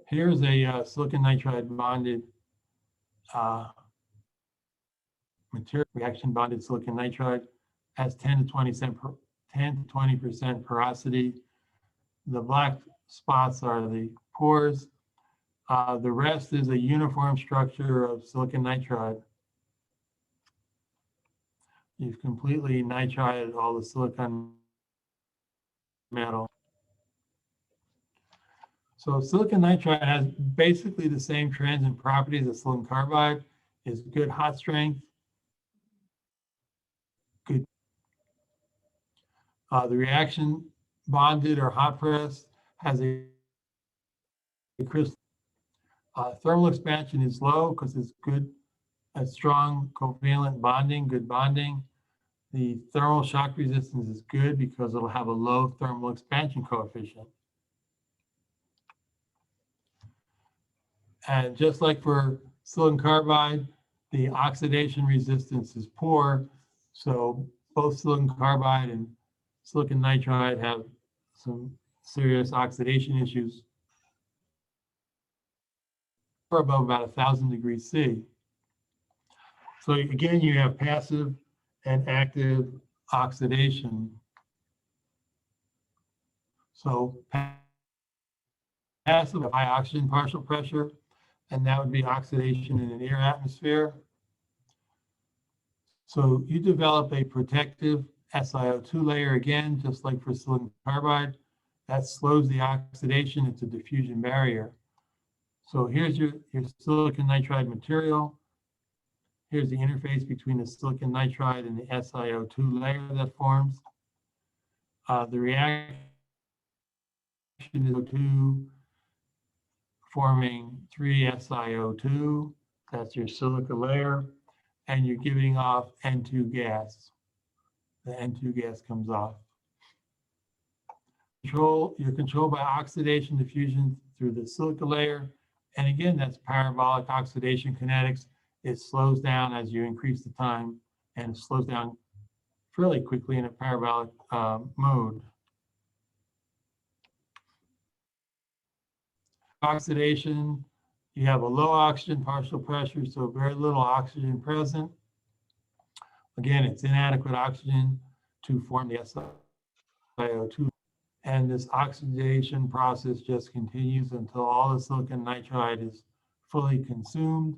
Here's a silicon nitride bonded material, reaction bonded silicon nitride, has 10 to 20% porosity. The black spots are the pores. The rest is a uniform structure of silicon nitride. You've completely nitrided all the silicon metal. So silicon nitride has basically the same trends and properties as silicon carbide. Is good hot strength, good. The reaction bonded or hot press has a crystal. Thermal expansion is low because it's good, a strong covalent bonding, good bonding. The thermal shock resistance is good because it'll have a low thermal expansion coefficient. And just like for silicon carbide, the oxidation resistance is poor. So both silicon carbide and silicon nitride have some serious oxidation issues for above about 1,000 degrees C. So again, you have passive and active oxidation. So passive, high oxygen partial pressure, and that would be oxidation in an air atmosphere. So you develop a protective SiO2 layer again, just like for silicon carbide. That slows the oxidation. It's a diffusion barrier. So here's your silicon nitride material. Here's the interface between the silicon nitride and the SiO2 layer that forms. The reaction is 2 forming 3 SiO2. That's your silica layer. And you're giving off N2 gas. The N2 gas comes off. You're controlled by oxidation diffusion through the silica layer. And again, that's parabolic oxidation kinetics. It slows down as you increase the time, and it slows down fairly quickly in a parabolic mode. Oxidation, you have a low oxygen partial pressure, so very little oxygen present. Again, it's inadequate oxygen to form the SiO2. And this oxidation process just continues until all the silicon nitride is fully consumed.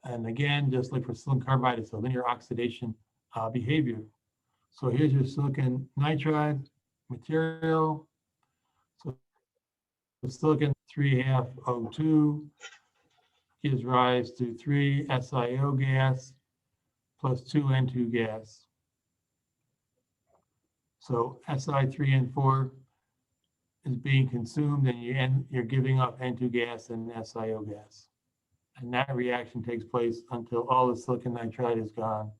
And again, just like for silicon carbide, it's a linear oxidation behavior. So here's your silicon nitride material. So the silicon 3½ O2 gives rise to 3 SiO gas plus 2 N2 gas. So Si3 and 4 is being consumed, and you're giving up N2 gas and SiO gas. And that reaction takes place until all the silicon nitride is gone.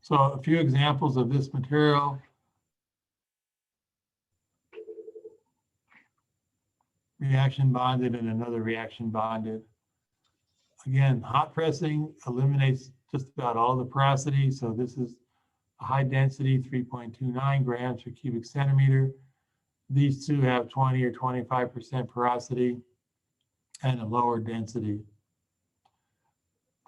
So a few examples of this material. reaction bonded, and another reaction bonded. Again, hot pressing eliminates just about all the porosity. So this is a high density, 3.29 grams per cubic centimeter. These two have 20 or 25% porosity and a lower density.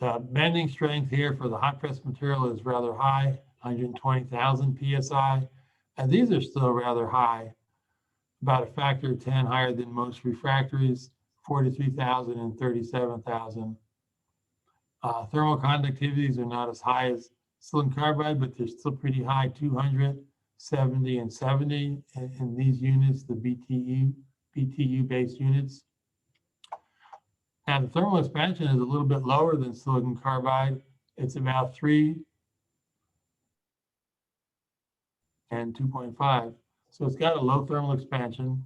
The bending strength here for the hot press material is rather high, 120,000 PSI. And these are still rather high, about a factor of 10 higher than most refractories, 43,000 and 37,000. Thermal conductivities are not as high as silicon carbide, but they're still pretty high, 200, 70, and 70 in these units, the BTU-based units. Now, the thermal expansion is a little bit lower than silicon carbide. It's about 3 and 2.5. So it's got a low thermal expansion.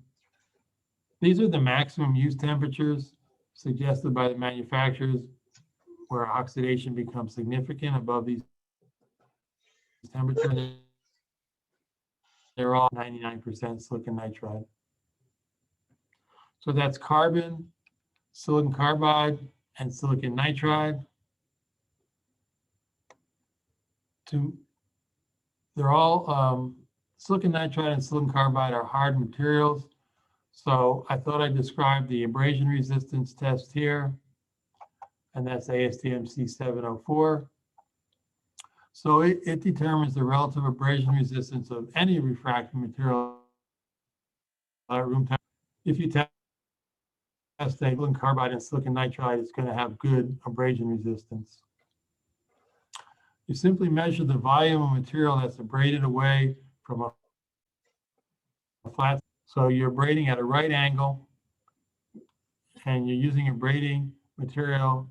These are the maximum use temperatures suggested by the manufacturers where oxidation becomes significant above these temperatures. They're all 99% silicon nitride. So that's carbon, silicon carbide, and silicon nitride. They're all, silicon nitride and silicon carbide are hard materials. So I thought I'd describe the abrasion resistance test here, and that's ASTM C704. So it determines the relative abrasion resistance of any refracting material at room temperature. If you test silicon carbide and silicon nitride, it's going to have good abrasion resistance. You simply measure the volume of material that's abraded away from a flat. So you're abrading at a right angle, and you're using abrading material.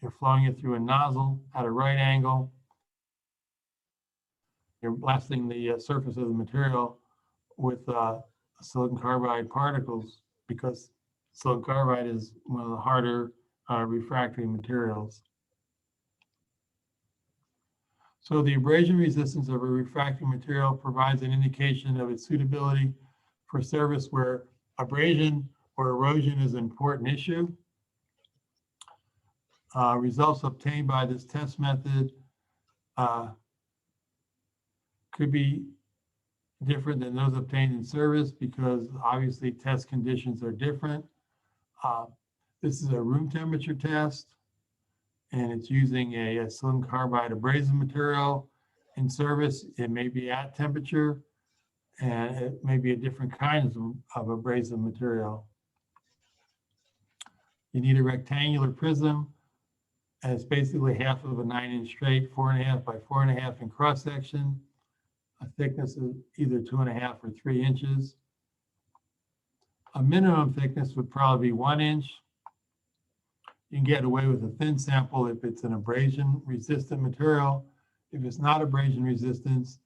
You're flowing it through a nozzle at a right angle. You're blasting the surface of the material with silicon carbide particles because silicon carbide is one of the harder refractory materials. So the abrasion resistance of a refractory material provides an indication of its suitability for service where abrasion or erosion is an important issue. Results obtained by this test method could be different than those obtained in service because obviously test conditions are different. This is a room temperature test, and it's using a silicon carbide abrasive material. In service, it may be at temperature, and it may be a different kind of abrasive material. You need a rectangular prism, and it's basically half of a 9-inch straight, 4.5 by 4.5 in cross section. A thickness of either 2.5 or 3 inches. A minimum thickness would probably be 1 inch. You can get away with a thin sample if it's an abrasion resistant material. If it's not abrasion resistance,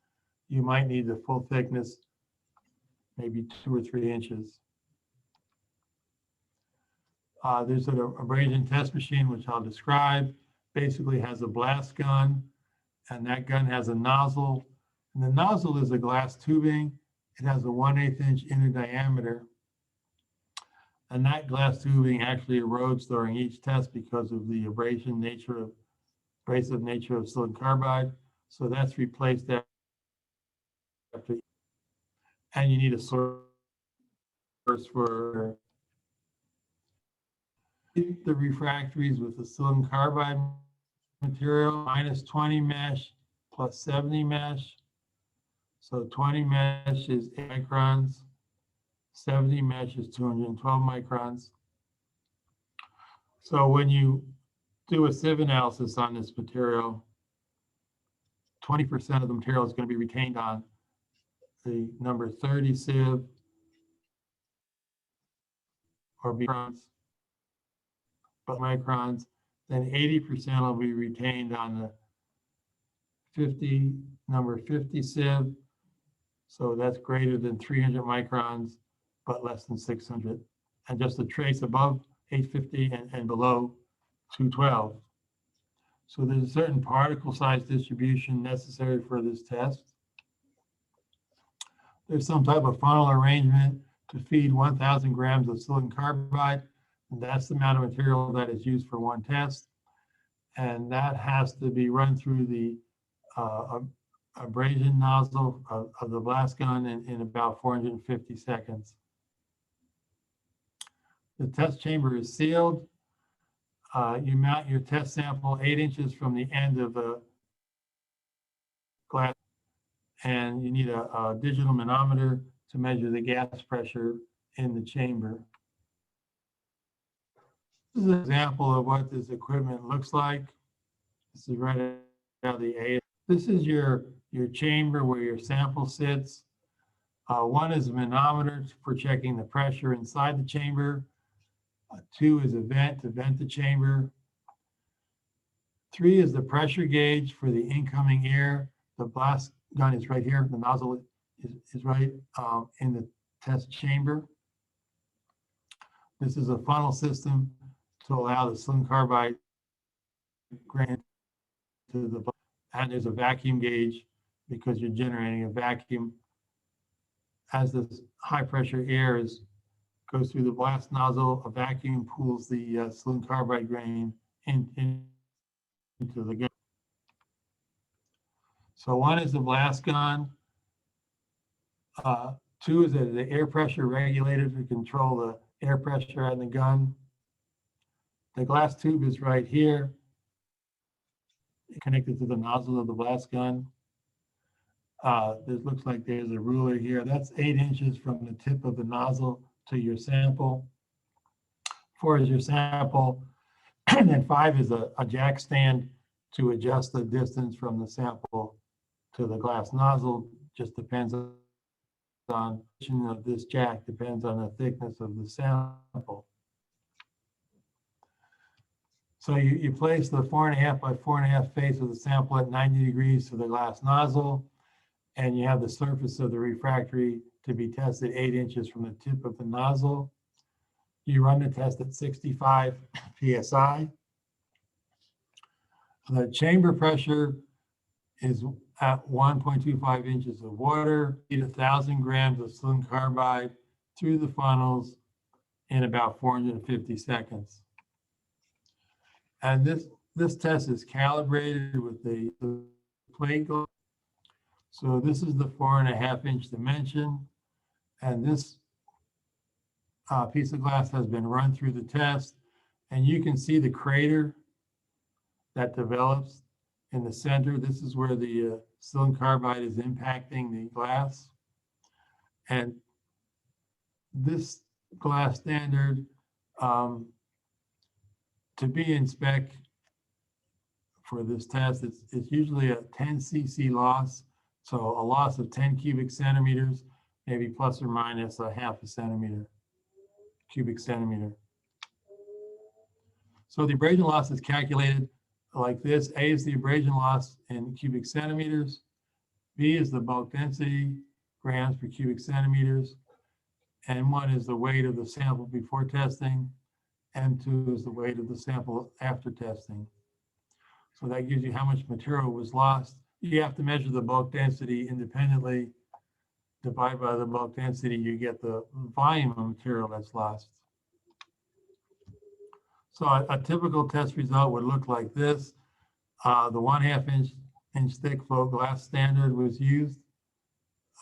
you might need the full thickness, maybe 2 or 3 inches. There's an abrasion test machine, which I'll describe. Basically has a blast gun, and that gun has a nozzle. And the nozzle is a glass tubing. It has a 1/8 inch inner diameter. And that glass tubing actually erodes during each test because of the abrasive nature of silicon carbide. So that's replaced after. And you need a source for the refractories with the silicon carbide material, -20 mesh plus 70 mesh. So 20 mesh is 8 microns, 70 mesh is 212 microns. So when you do a sieve analysis on this material, 20% of the material is going to be retained on the number 30 sieve or microns, but microns, then 80% will be retained on the number 50 sieve. So that's greater than 300 microns, but less than 600. And just a trace above 850 and below 212. So there's a certain particle size distribution necessary for this test. There's some type of funnel arrangement to feed 1,000 grams of silicon carbide. And that's the amount of material that is used for one test. And that has to be run through the abrasion nozzle of the blast gun in about 450 seconds. The test chamber is sealed. You mount your test sample 8 inches from the end of the glass, and you need a digital manometer to measure the gas pressure in the chamber. This is an example of what this equipment looks like. This is right out of the A. This is your chamber where your sample sits. One is a manometer for checking the pressure inside the chamber. Two is a vent to vent the chamber. Three is the pressure gauge for the incoming air. The blast gun is right here. The nozzle is right in the test chamber. This is a funnel system to allow the silicon carbide grain to the, and there's a vacuum gauge because you're generating a vacuum. As this high pressure air goes through the blast nozzle, a vacuum pulls the silicon carbide grain into the gun. So one is the blast gun. Two is the air pressure regulator to control the air pressure in the gun. The glass tube is right here, connected to the nozzle of the blast gun. This looks like there's a ruler here. That's 8 inches from the tip of the nozzle to your sample. 4 is your sample, and then 5 is a jack stand to adjust the distance from the sample to the glass nozzle. Just depends on the position of this jack, depends on the thickness of the sample. So you place the 4.5 by 4.5 face of the sample at 90 degrees to the glass nozzle, and you have the surface of the refractory to be tested 8 inches from the tip of the nozzle. You run the test at 65 psi. The chamber pressure is at 1.25 inches of water. Feed 1,000 grams of silicon carbide through the funnels in about 450 seconds. And this test is calibrated with the plate glass. So this is the 4.5 inch dimension. And this piece of glass has been run through the test. And you can see the crater that develops in the center. This is where the silicon carbide is impacting the glass. And this glass standard, to be in spec for this test, it's usually a 10 cc loss. So a loss of 10 cubic centimeters, maybe plus or minus a half a centimeter, cubic centimeter. So the abrasion loss is calculated like this. A is the abrasion loss in cubic centimeters. B is the bulk density, grams per cubic centimeters. M1 is the weight of the sample before testing. M2 is the weight of the sample after testing. So that gives you how much material was lost. You have to measure the bulk density independently. Divide by the bulk density, you get the volume of material that's lost. So a typical test result would look like this. The 1/2 inch thick float glass standard was used,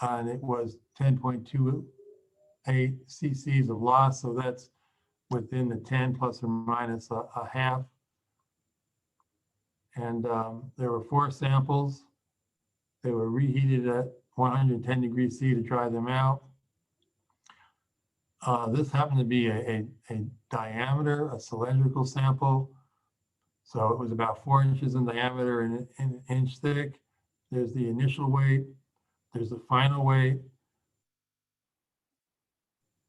and it was 10.28 cc's of loss. So that's within the 10 plus or minus a half. And there were 4 samples. They were reheated at 110 degrees C to dry them out. This happened to be a diameter, a cylindrical sample. So it was about 4 inches in diameter and an inch thick. There's the initial weight. There's the final weight.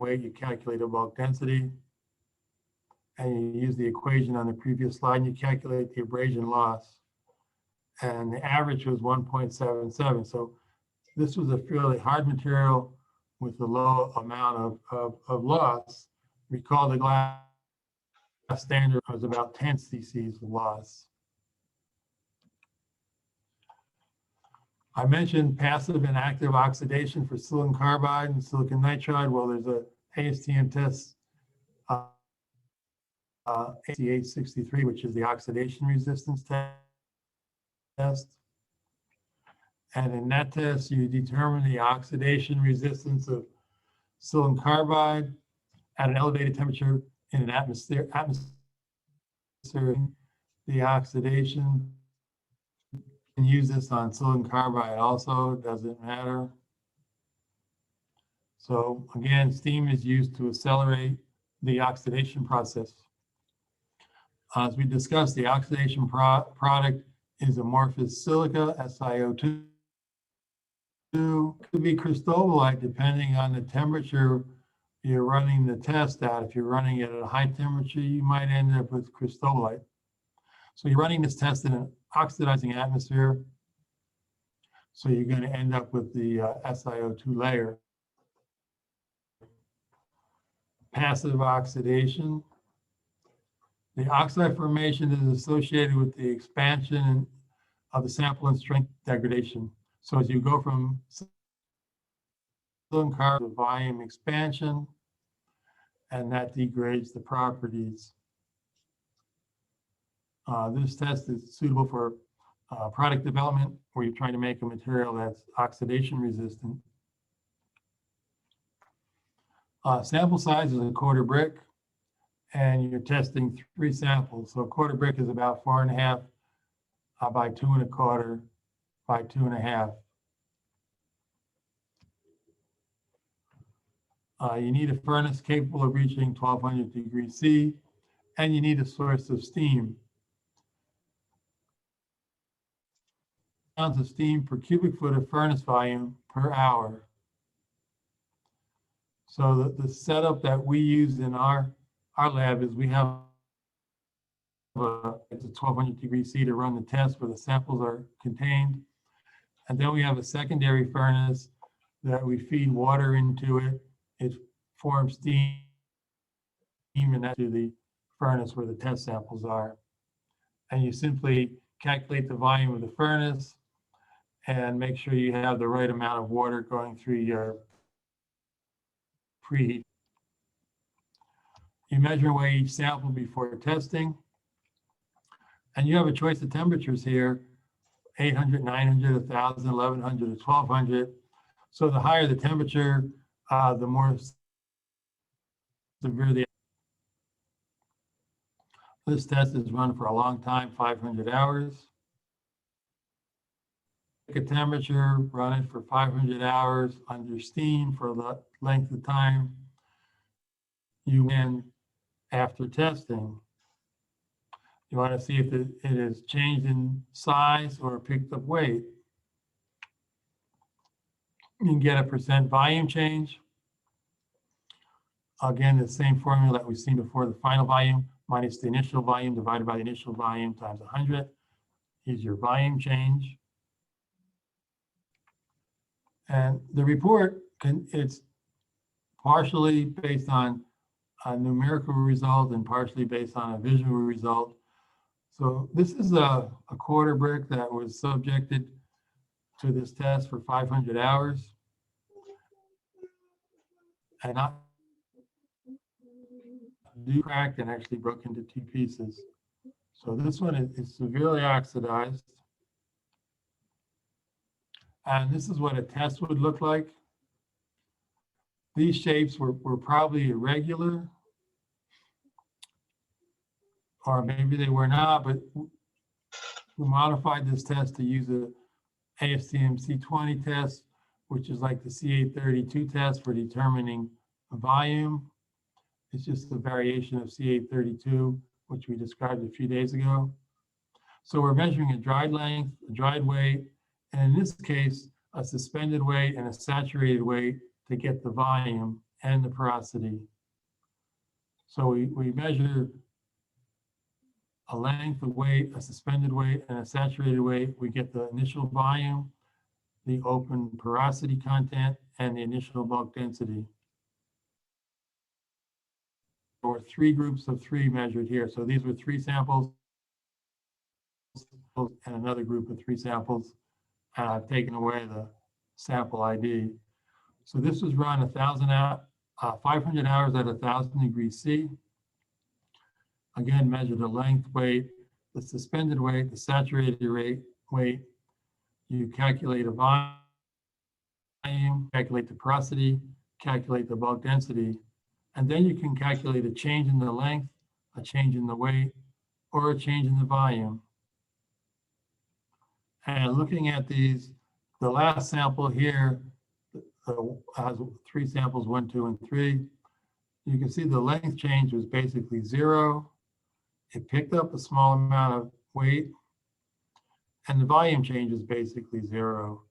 You calculate a bulk density. And you use the equation on the previous slide, and you calculate the abrasion loss. And the average was 1.77. So this was a fairly hard material with a low amount of loss. Recall the glass standard was about 10 cc's of loss. I mentioned passive and active oxidation for silicon carbide and silicon nitride. Well, there's a ASTM test, ACH63, which is the oxidation resistance test. And in that test, you determine the oxidation resistance of silicon carbide at an elevated temperature in an atmosphere. The oxidation, you can use this on silicon carbide also, doesn't matter. So again, steam is used to accelerate the oxidation process. As we discussed, the oxidation product is amorphous silica, SiO2. Could be cristobalite depending on the temperature you're running the test at. If you're running it at a high temperature, you might end up with cristobalite. So you're running this test in an oxidizing atmosphere. So you're going to end up with the SiO2 layer. Passive oxidation. The oxide formation is associated with the expansion of the sample and strength degradation. So as you go from silicon carbide to volume expansion, and that degrades the properties. This test is suitable for product development where you're trying to make a material that's oxidation resistant. Sample size is a quarter brick, and you're testing 3 samples. So a quarter brick is about 4.5 by 2.25 by 2.5. You need a furnace capable of reaching 1200 degrees C, and you need a source of steam. Pounds of steam per cubic foot of furnace volume per hour. So the setup that we use in our lab is we have it's a 1200 degrees C to run the test where the samples are contained. And then we have a secondary furnace that we feed water into it. It forms steam and that's to the furnace where the test samples are. And you simply calculate the volume of the furnace and make sure you have the right amount of water going through your preheat. You measure and weigh each sample before testing. And you have a choice of temperatures here, 800, 900, 1,000, 1,100, or 1,200. So the higher the temperature, the more severe the. This test is run for a long time, 500 hours. Pick a temperature, run it for 500 hours under steam for the length of time you win after testing. You want to see if it has changed in size or picked up weight. You can get a percent volume change. Again, the same formula that we've seen before, the final volume minus the initial volume divided by the initial volume times 100 is your volume change. And the report, it's partially based on a numerical result and partially based on a visual result. So this is a quarter brick that was subjected to this test for 500 hours. And I cracked and actually broke into 2 pieces. So this one is severely oxidized. And this is what a test would look like. These shapes were probably irregular, or maybe they were not, but we modified this test to use a ASTM C20 test, which is like the C832 test for determining volume. It's just a variation of C832, which we described a few days ago. So we're measuring a dried length, a dried weight, and in this case, a suspended weight and a saturated weight to get the volume and the porosity. So we measure a length, a weight, a suspended weight, and a saturated weight. We get the initial volume, the open porosity content, and the initial bulk density. There were 3 groups of 3 measured here. So these were 3 samples and another group of 3 samples and I've taken away the sample ID. So this was run 500 hours at 1,000 degrees C. Again, measure the length, weight, the suspended weight, the saturated weight. You calculate a volume, calculate the porosity, calculate the bulk density, and then you can calculate a change in the length, a change in the weight, or a change in the volume. And looking at these, the last sample here has 3 samples, 1, 2, and 3. You can see the length change was basically 0. It picked up a small amount of weight, and the volume change is basically 0.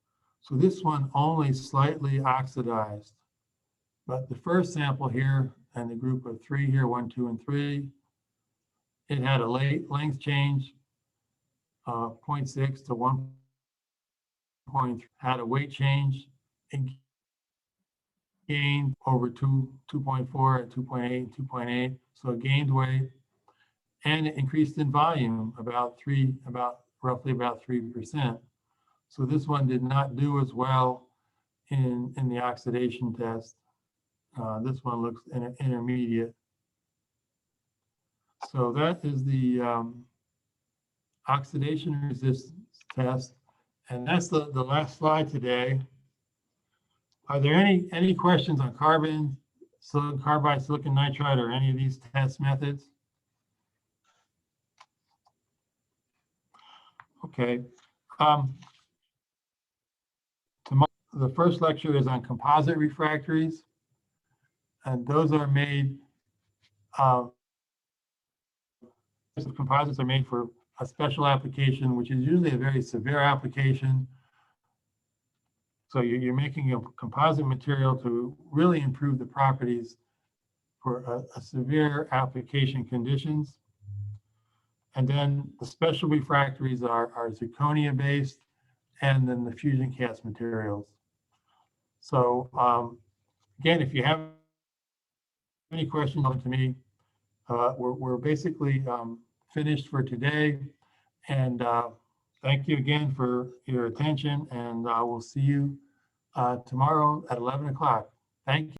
So this one only slightly oxidized. But the first sample here, and the group of 3 here, 1, 2, and 3, it had a length change, 0.6 to 1.3, had a weight change, and gained over 2.4, 2.8, 2.8. So it gained weight, and it increased in volume roughly about 3%. So this one did not do as well in the oxidation test. This one looks intermediate. So that is the oxidation resistance test. And that's the last slide today. Are there any questions on carbon, silicon carbide, silicon nitride, or any of these test methods? Okay. The first lecture is on composite refractories, and those are made, composites are made for a special application, which is usually a very severe application. So you're making a composite material to really improve the properties for a severe application conditions. And then the special refractories are zirconia based, and then the fusion cast materials. So again, if you have any questions to me, we're basically finished for today. And thank you again for your attention, and we'll see you tomorrow at 11 o'clock. Thank you.